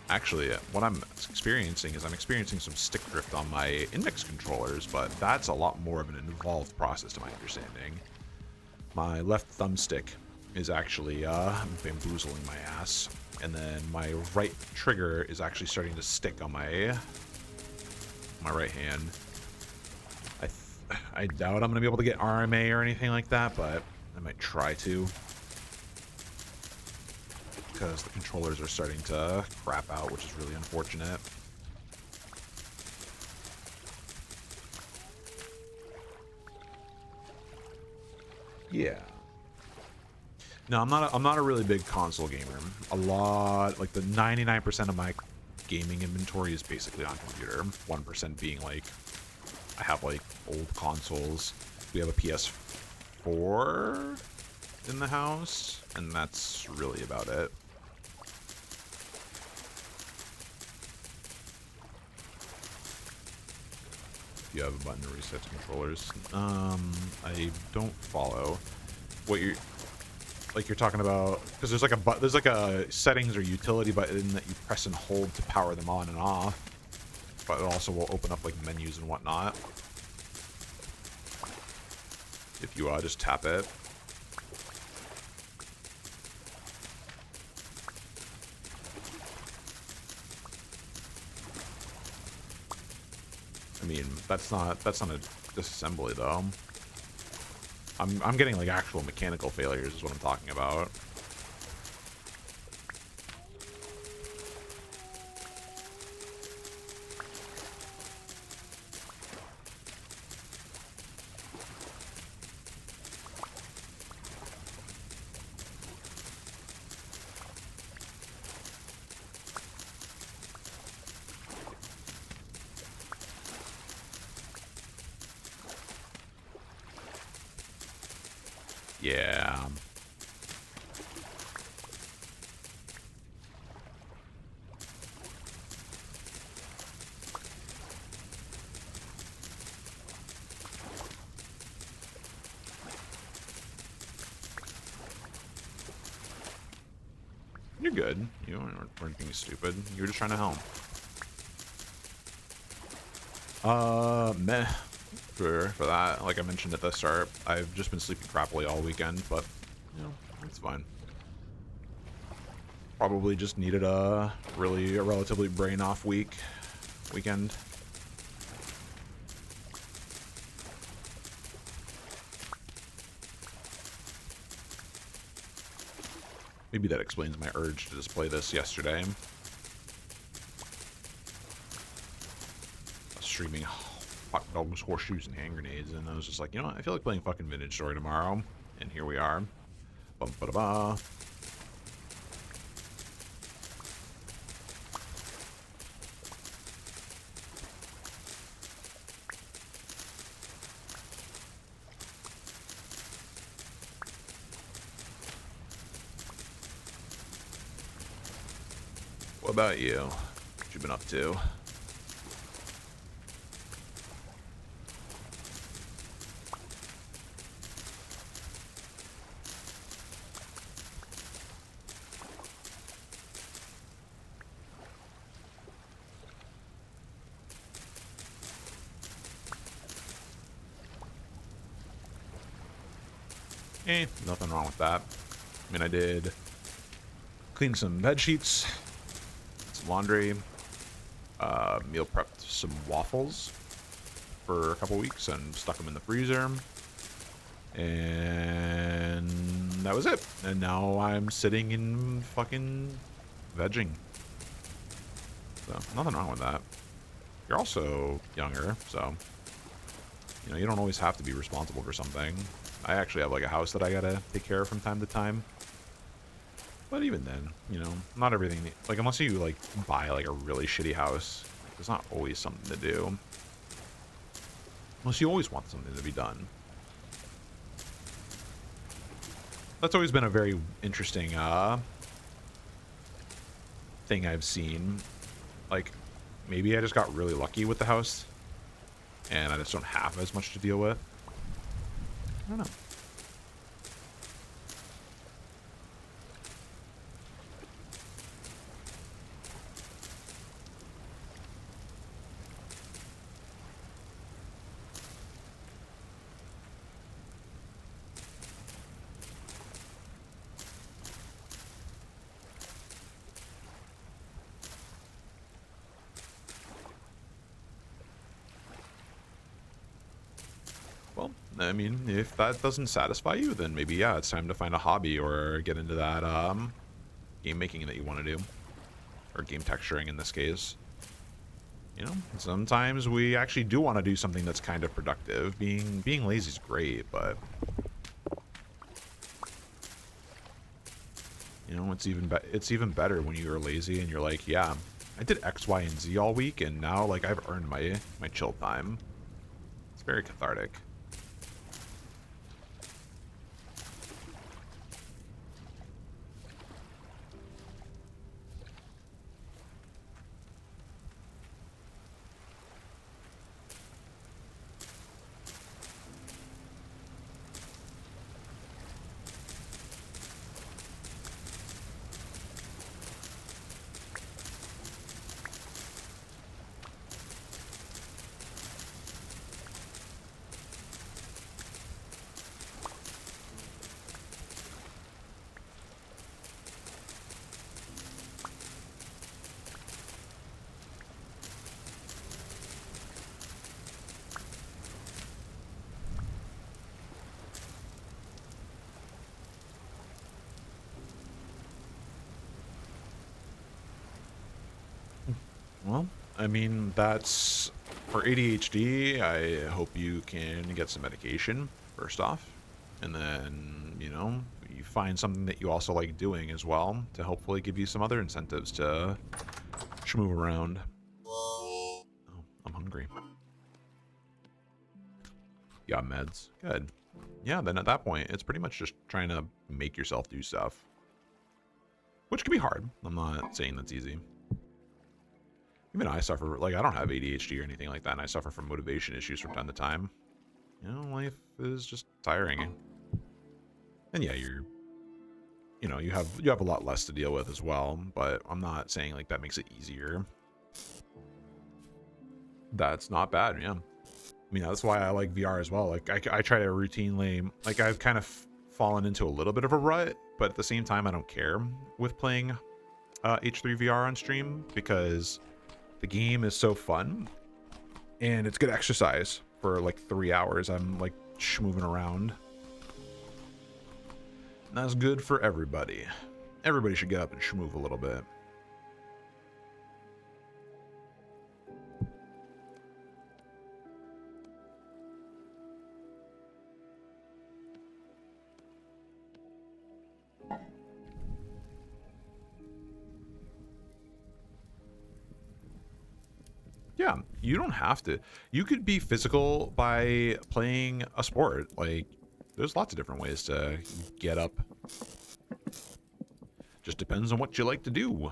S1: Actually, what I'm experiencing is I'm experiencing some stick drift on my index controllers, but that's a lot more of an involved process to my understanding. My left thumbstick is actually bamboozling my ass, and then my right trigger is actually starting to stick on my right hand. I doubt I'm gonna be able to get RMA or anything like that, but I might try to, because the controllers are starting to crap out, which is really unfortunate. Yeah. No, I'm not a really big console gamer. Like the 99% of my gaming inventory is basically on computer. 1% being like I have like old consoles. We have a PS4 in the house, and that's really about it. You have a button to reset controllers. I don't follow what you're talking about, because there's like a settings or utility button that you press and hold to power them on and off, but it also will open up like menus and whatnot if you just tap it. I mean, that's not a disassembly though. I'm getting like actual mechanical failures is what I'm talking about. Yeah. You're good. You weren't being stupid. You were just trying to help. Meh. For that, like I mentioned at the start, I've just been sleeping crappily all weekend, but you know, it's fine. Probably just needed a relatively brain off weekend. Maybe that explains my urge to display this yesterday. Streaming hot dogs, horseshoes, and hand grenades, and I was just like, you know what? I feel like playing fucking Vintage Story tomorrow, and here we are. Bum ba da ba. What about you? What you been up to? Nothing wrong with that. I mean, I did clean some bed sheets, some laundry, meal prepped some waffles for a couple weeks and stuck them in the freezer. And that was it. And now I'm sitting in fucking vegging. So, nothing wrong with that. You're also younger, so, you know, you don't always have to be responsible for something. I actually have, like, a house that I gotta take care of from time to time. But even then, you know, not everything, like, unless you, like, buy, like, a really shitty house, like, there's not always something to do. Unless you always want something to be done. That's always been a very interesting, thing I've seen. Like, maybe I just got really lucky with the house, and I just don't have as much to deal with. I don't know. Well, I mean, if that doesn't satisfy you, then maybe, yeah, it's time to find a hobby or get into that, game making that you want to do. Or game texturing in this case. You know, sometimes we actually do want to do something that's kind of productive. Being lazy is great, but you know, it's even better when you're lazy and you're like, yeah, I did X, Y, and Z all week, and now like I've earned my chill time. It's very cathartic. Well, I mean, that's for ADHD. I hope you can get some medication first off, and then, you know, you find something that you also like doing as well to hopefully give you some other incentives to schmove around. Oh, I'm hungry. Yeah, meds. Good. Yeah, then at that point, it's pretty much just trying to make yourself do stuff, which can be hard. I'm not saying that's easy. Even I suffer, like, I don't have ADHD or anything like that, and I suffer from motivation issues from time to time. You know, life is just tiring. And yeah, you know, you have a lot less to deal with as well, but I'm not saying, like, that makes it easier. That's not bad, yeah. I mean, that's why I like VR as well. Like, I try to routinely, like, I've kind of fallen into a little bit of a rut, but at the same time, I don't care with playing H3 VR on stream because the game is so fun and it's good exercise for like 3 hours. I'm like moving around. And that's good for everybody. Everybody should get up and schmoove a little bit. Yeah, you don't have to. You could be physical by playing a sport. Like, there's lots of different ways to get up. Just depends on what you like to do.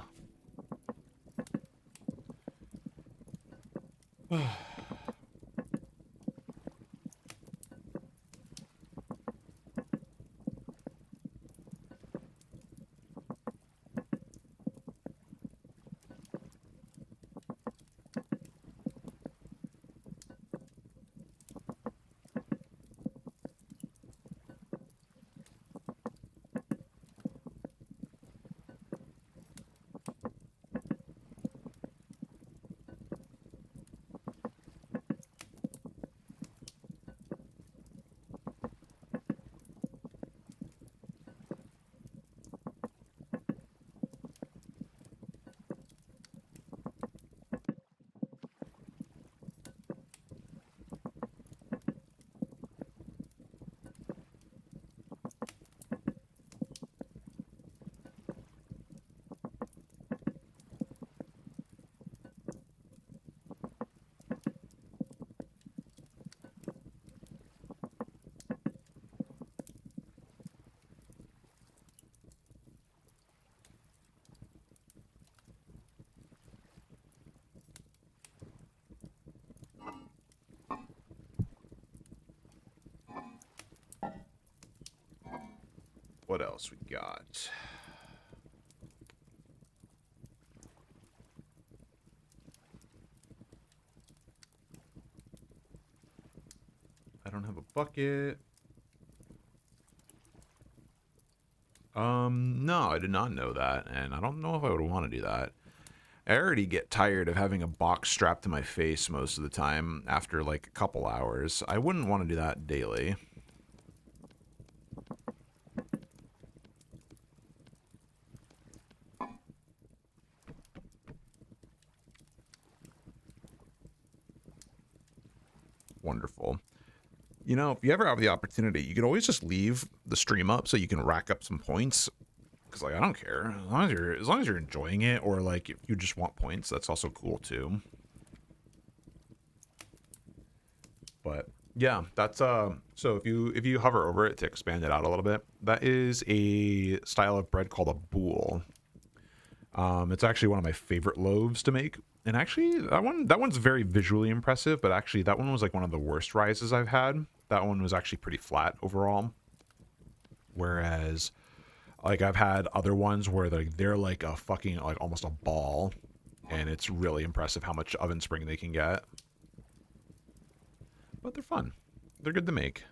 S1: What else we got? I don't have a bucket. No, I did not know that, and I don't know if I would want to do that. I already get tired of having a box strapped to my face most of the time after like a couple hours. I wouldn't want to do that daily. Wonderful. You know, if you ever have the opportunity, you can always just leave the stream up so you can rack up some points. Because like I don't care as long as you're enjoying it, or like if you just want points, that's also cool too. But yeah, that's so if you hover over it to expand it out a little bit, that is a style of bread called a boule. It's actually one of my favorite loaves to make. And actually, that one's very visually impressive, but actually that one was like one of the worst rises I've had. That one was actually pretty flat overall. Whereas like I've had other ones where they're like a fucking like almost a ball, and it's really impressive how much oven spring they can get. But they're fun. They're good to make.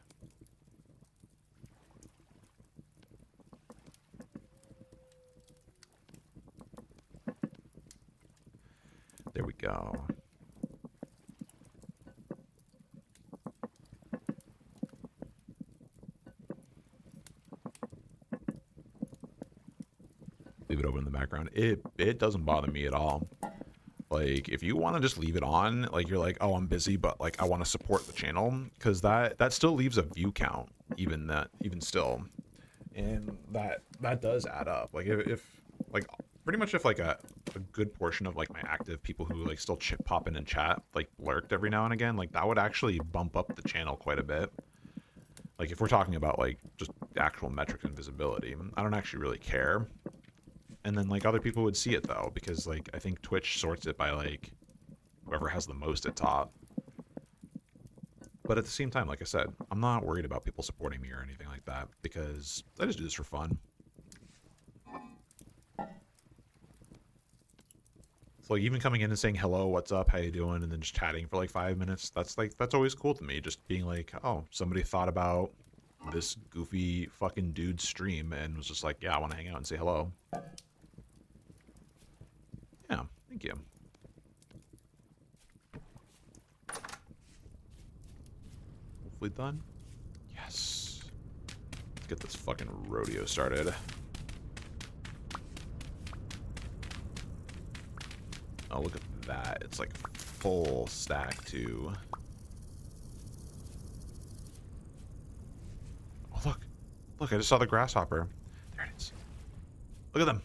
S1: There we go. Leave it open in the background. It doesn't bother me at all. Like if you want to just leave it on, like you're like, oh, I'm busy, but like I want to support the channel, because that still leaves a view count, even still, and that does add up. Like if like pretty much if like a good portion of like my active people who like still pop in and chat like lurked every now and again, like that would actually bump up the channel quite a bit. Like if we're talking about like just actual metrics and visibility, I don't actually really care. And then like other people would see it though, because like I think Twitch sorts it by like whoever has the most at top. But at the same time, like I said, I'm not worried about people supporting me or anything like that, because I just do this for fun. It's like even coming in and saying hello, what's up, how you doing, and then just chatting for like 5 minutes. That's always cool to me. Just being like, oh, somebody thought about this goofy fucking dude's stream and was just like, yeah, I want to hang out and say hello. Yeah, thank you. Hopefully done. Yes. Let's get this fucking rodeo started. Oh, look at that. It's like full stack too. Oh, look. Look, I just saw the grasshopper. There it is. Look at them.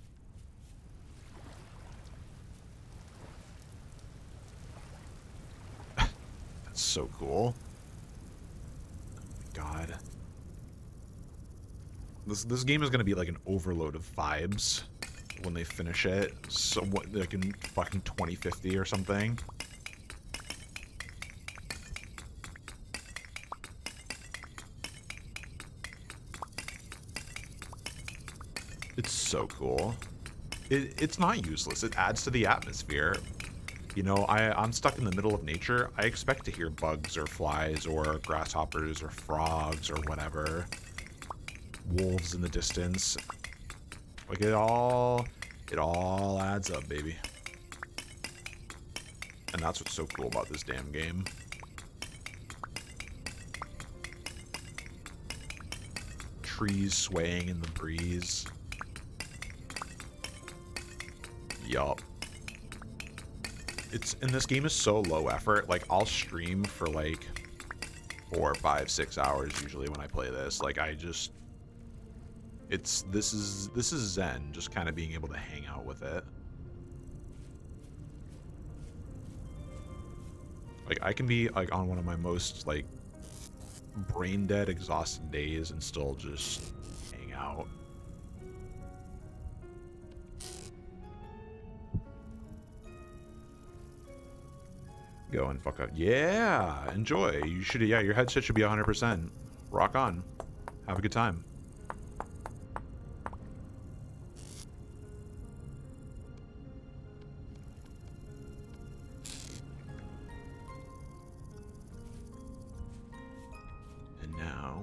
S1: That's so cool. Oh my god. This game is gonna be like an overload of vibes when they finish it. So what, like in fucking 2050 or something. It's so cool. It's not useless. It adds to the atmosphere. You know, I'm stuck in the middle of nature. I expect to hear bugs or flies or grasshoppers or frogs or whatever. Wolves in the distance. Like it all adds up, baby. And that's what's so cool about this damn game. Trees swaying in the breeze. Yup. And this game is so low effort. Like I'll stream for like 4, 5, 6 hours usually when I play this. Like this is zen, just kind of being able to hang out with it. Like I can be like on one of my most like brain dead, exhausted days and still just hang out. Go and fuck up. Yeah, enjoy. You should, yeah, your headset should be 100%. Rock on. Have a good time. And now...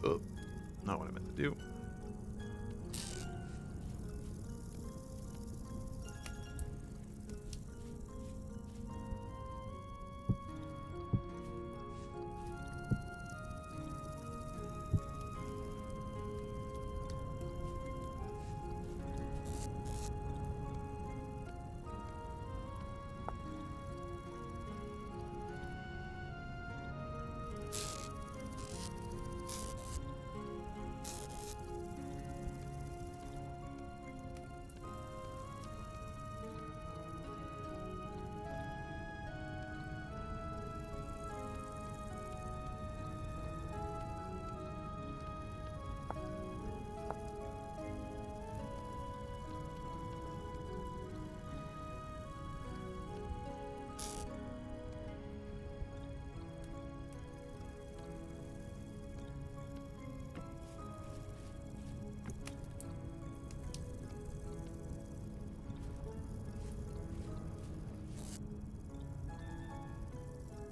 S1: Oh, not what I meant to do.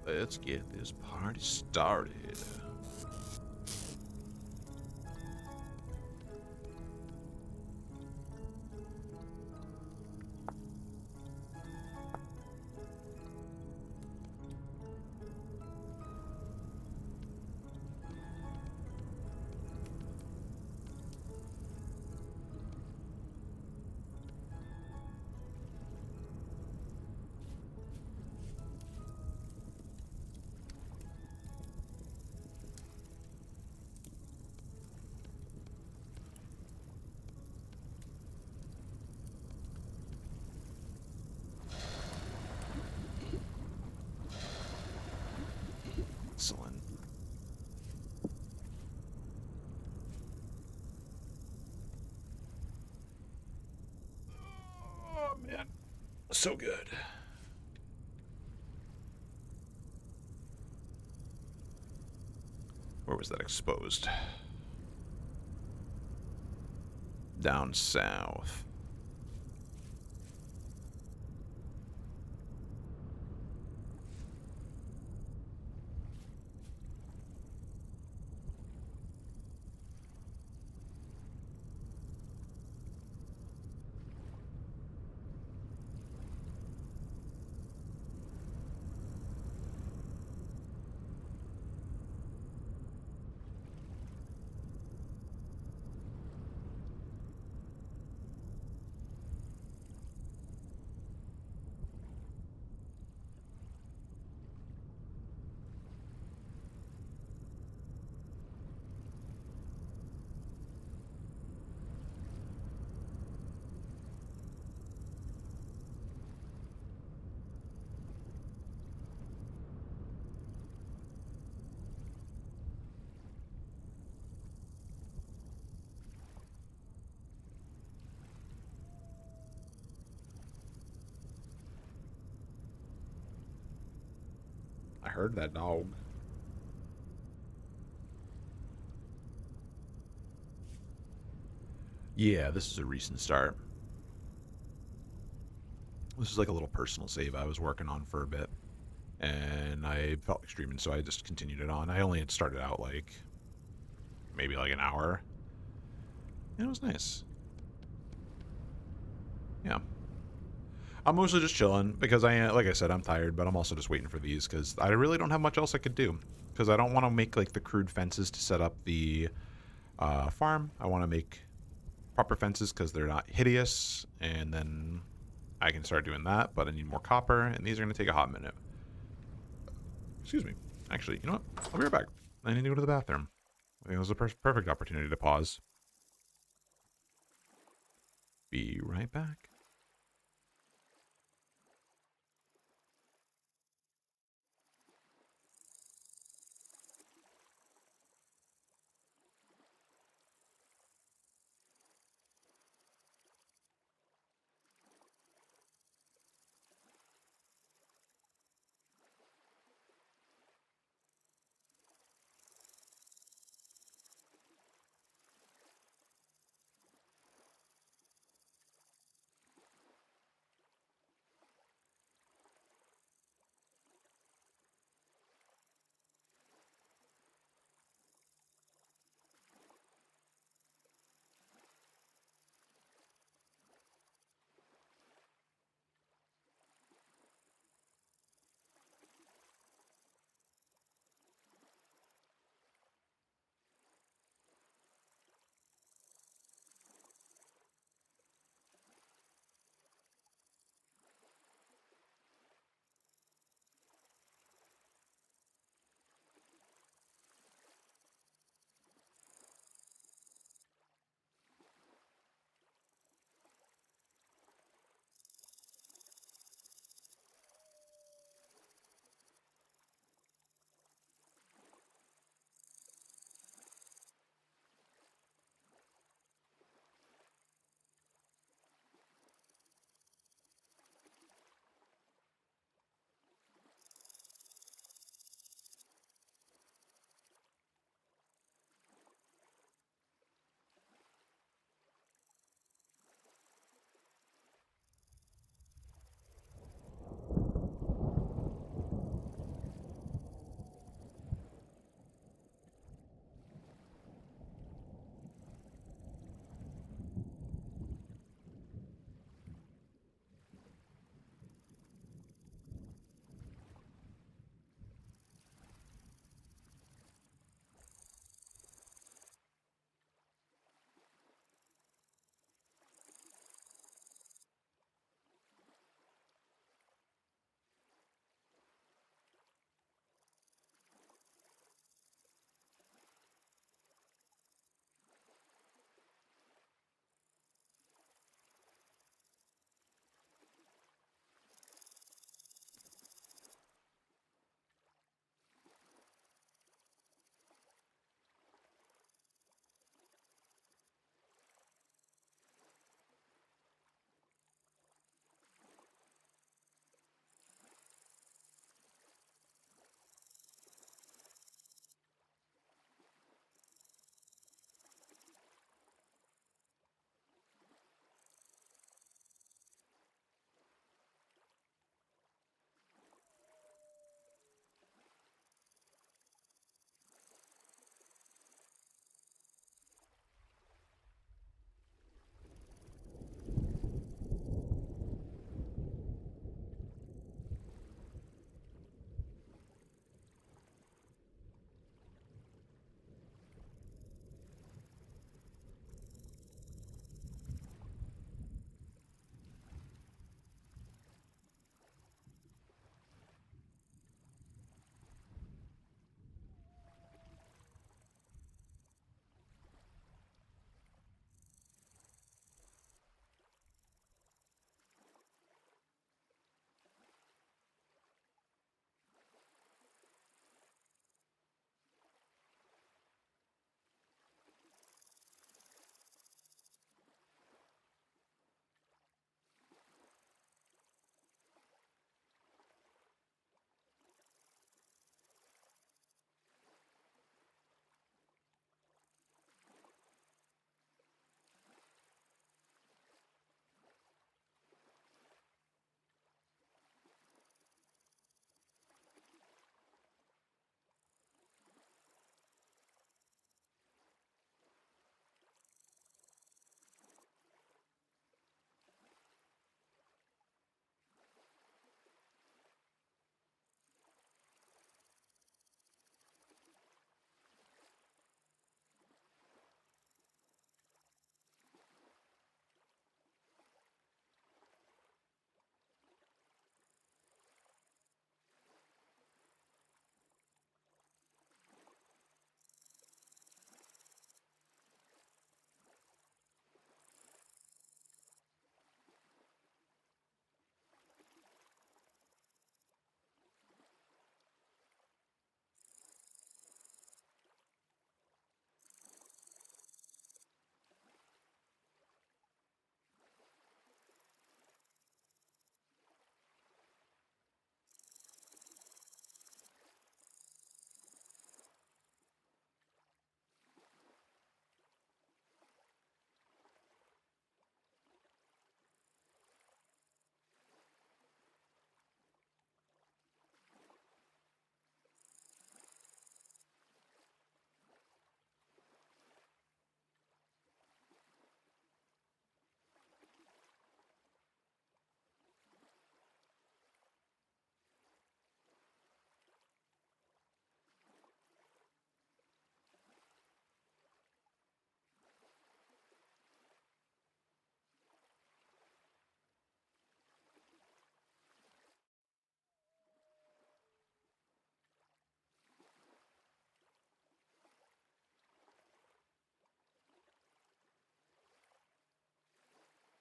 S1: Let's get this party started. So good. Where was that exposed? Down south. I heard that dog. Yeah, this is a recent start. This is like a little personal save I was working on for a bit. And I felt like streaming, so I just continued it on. I only had started out like maybe like an hour. And it was nice. Yeah. I'm mostly just chilling because like I said, I'm tired, but I'm also just waiting for these because I really don't have much else I could do. Because I don't want to make like the crude fences to set up the farm. I want to make proper fences because they're not hideous, and then I can start doing that. But I need more copper, and these are going to take a hot minute. Excuse me. Actually, you know what? I'll be right back. I need to go to the bathroom. I think it was a perfect opportunity to pause. Be right back.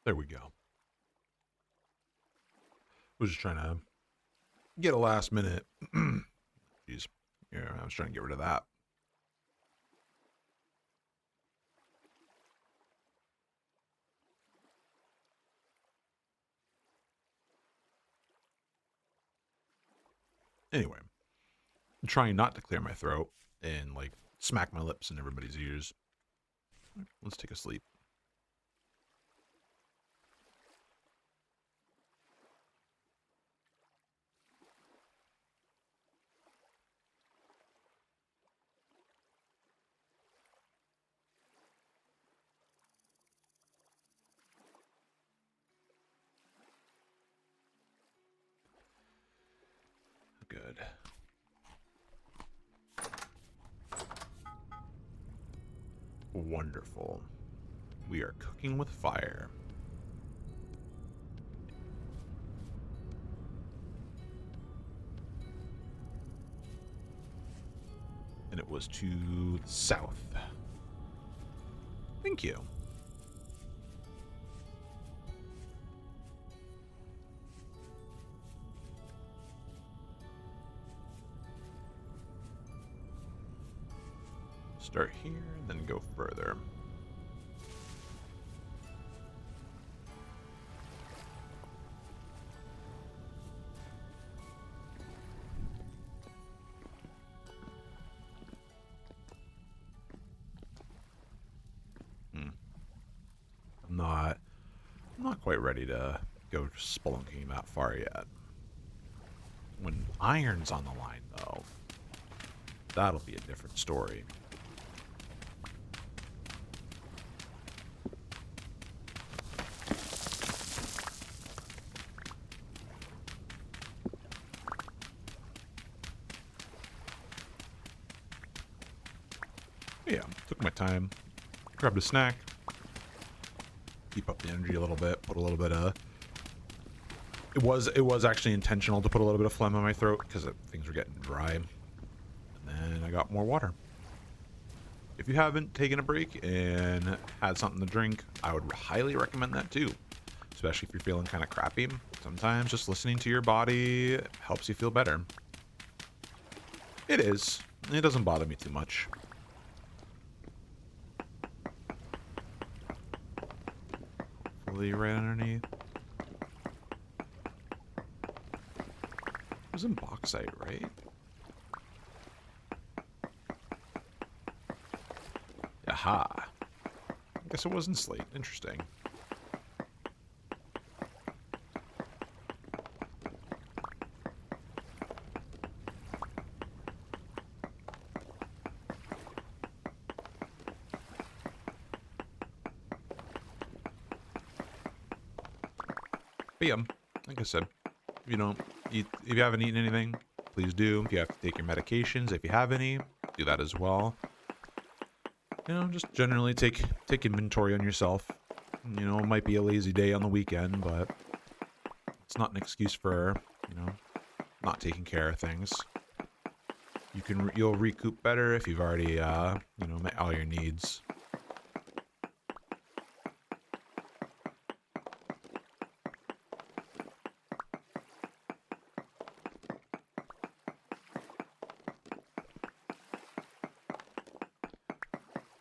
S1: There we go. Was just trying to get a last minute. Jeez. Yeah, I was trying to get rid of that. Anyway, I'm trying not to clear my throat and like smack my lips in everybody's ears. Let's take a sleep. Good. Wonderful. We are cooking with fire. And it was to the south. Thank you. Start here, and then go further. I'm not quite ready to go spelunking that far yet. When iron's on the line, though, that'll be a different story. Yeah, took my time, grabbed a snack, keep up the energy a little bit, put a little bit of... It was actually intentional to put a little bit of phlegm in my throat because things were getting dry. And then I got more water. If you haven't taken a break and had something to drink, I would highly recommend that too. Especially if you're feeling kind of crappy. Sometimes just listening to your body helps you feel better. It is. It doesn't bother me too much. Fully right underneath. It was in bauxite, right? Aha. I guess it wasn't slate. Interesting. But yeah, like I said, if you don't eat, if you haven't eaten anything, please do. If you have to take your medications, if you have any, do that as well. You know, just generally take inventory on yourself. You know, it might be a lazy day on the weekend, but it's not an excuse for, you know, not taking care of things. You'll recoup better if you've already, you know, met all your needs.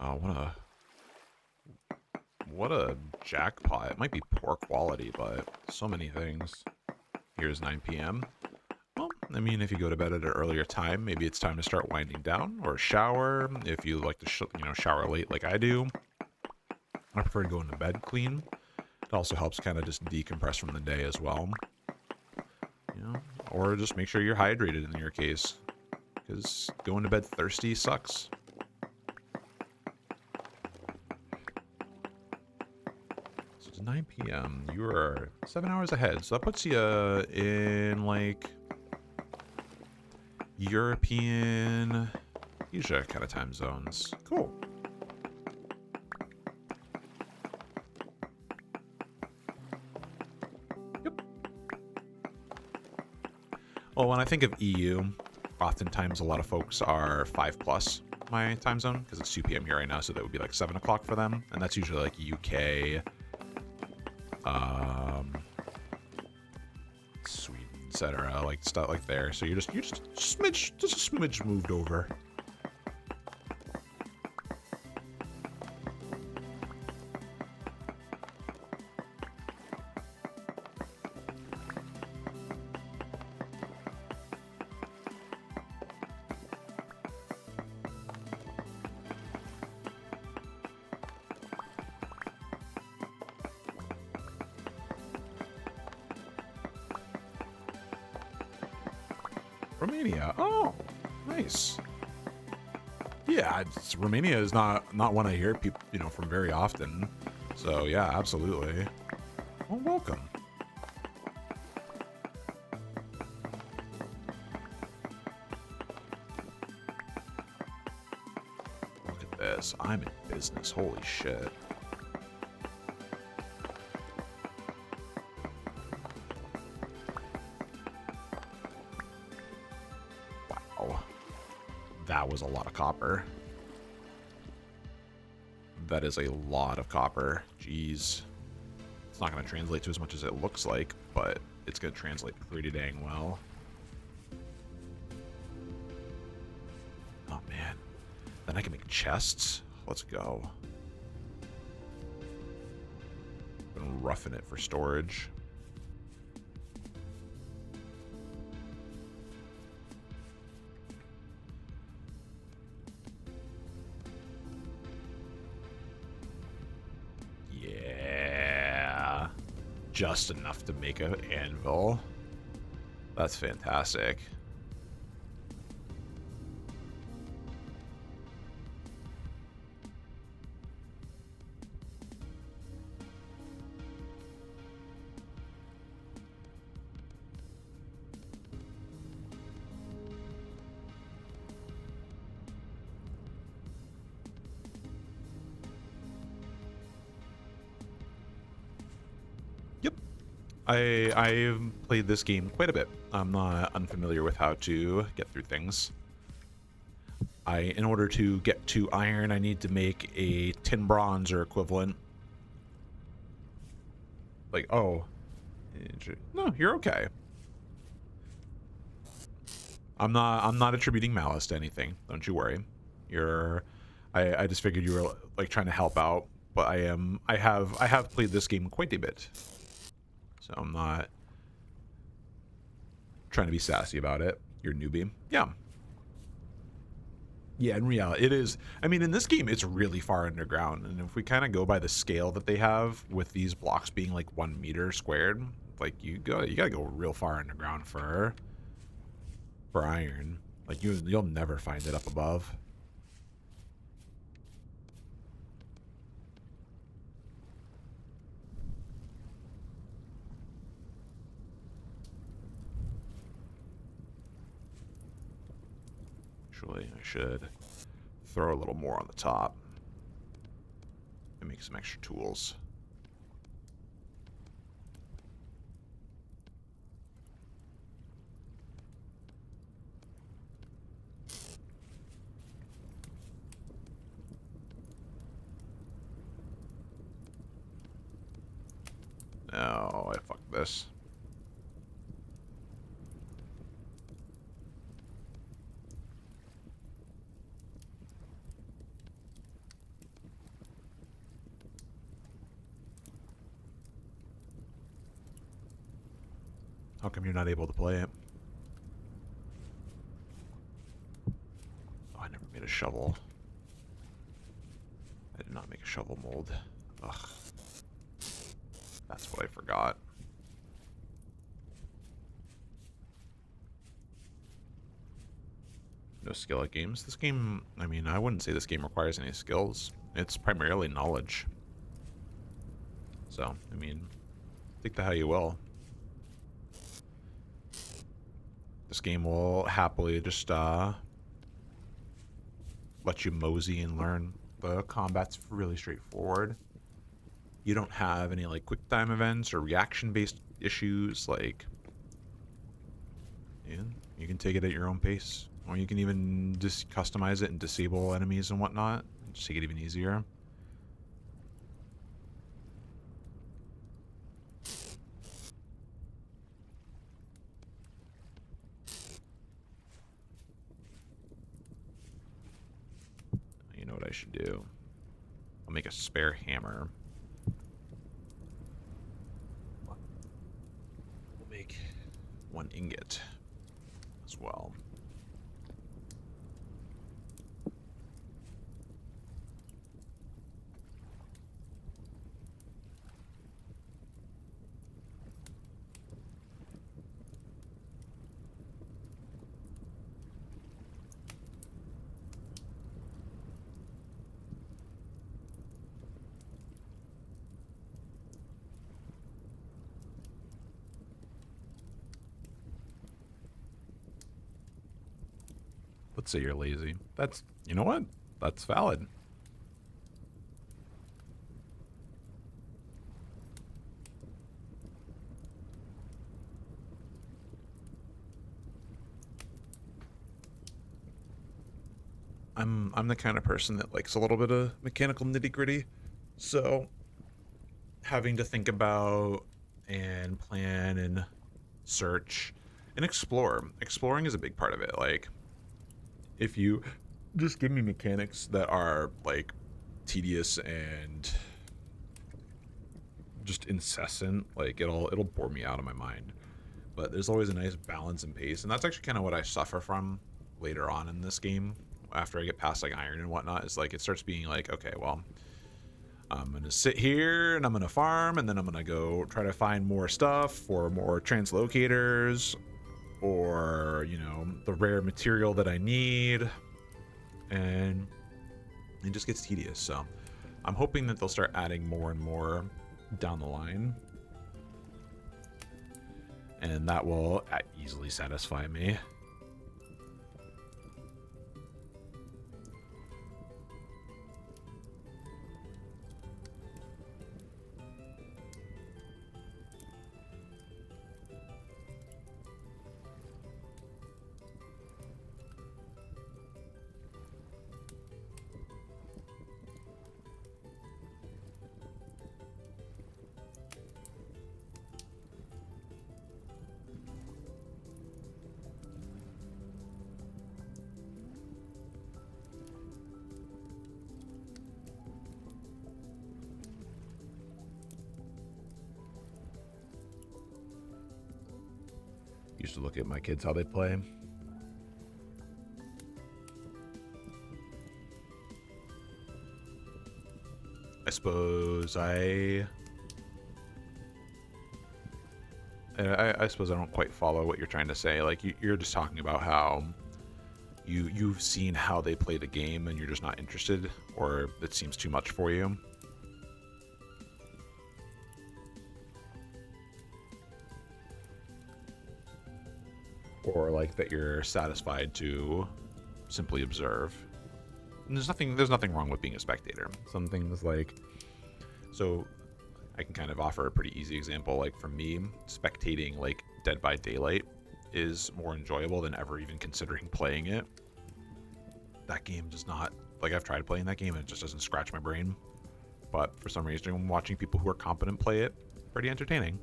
S1: Oh, what a jackpot. It might be poor quality, but so many things. Here's 9 p.m. Well, I mean, if you go to bed at an earlier time, maybe it's time to start winding down or shower. If you like to, shower late like I do, I prefer to go into bed clean. It also helps kind of just decompress from the day as well. You know, or just make sure you're hydrated in your case, because going to bed thirsty sucks. So it's 9 p.m. You are 7 hours ahead, so that puts you in like European, Asia kind of time zones. Cool. Yep. Well, when I think of EU, oftentimes a lot of folks are 5+ my time zone because it's 2 p.m. here right now, so that would be like 7 o'clock for them, and that's usually like UK, um, Sweden, etc. Like stuff like there. So you're just just a smidge moved over. Romania. Oh, nice. Yeah, Romania is not one I hear people, from very often. So yeah, absolutely. Well, welcome. Look at this. I'm in business. Holy shit. Wow. That was a lot of copper. That is a lot of copper. Jeez. It's not going to translate to as much as it looks like, but it's going to translate pretty dang well. Oh, man. Then I can make chests. Let's go. Been roughing it for storage. Yeah. Just enough to make an anvil. That's fantastic. I've played this game quite a bit. I'm not unfamiliar with how to get through things. In order to get to iron, I need to make a tin bronze or equivalent. Like, oh. No, you're okay. I'm not attributing malice to anything. Don't you worry. I just figured you were like trying to help out, but I have played this game quite a bit. So I'm not trying to be sassy about it. You're a newbie. Yeah. Yeah, in reality, it is. I mean, in this game, it's really far underground. And if we kind of go by the scale that they have with these blocks being like 1 meter squared, like you gotta go real far underground for iron. Like you'll never find it up above. Actually, I should throw a little more on the top and make some extra tools. No, I fucked this. How come you're not able to play it? Oh, I never made a shovel. I did not make a shovel mold. Ugh. That's what I forgot. No skill at games. This game, I mean, I wouldn't say this game requires any skills. It's primarily knowledge. So, I mean, take that how you will. This game will happily just let you mosey and learn. The combat's really straightforward. You don't have any like quick time events or reaction based issues. Like, yeah, you can take it at your own pace, or you can even just customize it and disable enemies and whatnot. Just take it even easier. should do. I'll make a spare hammer. We'll make 1 ingot as well. Let's say you're lazy. That's, you know what? That's valid. I'm the kind of person that likes a little bit of mechanical nitty-gritty. So having to think about and plan and search and explore. Exploring is a big part of it. Like, if you just give me mechanics that are like tedious and just incessant, like it'll bore me out of my mind. But there's always a nice balance and pace, and that's actually kind of what I suffer from later on in this game. After I get past like iron and whatnot, is like it starts being like, okay, well, I'm gonna sit here and I'm gonna farm, and then I'm gonna go try to find more stuff for more translocators, or you know, the rare material that I need, and it just gets tedious. So I'm hoping that they'll start adding more and more down the line, and that will easily satisfy me. Used to look at my kids how they play. I suppose I suppose I don't quite follow what you're trying to say. Like you're just talking about how you've seen how they play the game and you're just not interested, or it seems too much for you. Or like that you're satisfied to simply observe. And there's nothing wrong with being a spectator. Some things like, so I can kind of offer a pretty easy example. Like for me, spectating like Dead by Daylight is more enjoyable than ever even considering playing it. That game does not, like I've tried playing that game and it just doesn't scratch my brain. But for some reason, I'm watching people who are competent play it, pretty entertaining.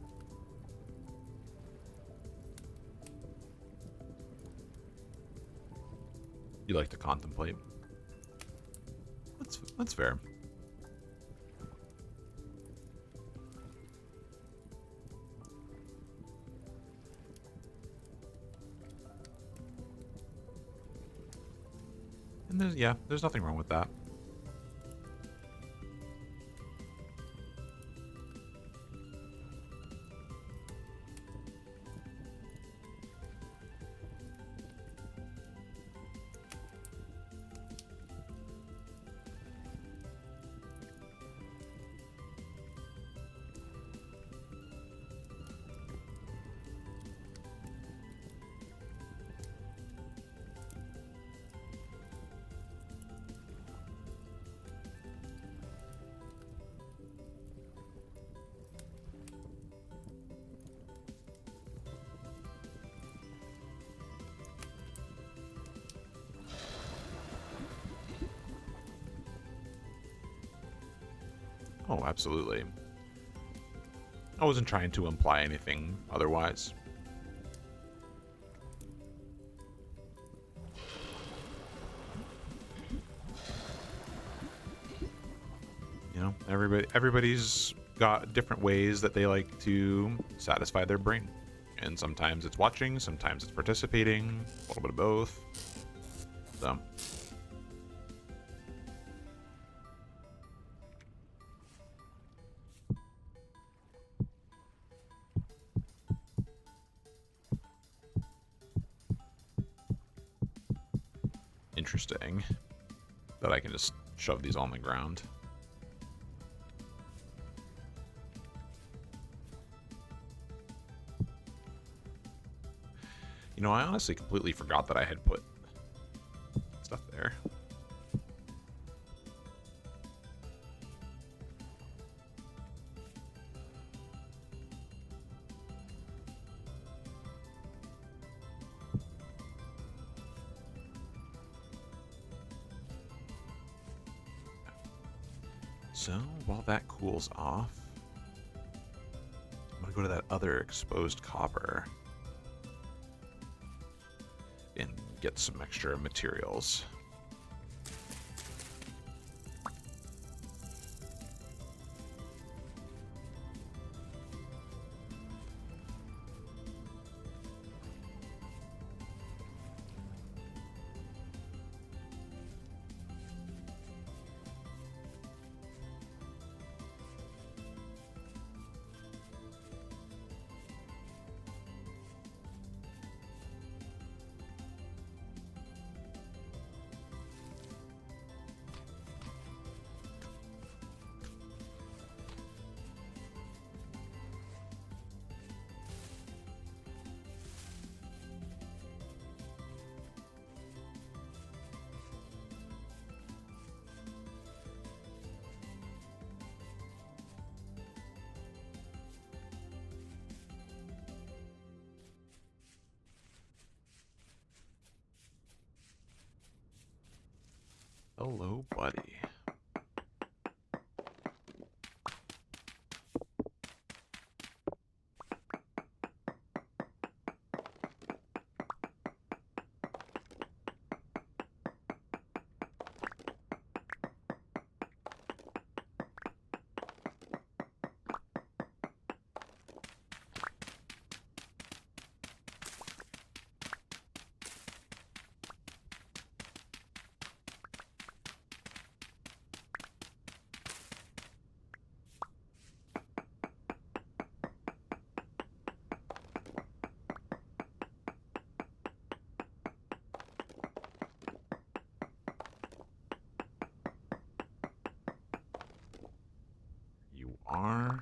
S1: You like to contemplate. That's fair. And there's nothing wrong with that. Oh, absolutely. I wasn't trying to imply anything otherwise. know, everybody's got different ways that they like to satisfy their brain. And sometimes it's watching, sometimes it's participating, a little bit of both. So interesting that I can just shove these on the ground. You know, I honestly completely forgot that I had put stuff there. So while that cools off, I'm gonna go to that other exposed copper and get some extra materials. Hello, buddy. You are.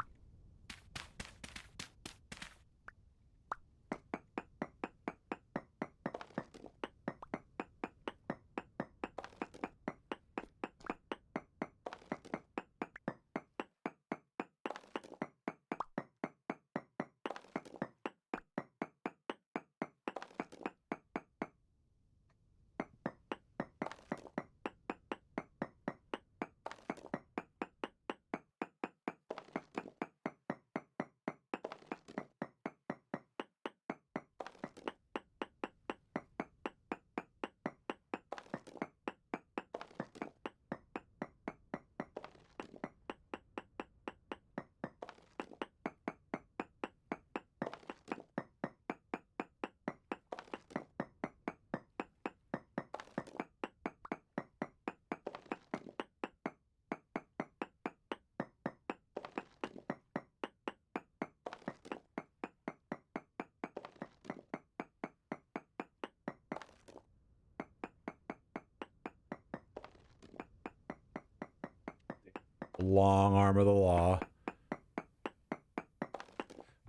S1: Long arm of the law.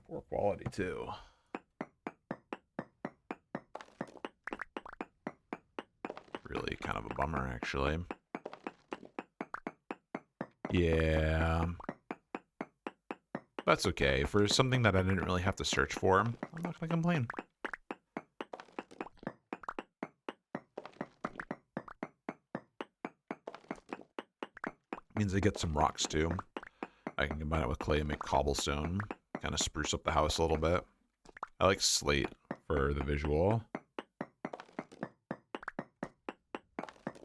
S1: Poor quality, too. Really kind of a bummer, actually. Yeah. That's okay. For something that I didn't really have to search for, I'm not going to complain. Means I get some rocks, too. I can combine it with clay and make cobblestone. Kind of spruce up the house a little bit. I like slate for the visual.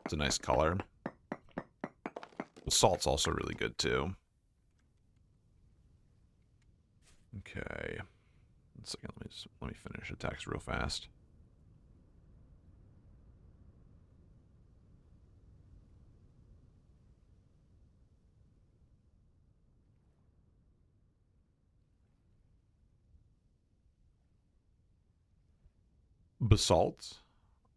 S1: It's a nice color. Salt's also really good too. Okay. 1 second, let me finish the text real fast. Basalt.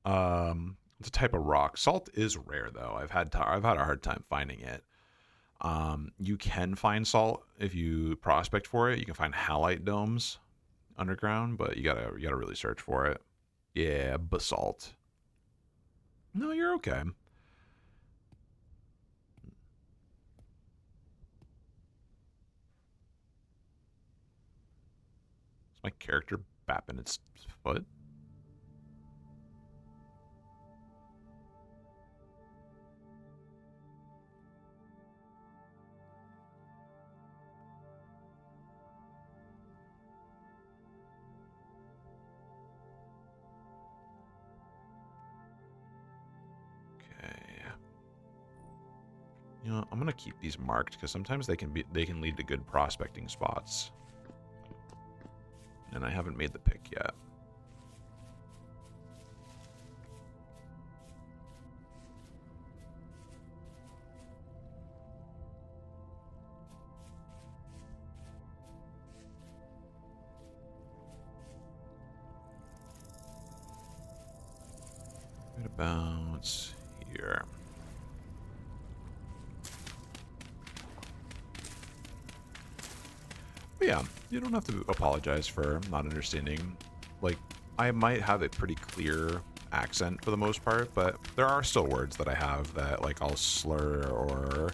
S1: It's a type of rock. Salt is rare though. I've had a hard time finding it. You can find salt if you prospect for it. You can find halite domes underground, but you gotta really search for it. Yeah, basalt. No, you're okay. Is my character bapping its foot? Okay. You know, I'm gonna keep these marked because sometimes they can lead to good prospecting spots. And I haven't made the pick yet. Right about here. But yeah, you don't have to apologize for not understanding. Like, I might have a pretty clear accent for the most part, but there are still words that I have that, like, I'll slur or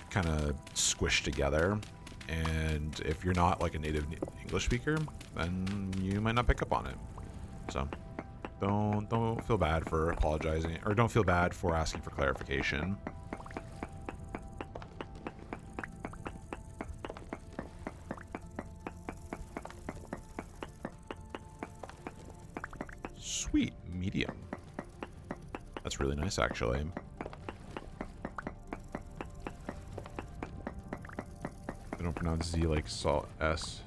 S1: kind of squish together. And if you're not, like, a native English speaker, then you might not pick up on it. So, don't feel bad for apologizing, or don't feel bad for asking for clarification. Sweet, medium. That's really nice, actually. I don't pronounce Z like salt S.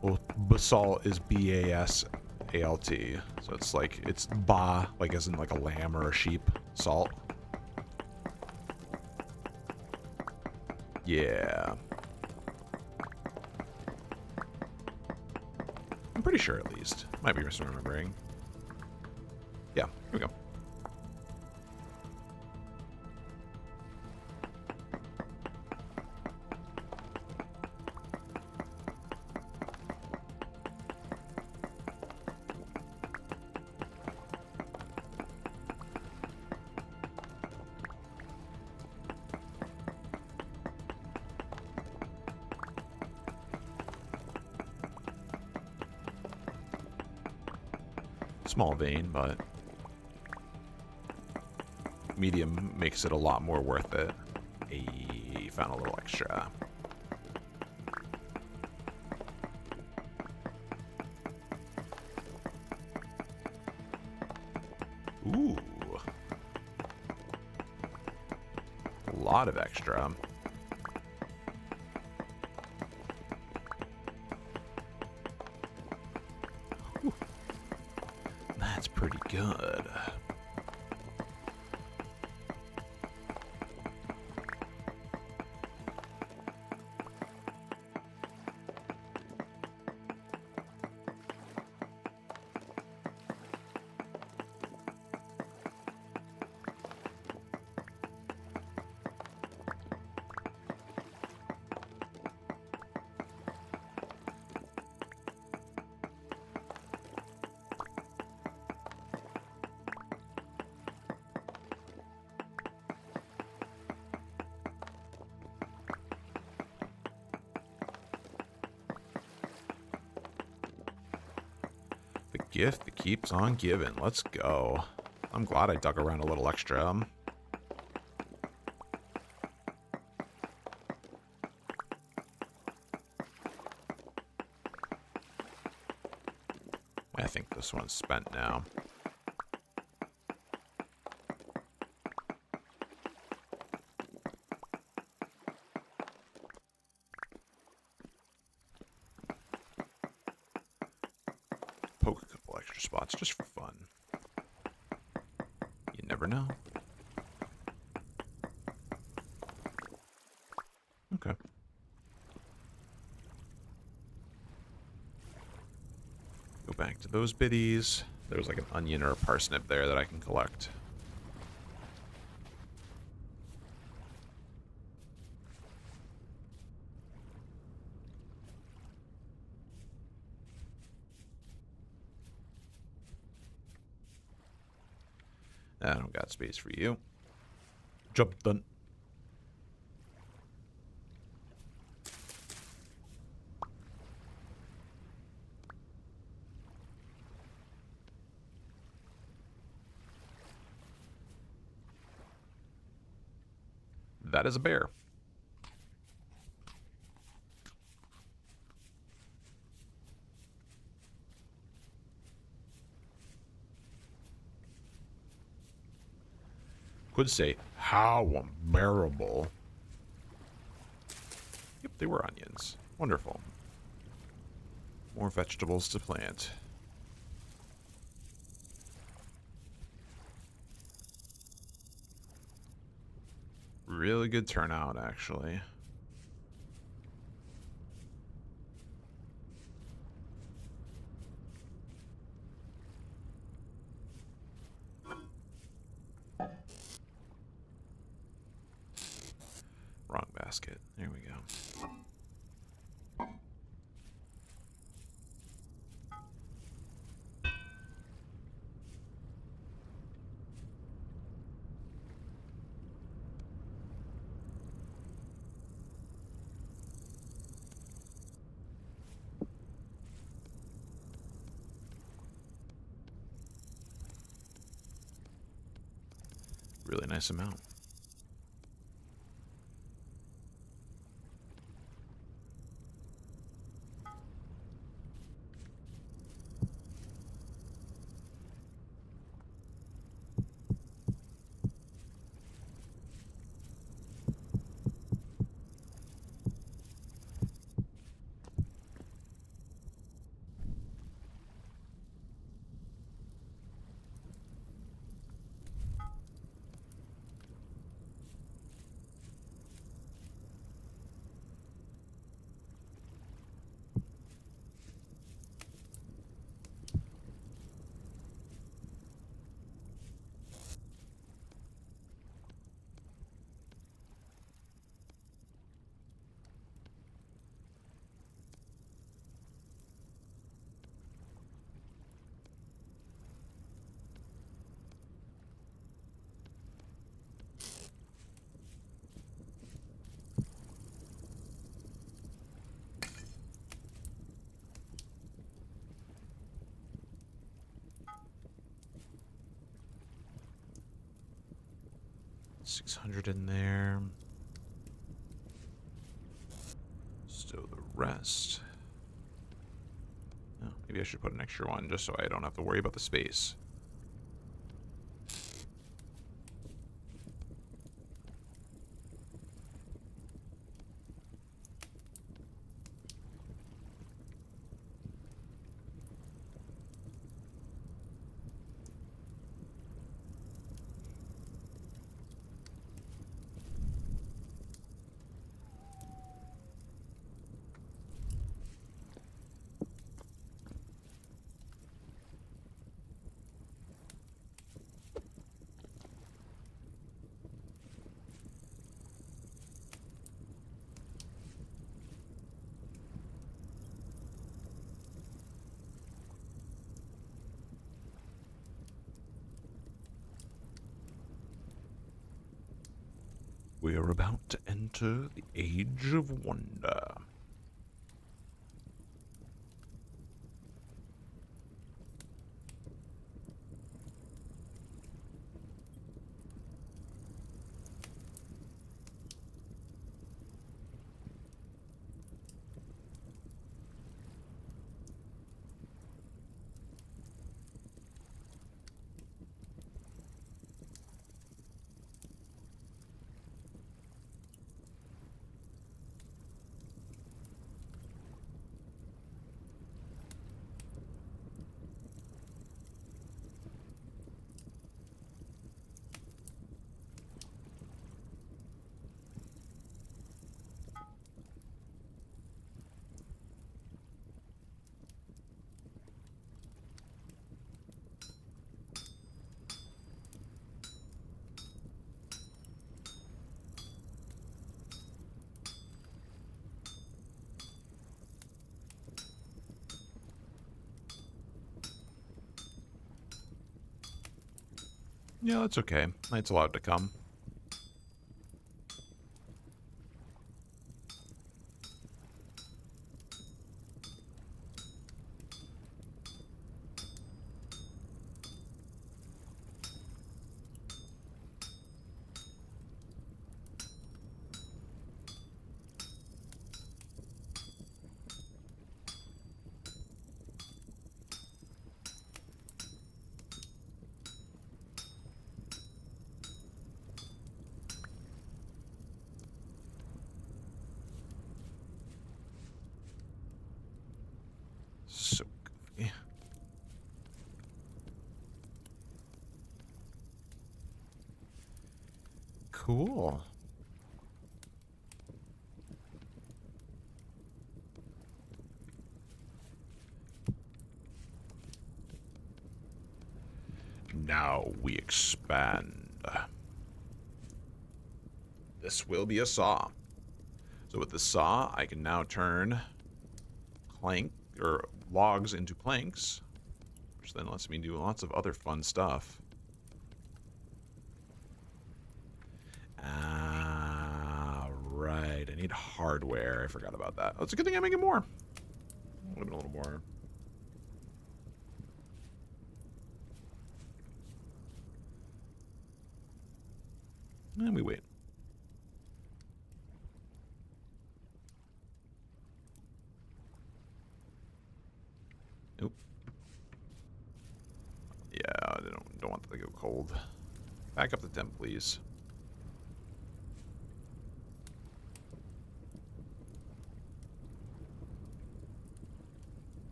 S1: Well, basalt is B-A-S-A-L-T. So it's ba, like as in like a lamb or a sheep. Salt. Yeah. I'm pretty sure at least. Might be misremembering. Yeah, here we go. Small vein, but medium makes it a lot more worth it. Hey, found a little extra. Ooh. A lot of extra. Ooh. That's pretty good. Gift that keeps on giving. Let's go. I'm glad I dug around a little extra. I think this one's spent now. poke a couple extra spots just for fun. You never know. Okay. Go back to those biddies. There's like an onion or a parsnip there that I can collect. I don't got space for you. Jump done. That is a bear. Could say, how unbearable. Yep, they were onions. Wonderful. More vegetables to plant. Really good turnout, actually. Wrong basket. There we go. Really nice amount. $600 in there. Stow the rest. Oh, maybe I should put an extra one just so I don't have to worry about the space. We are about to enter the Age of Wonder. Yeah, that's okay. Night's allowed to come. So goofy. Cool. Now we expand. This will be a saw. So with the saw, I can now turn plank or logs into planks, which then lets me do lots of other fun stuff. Ah, right. I need hardware. I forgot about that. Oh, it's a good thing I'm making more. Would have been a little more. And we wait. Nope. Yeah, I don't want that to go cold. Back up the temp, please.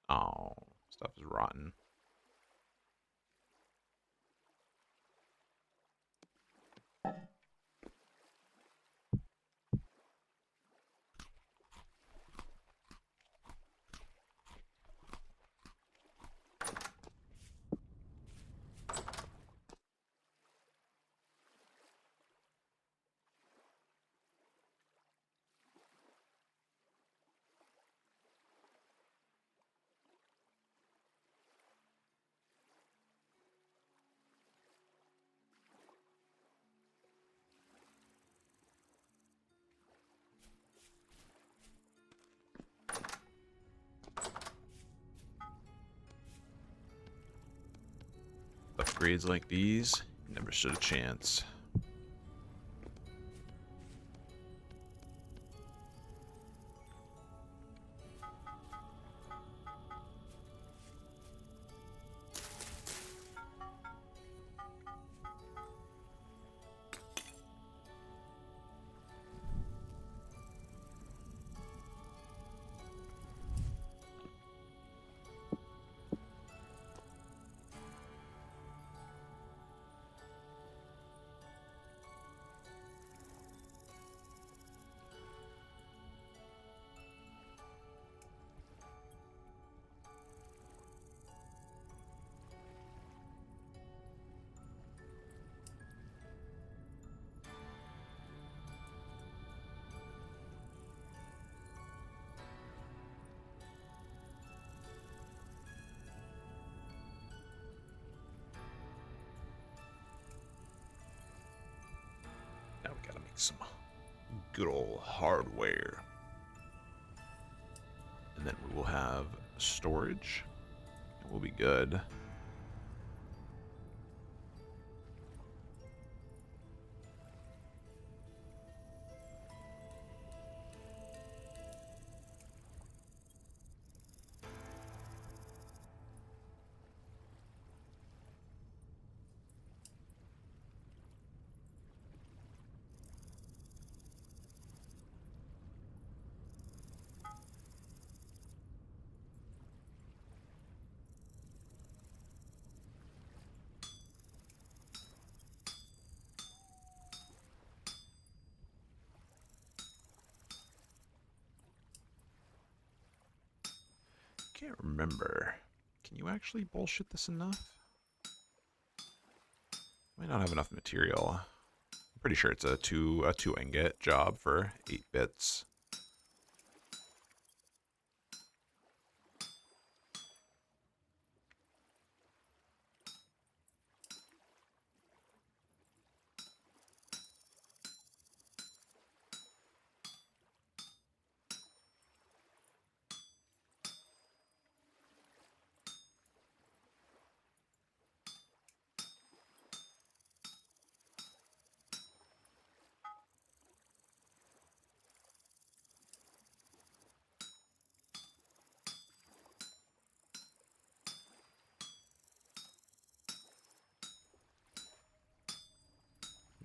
S1: Oh, stuff is rotten. Upgrades like these, never stood a chance. Now we gotta make some good old hardware. And then we will have storage. And we'll be good. can't remember. Can you actually bullshit this enough? Might not have enough material. I'm pretty sure it's a two ingot job for 8 bits.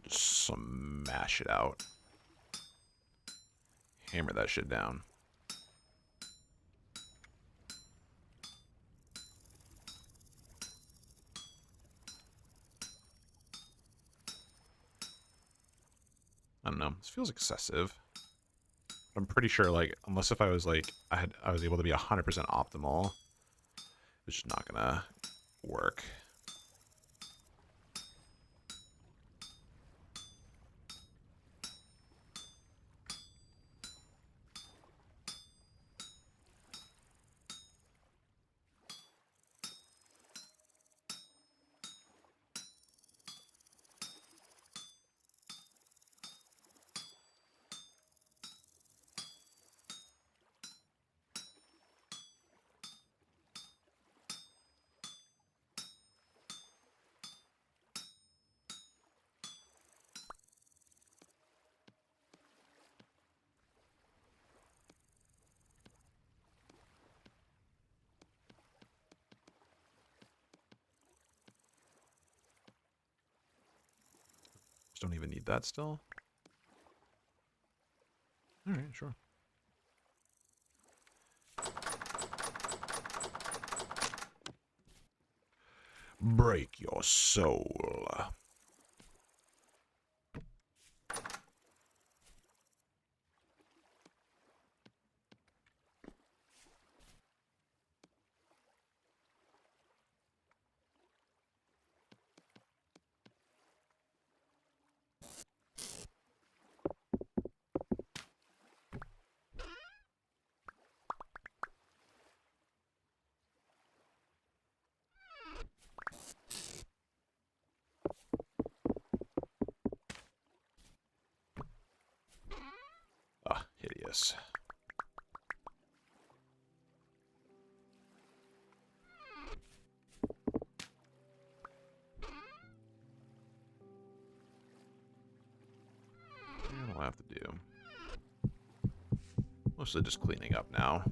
S1: Just smash it out. Hammer that shit down. I don't know. This feels excessive. I'm pretty sure, like, unless if I was like I was able to be 100% optimal, it's just not gonna work. Just don't even need that still. All right, sure. Break your soul. Ah, hideous. What do I have to do? Mostly just cleaning up now.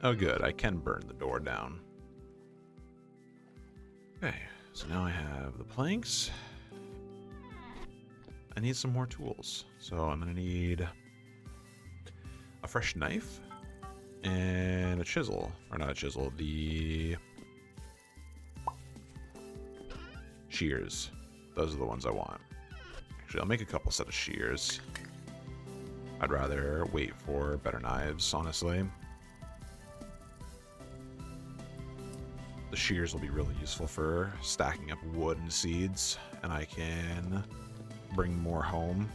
S1: Oh good, I can burn the door down. Okay, so now I have the planks. I need some more tools. So I'm gonna need a fresh knife and a chisel. Or not a chisel, the shears. Those are the ones I want. Actually, I'll make a couple set of shears. I'd rather wait for better knives, honestly. The shears will be really useful for stacking up wood and seeds, and I can bring more home.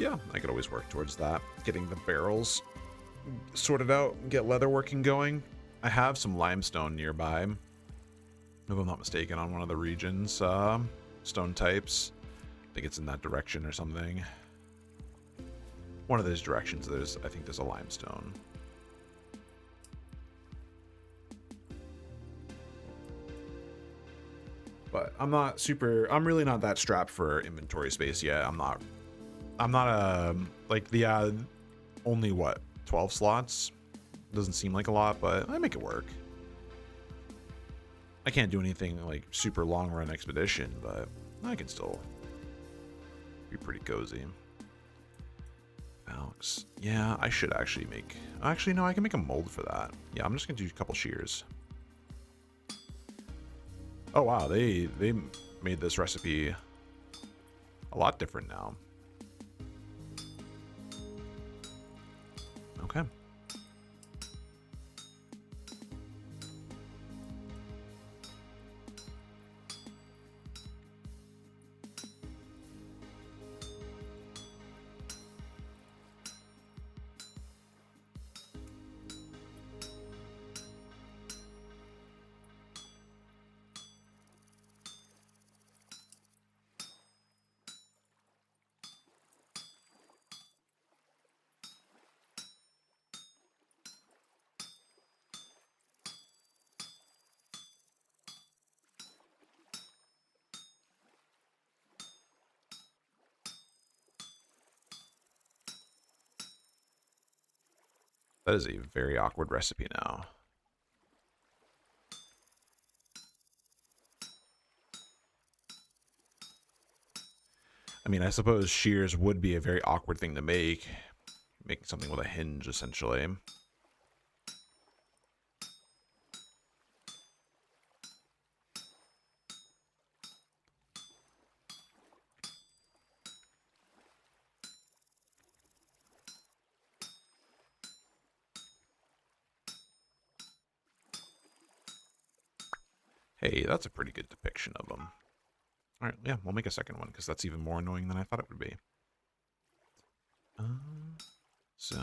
S1: Yeah, I could always work towards that. Getting the barrels sorted out and get leather working going. I have some limestone nearby. if I'm not mistaken, on one of the regions, stone types. I think it's in that direction or something. One of those directions, I think there's a limestone. But I'm really not that strapped for inventory space yet. I'm not like the, only what, 12 slots? Doesn't seem like a lot, but I make it work. I can't do anything like super long run expedition, but I can still be pretty cozy. Alex, yeah, I should actually make, actually no, I can make a mold for that. Yeah, I'm just gonna do a couple shears. Oh wow, they made this recipe a lot different now. Okay. That is a very awkward recipe now. I mean, I suppose shears would be a very awkward thing to make. Making something with a hinge, essentially. Hey, that's a pretty good depiction of them. All right, yeah, we'll make a second one because that's even more annoying than I thought it would be. So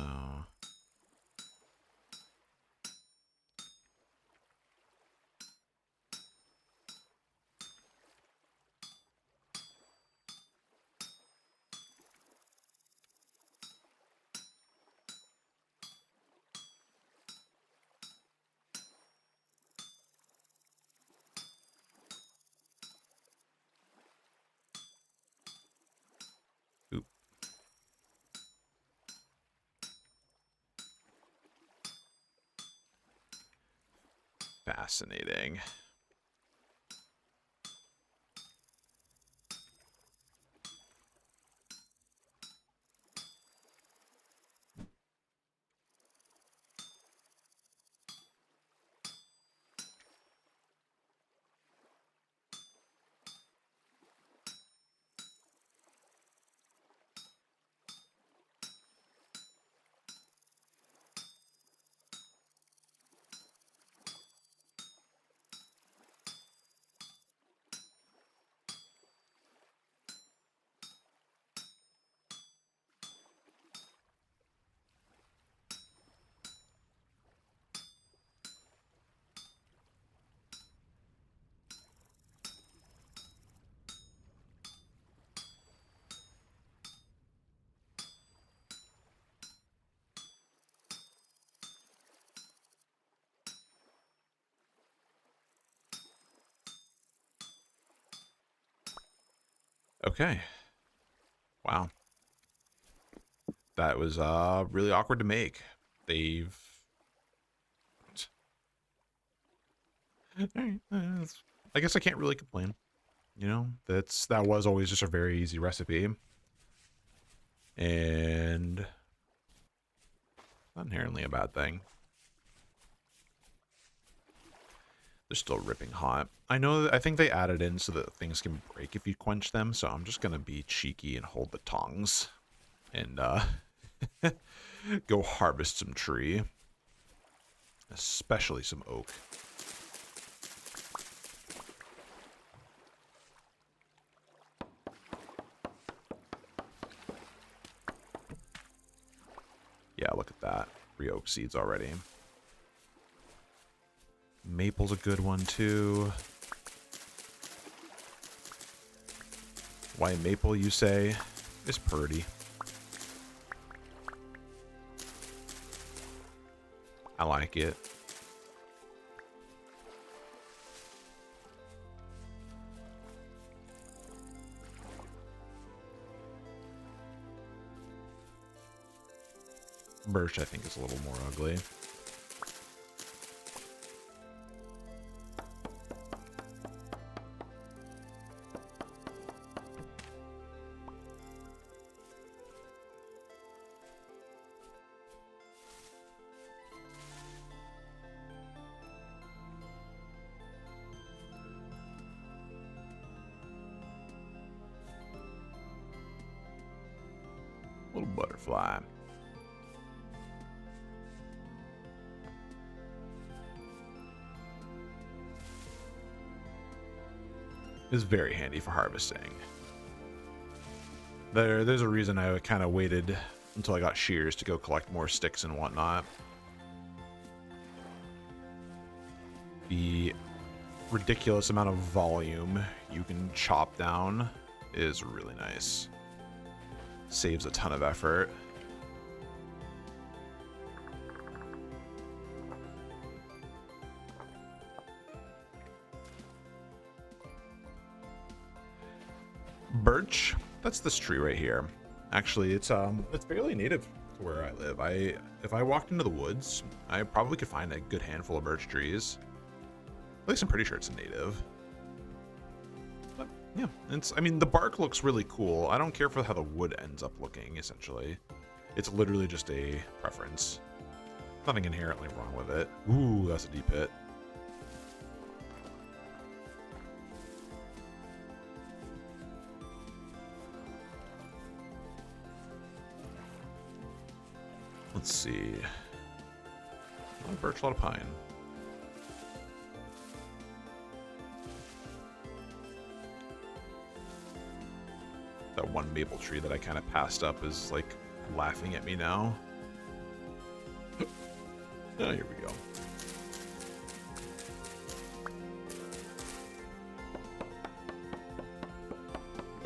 S1: oop. Fascinating. Okay. Wow. That was really awkward to make. They've Alright, I guess I can't really complain. You know, that was always just a very easy recipe. And not inherently a bad thing. They're still ripping hot. I know that I think they added in so that things can break if you quench them, so I'm just gonna be cheeky and hold the tongs and go harvest some tree. Especially some oak. Yeah, look at that. 3 oak seeds already. Maple's a good one too. White maple, you say, is purty. I like it. Birch, I think, is a little more ugly. Little butterfly. Is very handy for harvesting. There's a reason I kind of waited until I got shears to go collect more sticks and whatnot. The ridiculous amount of volume you can chop down is really nice. Saves a ton of effort. Birch, that's this tree right here. Actually, it's fairly native to where I live. If I walked into the woods, I probably could find a good handful of birch trees. At least I'm pretty sure it's a native. But yeah, I mean, the bark looks really cool. I don't care for how the wood ends up looking, essentially. It's literally just a preference. Nothing inherently wrong with it. Ooh, that's a deep hit. Let's see. A lot of birch, a lot of pine. That one maple tree that I kind of passed up is like laughing at me now. Oh, here we go.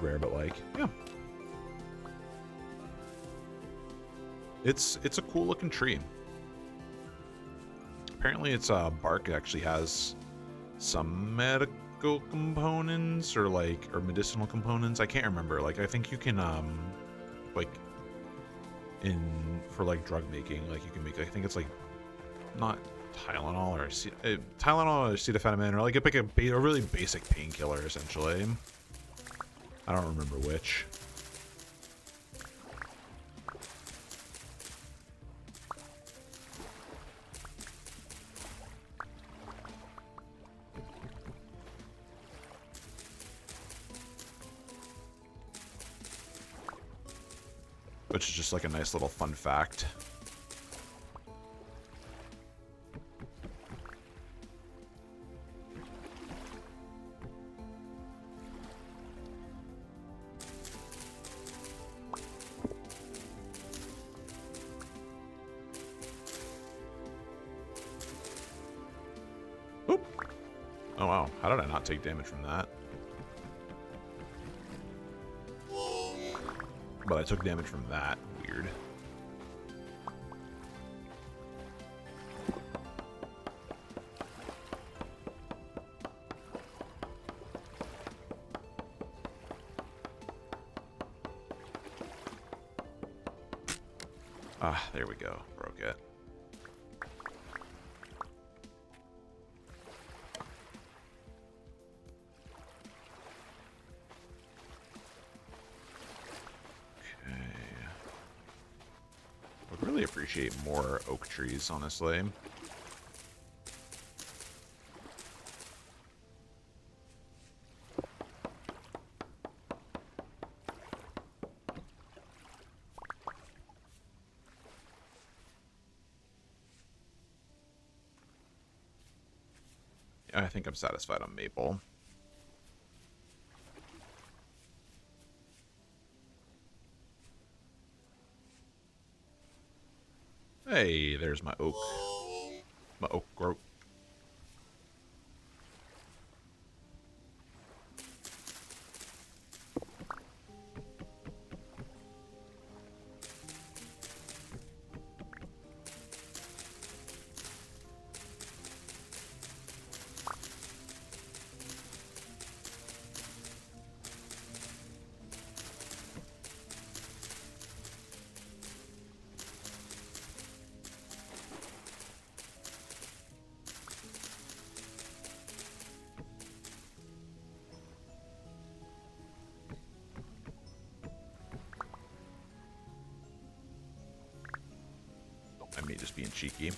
S1: Rare, but like, yeah. It's a cool looking tree. Apparently its bark actually has some medical components or medicinal components. I can't remember. Like I think you can like for like drug making, like you can make, I think it's like not Tylenol or Tylenol or acetaminophen or like a really basic painkiller essentially. I don't remember which. Which is just like a nice little fun fact. Oop. Oh wow, how did I not take damage from that? But I took damage from that. Weird. Ah, there we go. Broke it. Really appreciate more oak trees, honestly. I think I'm satisfied on maple. Hey, there's my oak. My oak growth. me just being cheeky.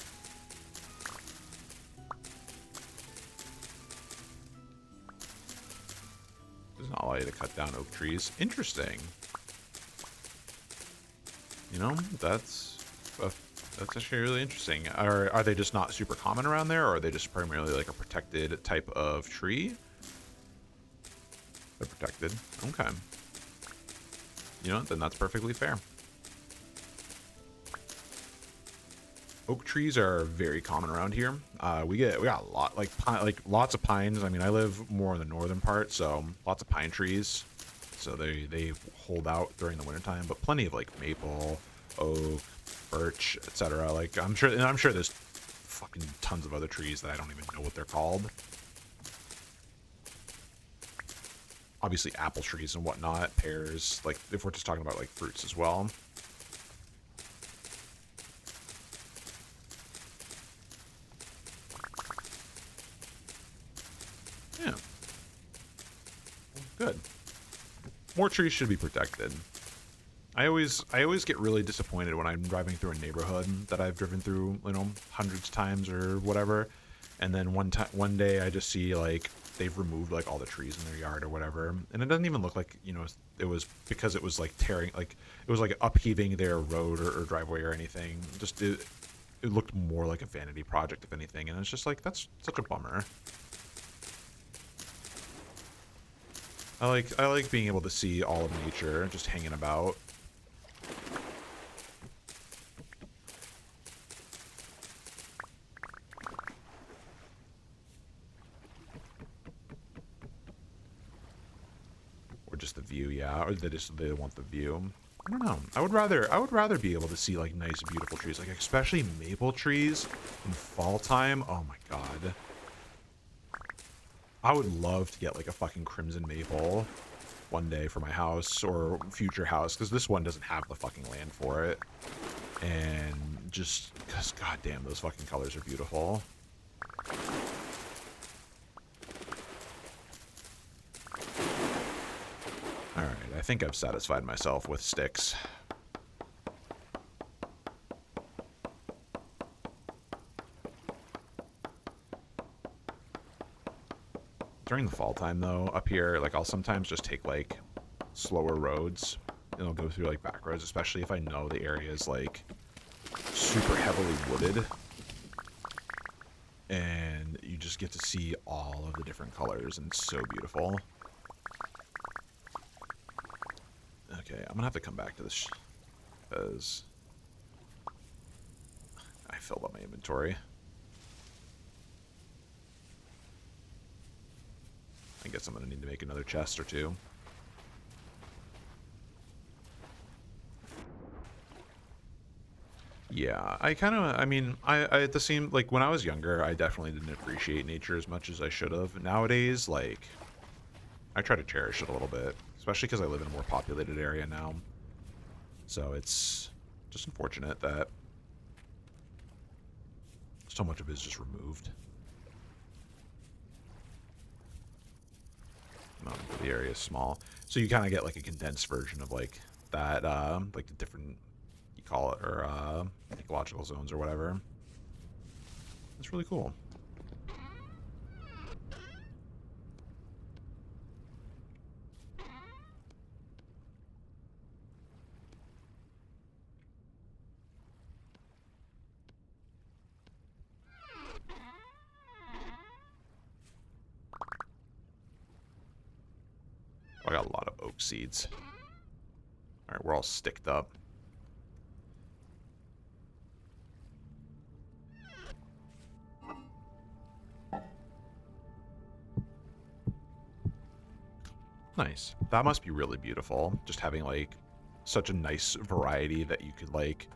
S1: Does not allow you to cut down oak trees. Interesting. You know, that's actually really interesting. Are they just not super common around there, or are they just primarily like a protected type of tree? They're protected. Okay. You know, then that's perfectly fair. Oak trees are very common around here. We got a lot like lots of pines. I mean, I live more in the northern part, so lots of pine trees. So they hold out during the wintertime, but plenty of like maple, oak, birch, etc. Like I'm sure there's fucking tons of other trees that I don't even know what they're called. Obviously apple trees and whatnot, pears, like if we're just talking about like fruits as well. Yeah. Good. More trees should be protected. I always get really disappointed when I'm driving through a neighborhood that I've driven through, you know, hundreds of times or whatever, and then one day I just see like they've removed like all the trees in their yard or whatever, and it doesn't even look like, you know, it was because it was like tearing, like it was like upheaving their road or driveway or anything. Just it looked more like a vanity project if anything, and it's just like that's such a bummer. I like being able to see all of nature just hanging about. Or just the view, yeah. Or they want the view. I don't know. I would rather be able to see like nice, beautiful trees, like especially maple trees in fall time. Oh my god. I would love to get like a fucking crimson maple one day for my house or future house, because this one doesn't have the fucking land for it. And just because goddamn, those fucking colors are beautiful. Alright, I think I've satisfied myself with sticks. During the fall time, though, up here, like, I'll sometimes just take, like, slower roads, and I'll go through, like, back roads, especially if I know the area is, like, super heavily wooded. And you just get to see all of the different colors, and it's so beautiful. Okay, I'm gonna have to come back to this, because I filled up my inventory. I guess I'm gonna need to make another chest or two. Yeah, I mean, I at the same, like, when I was younger, I definitely didn't appreciate nature as much as I should have. Nowadays, like, I try to cherish it a little bit, especially because I live in a more populated area now. So it's just unfortunate that so much of it is just removed. The area is small, so you kind of get like a condensed version of like that, like the different, you call it, or ecological zones or whatever. It's really cool. I got a lot of oak seeds. All right, we're all sticked up. Nice. That must be really beautiful. Just having like such a nice variety that you could like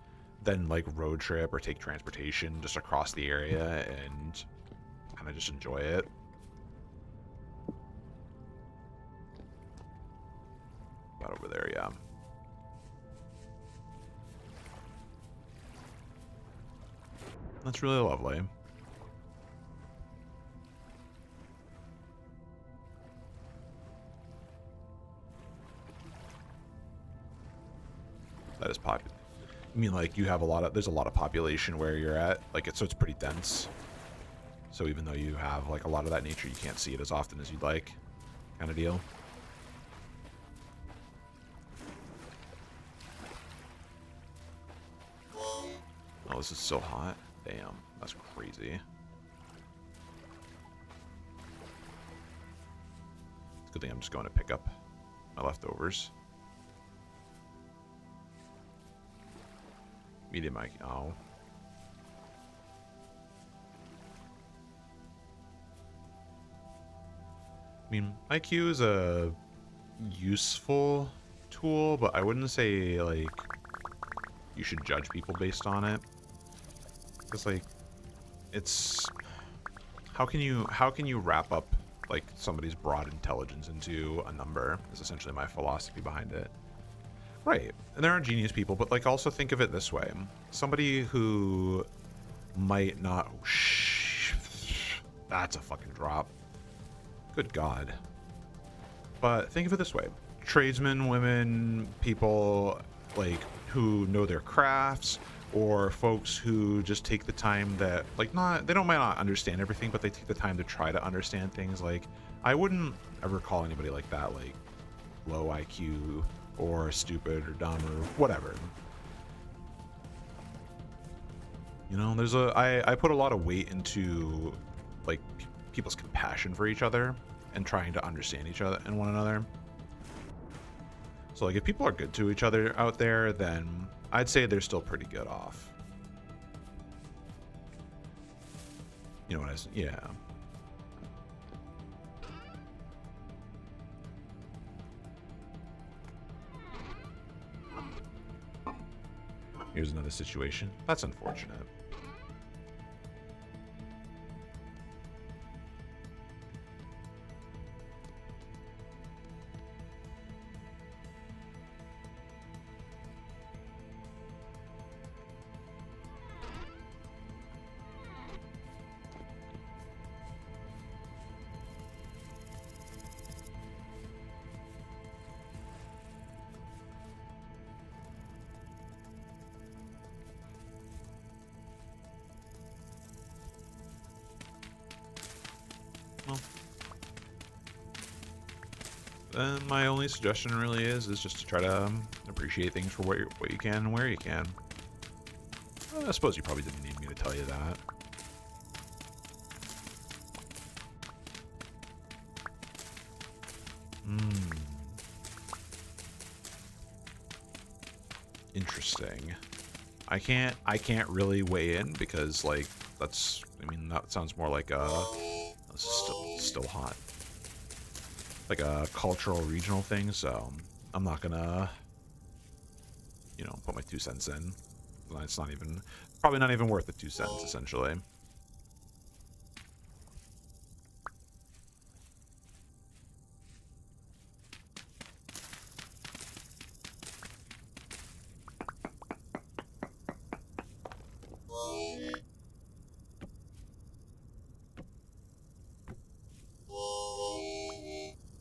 S1: then like road trip or take transportation just across the area and kind of just enjoy it. About over there, yeah. That's really lovely. That is popular. I mean, like, you have there's a lot of population where you're at, like, so it's pretty dense. So even though you have, like, a lot of that nature, you can't see it as often as you'd like, kind of deal. Oh, this is so hot. Damn, that's crazy. It's a good thing I'm just going to pick up my leftovers. Medium IQ. Oh. I mean, IQ is a useful tool, but I wouldn't say, like, you should judge people based on it. Because, like, it's... How can you wrap up, like, somebody's broad intelligence into a number is essentially my philosophy behind it. Right. And there are genius people, but, like, also think of it this way. Somebody who might not... Oh, shh. That's a fucking drop. Good God. But think of it this way. Tradesmen, women, people, like, who know their crafts, or folks who just take the time that, like, they might not understand everything, but they take the time to try to understand things. Like, I wouldn't ever call anybody like that, like, low IQ, or stupid, or dumb, or whatever. You know, I put a lot of weight into, like, people's compassion for each other, and trying to understand each other and one another. So, like, if people are good to each other out there, then I'd say they're still pretty good off. You know what I said? Yeah. Here's another situation. That's unfortunate. Well, then my only suggestion really is just to try to appreciate things for what you can and where you can. I suppose you probably didn't need me to tell you that. Interesting. I can't really weigh in because, like, that sounds more like this is still hot. Like a cultural regional thing, so I'm not gonna, put my 2 cents in. It's probably not even worth the 2 cents, essentially.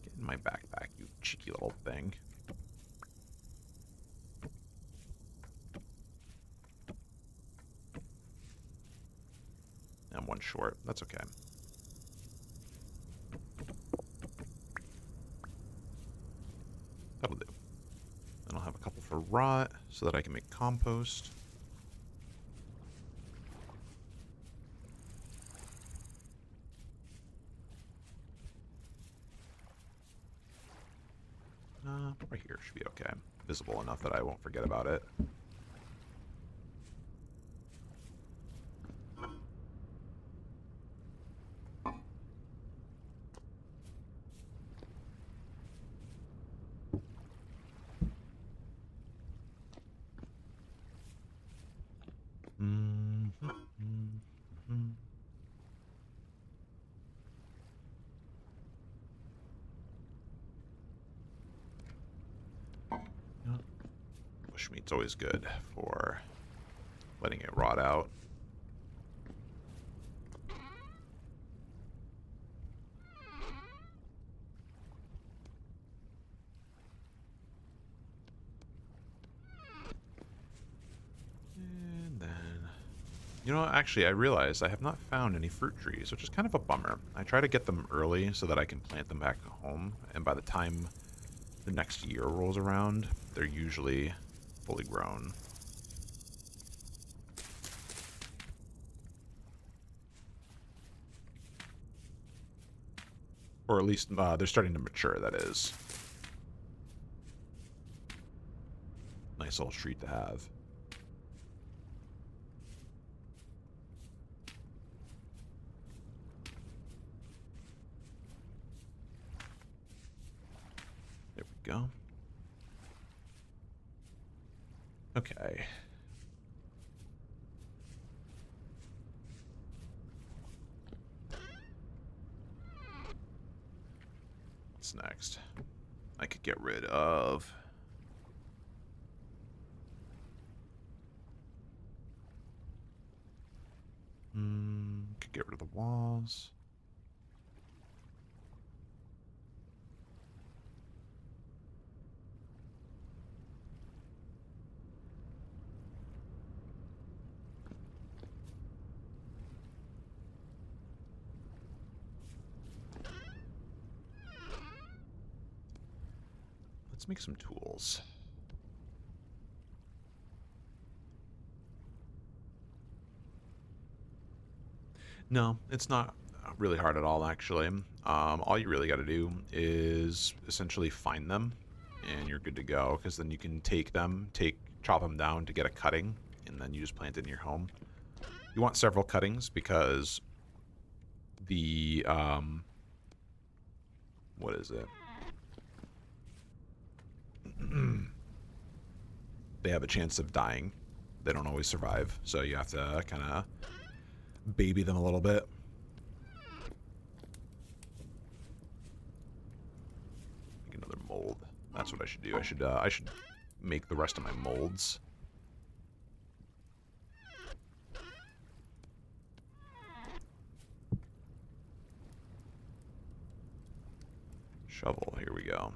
S1: Get in my backpack, you cheeky little thing. I'm 1 short. That's okay. That'll do. Then I'll have a couple for rot so that I can make compost. Right here should be okay. Visible enough that I won't forget about it. Bushmeat's always good for letting it rot out. You know, actually, I realized I have not found any fruit trees, which is kind of a bummer. I try to get them early so that I can plant them back home, and by the time the next year rolls around, they're usually fully grown. Or at least they're starting to mature, that is. Nice little treat to have. There we go. Okay. What's next? I could get rid of... could get rid of the walls. Let's make some tools. No, it's not really hard at all, actually. All you really got to do is essentially find them, and you're good to go, because then you can take them, chop them down to get a cutting, and then you just plant it in your home. You want several cuttings because the, what is it? They have a chance of dying. They don't always survive, so you have to kind of baby them a little bit. Make another mold. That's what I should do. I should make the rest of my molds. Shovel. Here we go.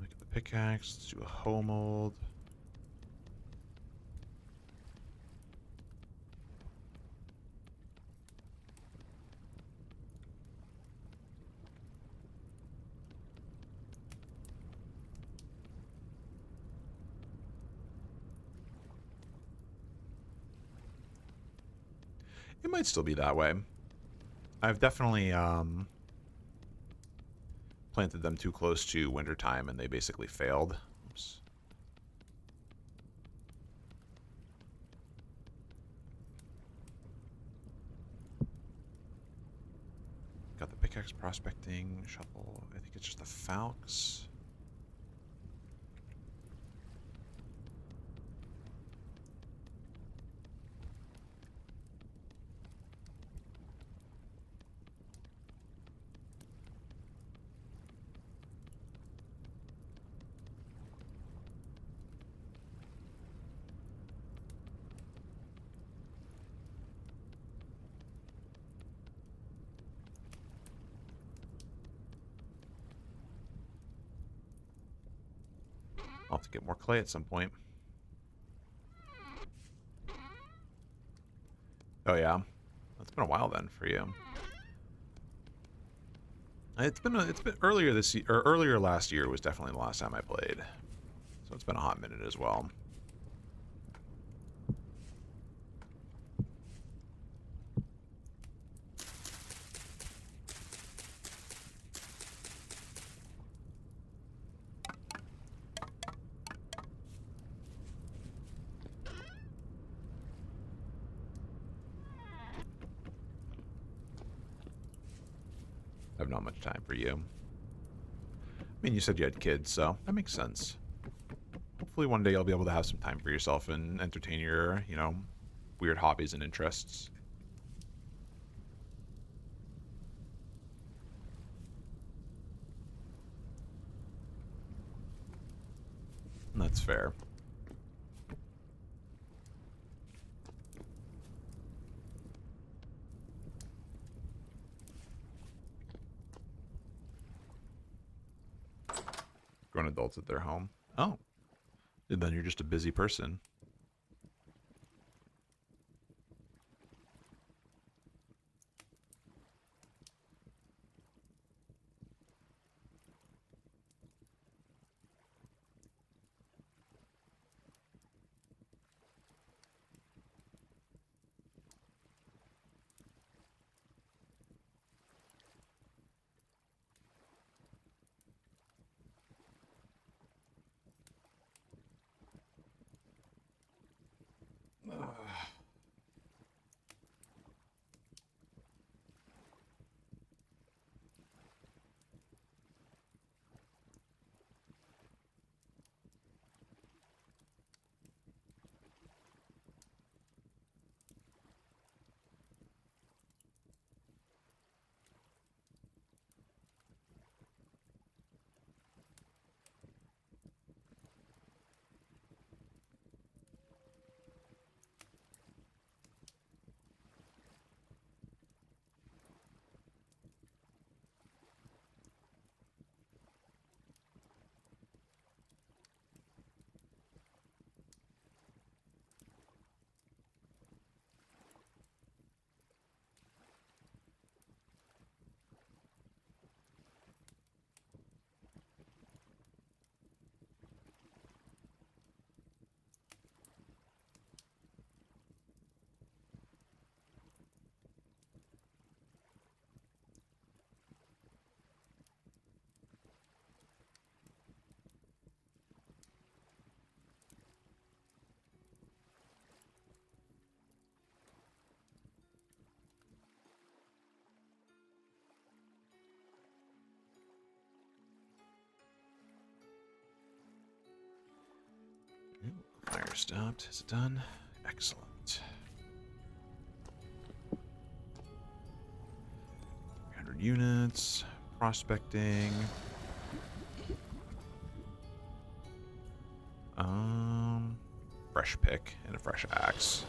S1: Make the pickaxe. Let's do a hoe mold. It might still be that way. I've definitely planted them too close to wintertime and they basically failed. Oops. Got the pickaxe, prospecting, shovel. I think it's just the falx. I'll have to get more clay at some point. Oh yeah, it's been a while then for you. It's been earlier this year, or earlier last year was definitely the last time I played, so it's been a hot minute as well. I have not much time for you. I mean, you said you had kids, so that makes sense. Hopefully one day you'll be able to have some time for yourself and entertain your, weird hobbies and interests. That's fair. Grown adults at their home. Oh. And then you're just a busy person. Fire stopped. Is it done? Excellent. 300 units. Prospecting. Fresh pick and a fresh axe.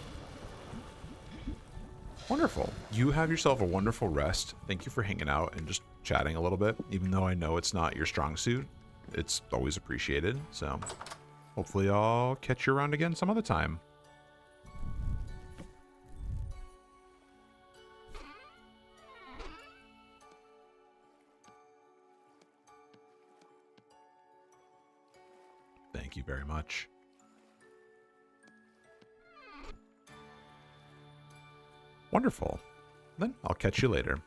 S1: Wonderful. You have yourself a wonderful rest. Thank you for hanging out and just chatting a little bit. Even though I know it's not your strong suit, it's always appreciated. So hopefully I'll catch you around again some other time. Thank you very much. Wonderful. Then I'll catch you later.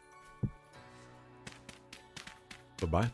S1: Bye-bye.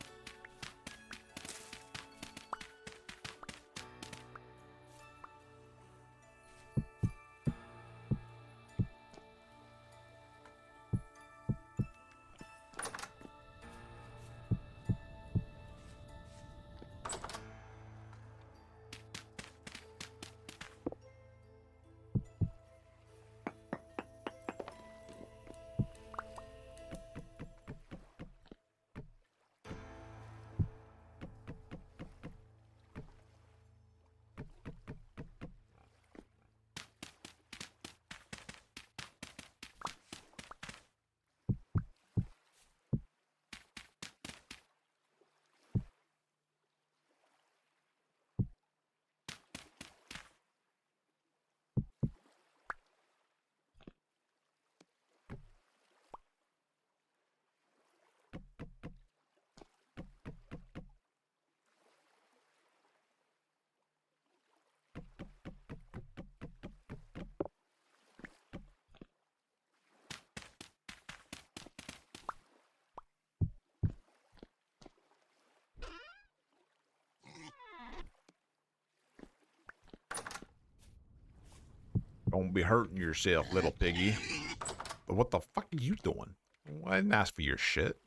S1: Don't be hurting yourself, little piggy. But what the fuck are you doing? Well, I didn't ask for your shit.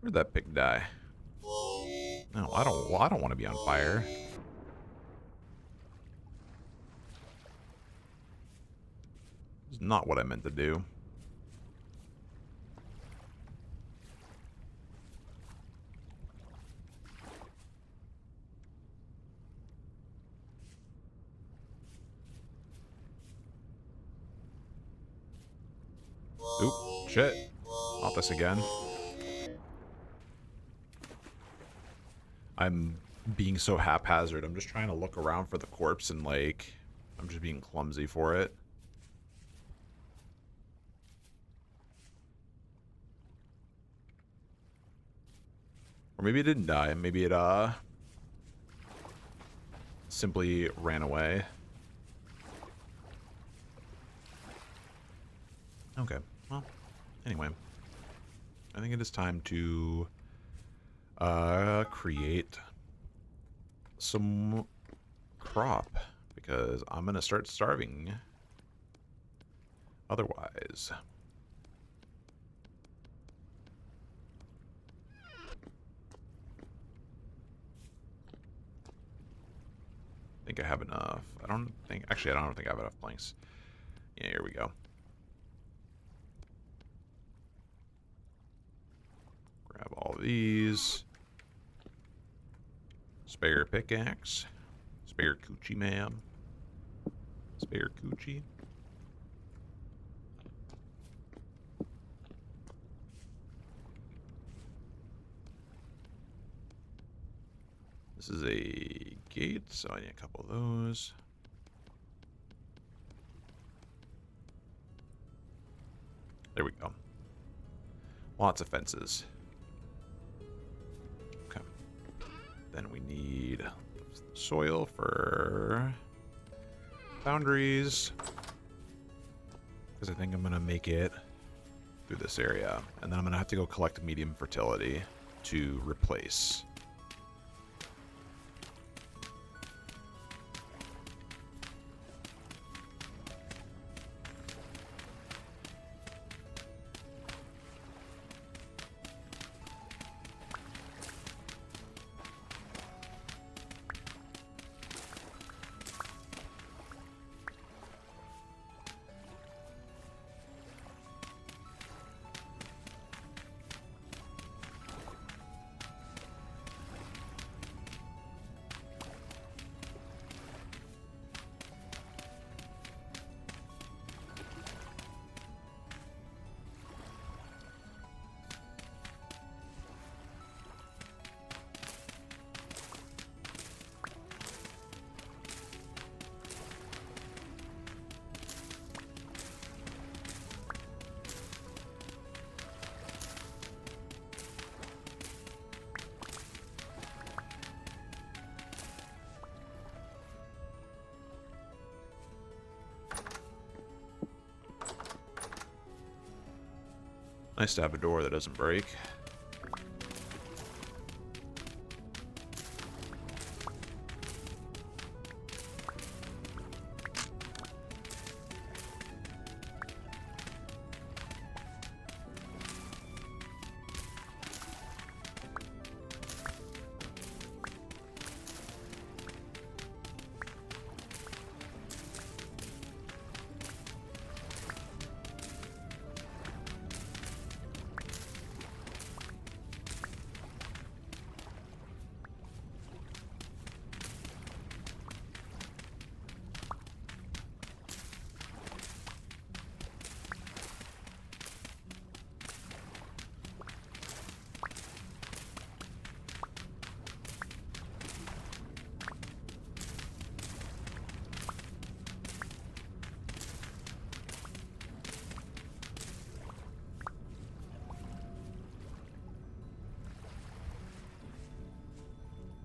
S1: Where'd that pig die? No, I don't. Well, I don't want to be on fire. It's not what I meant to do. Oop, shit. Not this again. I'm being so haphazard. I'm just trying to look around for the corpse and, like, I'm just being clumsy for it. Or maybe it didn't die. Maybe it, simply ran away. Okay, well, anyway. I think it is time to, create some crop. Because I'm gonna start starving otherwise. I think I have enough. Actually, I don't think I have enough planks. Yeah, here we go. Grab all these. Spare pickaxe. Spare coochie, ma'am. Spare coochie. This is a gate, so I need a couple of those. There we go. Lots of fences. Okay. Then we need soil for boundaries. Because I think I'm going to make it through this area. And then I'm going to have to go collect medium fertility to replace. Nice to have a door that doesn't break.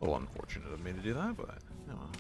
S1: A little unfortunate of me to do that, but oh well.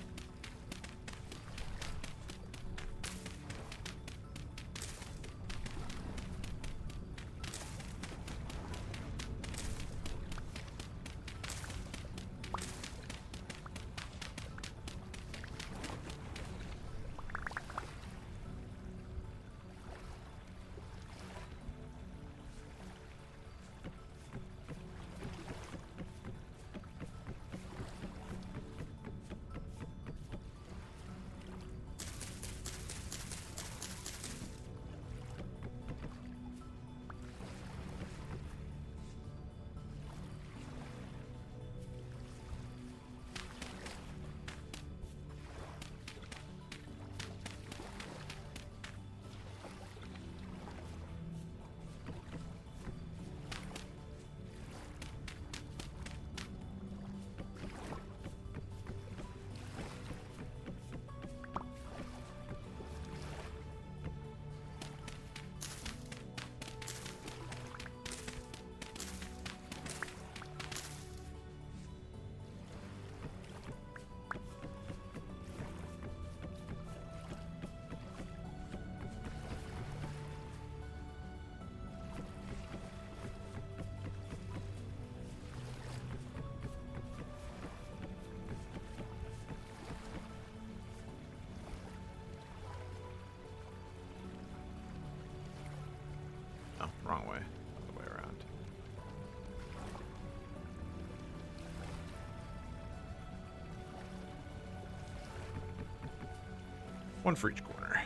S1: One for each corner.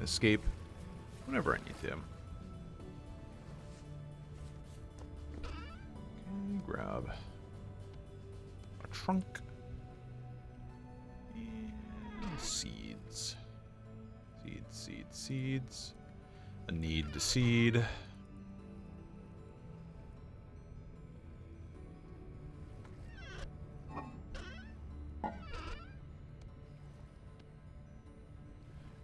S1: Escape whenever I need to. Okay, grab a trunk and seeds. Seeds. A need to seed.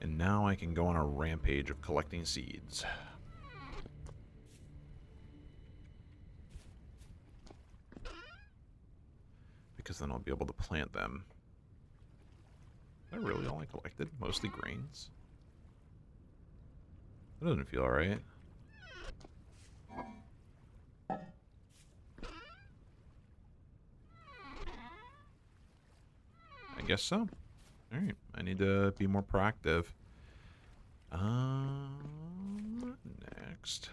S1: And now I can go on a rampage of collecting seeds. Because then I'll be able to plant them. Is that really all I collected? Mostly grains? That doesn't feel right. I guess so. Alright, I need to be more proactive. Next.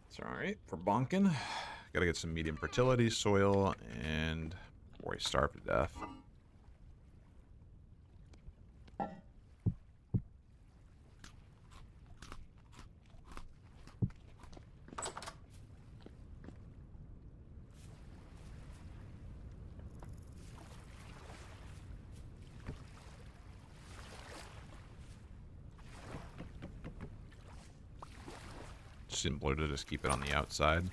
S1: It's alright for bonking. Gotta get some medium fertility soil and before I starve to death. Simpler to just keep it on the outside.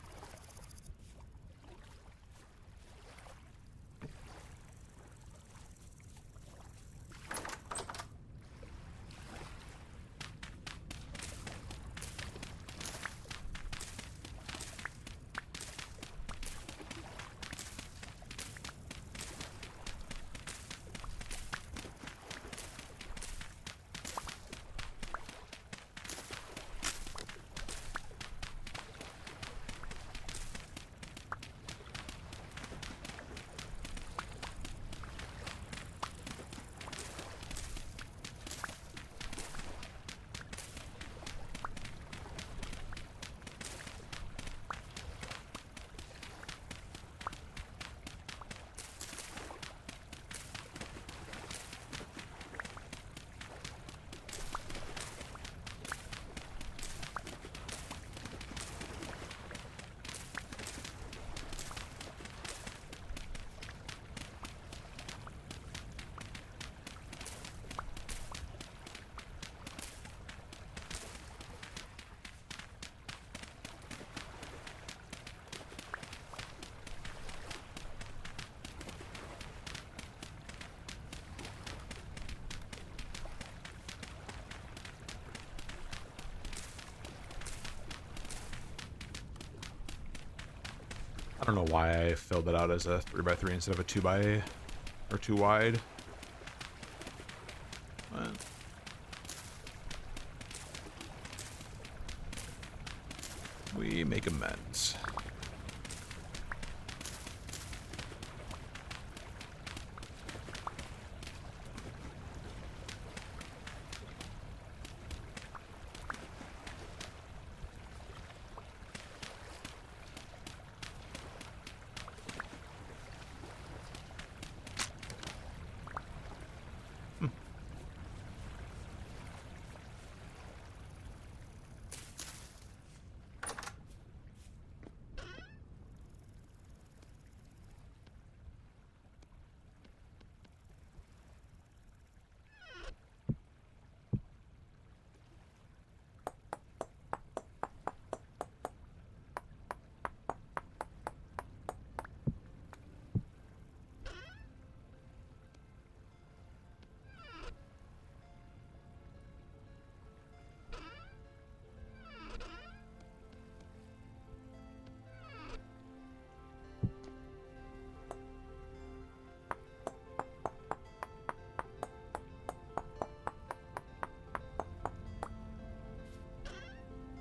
S1: I don't know why I filled it out as a 3x3 instead of a 2x or 2 wide. But we make amends.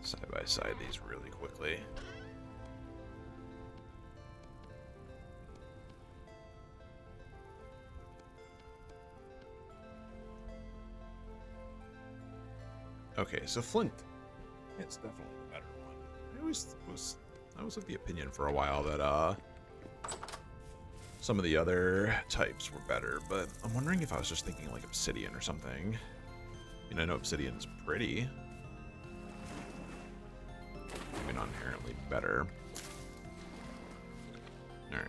S1: Side by side these really quickly. Okay, so flint. It's definitely the better one. I was of the opinion for a while that some of the other types were better, but I'm wondering if I was just thinking like obsidian or something. I mean, I know obsidian's pretty. Maybe not inherently better. Alright.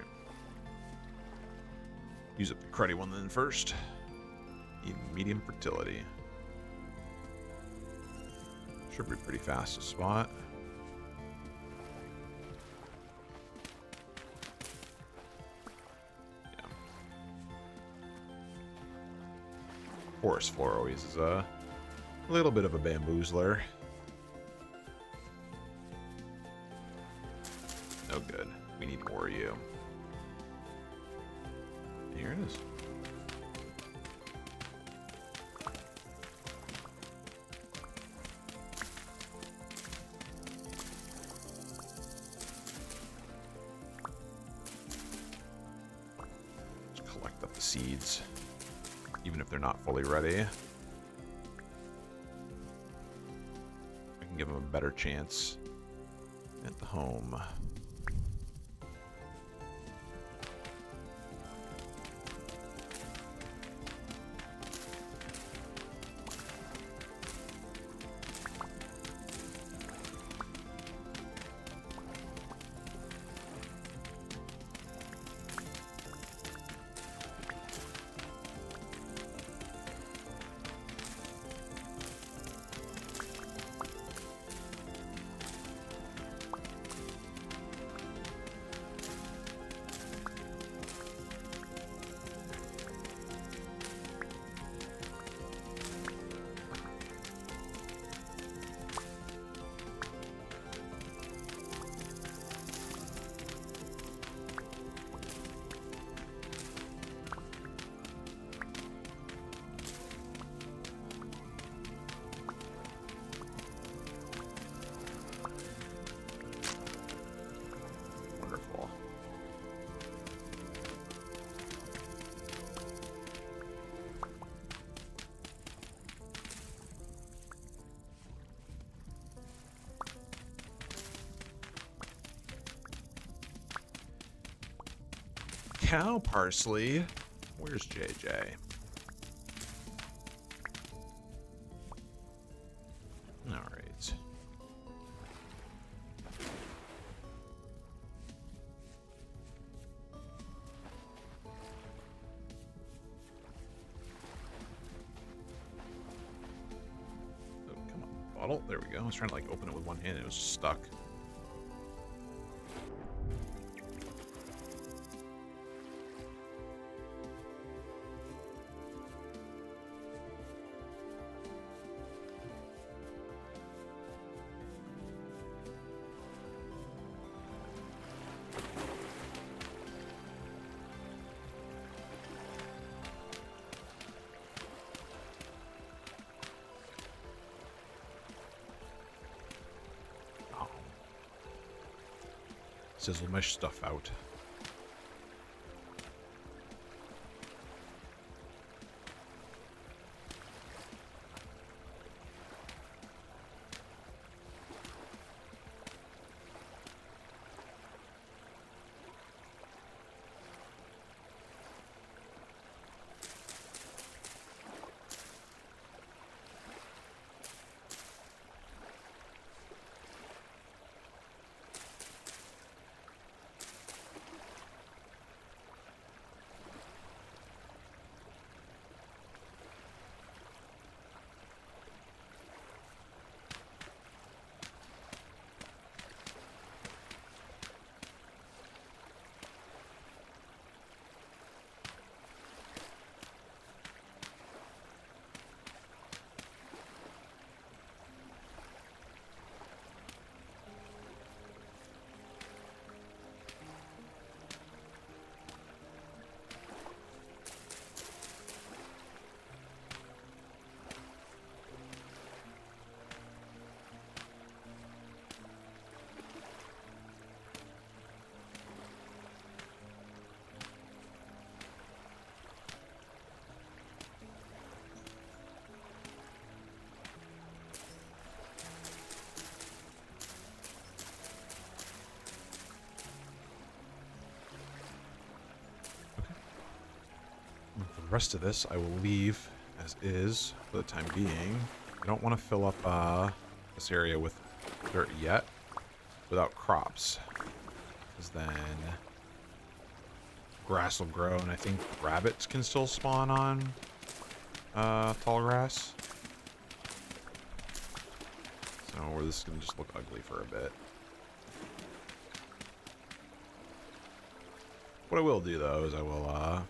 S1: Use up the cruddy one then first. Need medium fertility. Should be pretty fast to spot. Yeah. Forest floor always is a little bit of a bamboozler. No good. We need more of you. Here it is. Just collect up the seeds, even if they're not fully ready. I can give them a better chance at the home. Wonderful. Cow parsley. Where's JJ? All right. Oh, come on, bottle. There we go. I was trying to like open it with one hand. It was stuck. Oh. Sizzle my stuff out. rest of this I will leave as is for the time being. I don't want to fill up this area with dirt yet without crops, because then grass will grow, and I think rabbits can still spawn on tall grass. So this is going to just look ugly for a bit. What I will do, though, is I will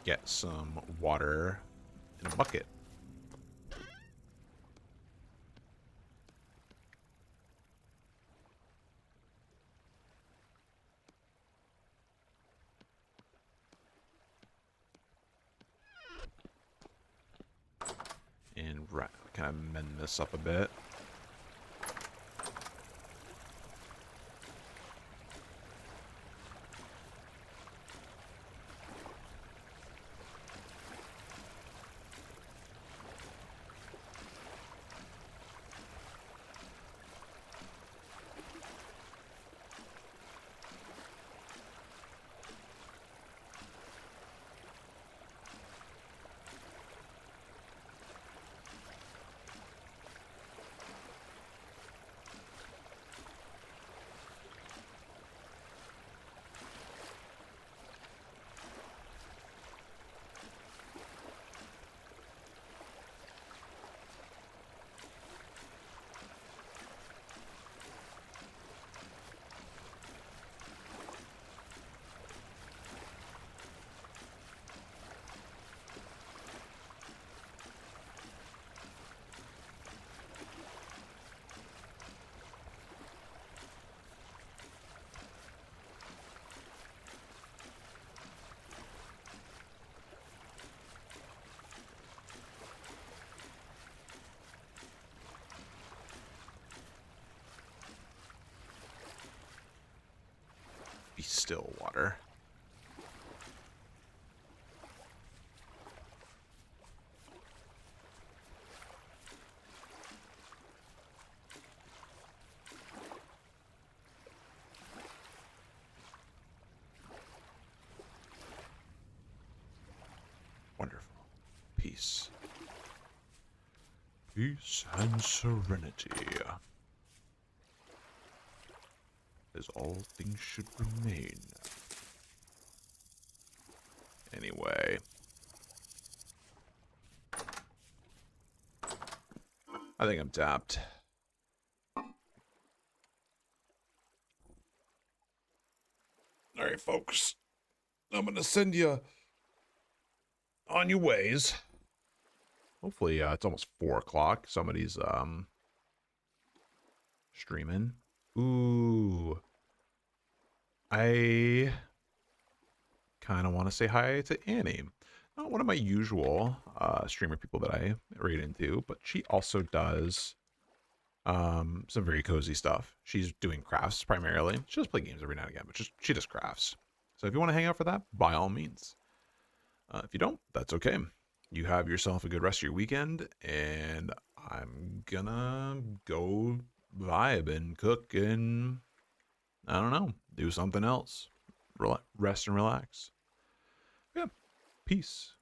S1: get some water in a bucket. And kind of mend this up a bit. Be still, water. Wonderful. Peace. Peace and serenity. As all things should remain. Anyway. I think I'm tapped. Alright, folks. I'm gonna send you on your ways. Hopefully, it's almost 4 o'clock. Somebody's, streaming. Ooh. I kind of want to say hi to Annie. Not one of my usual streamer people that I read into, but she also does some very cozy stuff. She's doing crafts primarily. She does play games every now and again, but she does crafts. So if you want to hang out for that, by all means. If you don't, that's okay. You have yourself a good rest of your weekend, and I'm gonna go vibe and cook and, I don't know, do something else. Rest and relax. Yeah. Peace.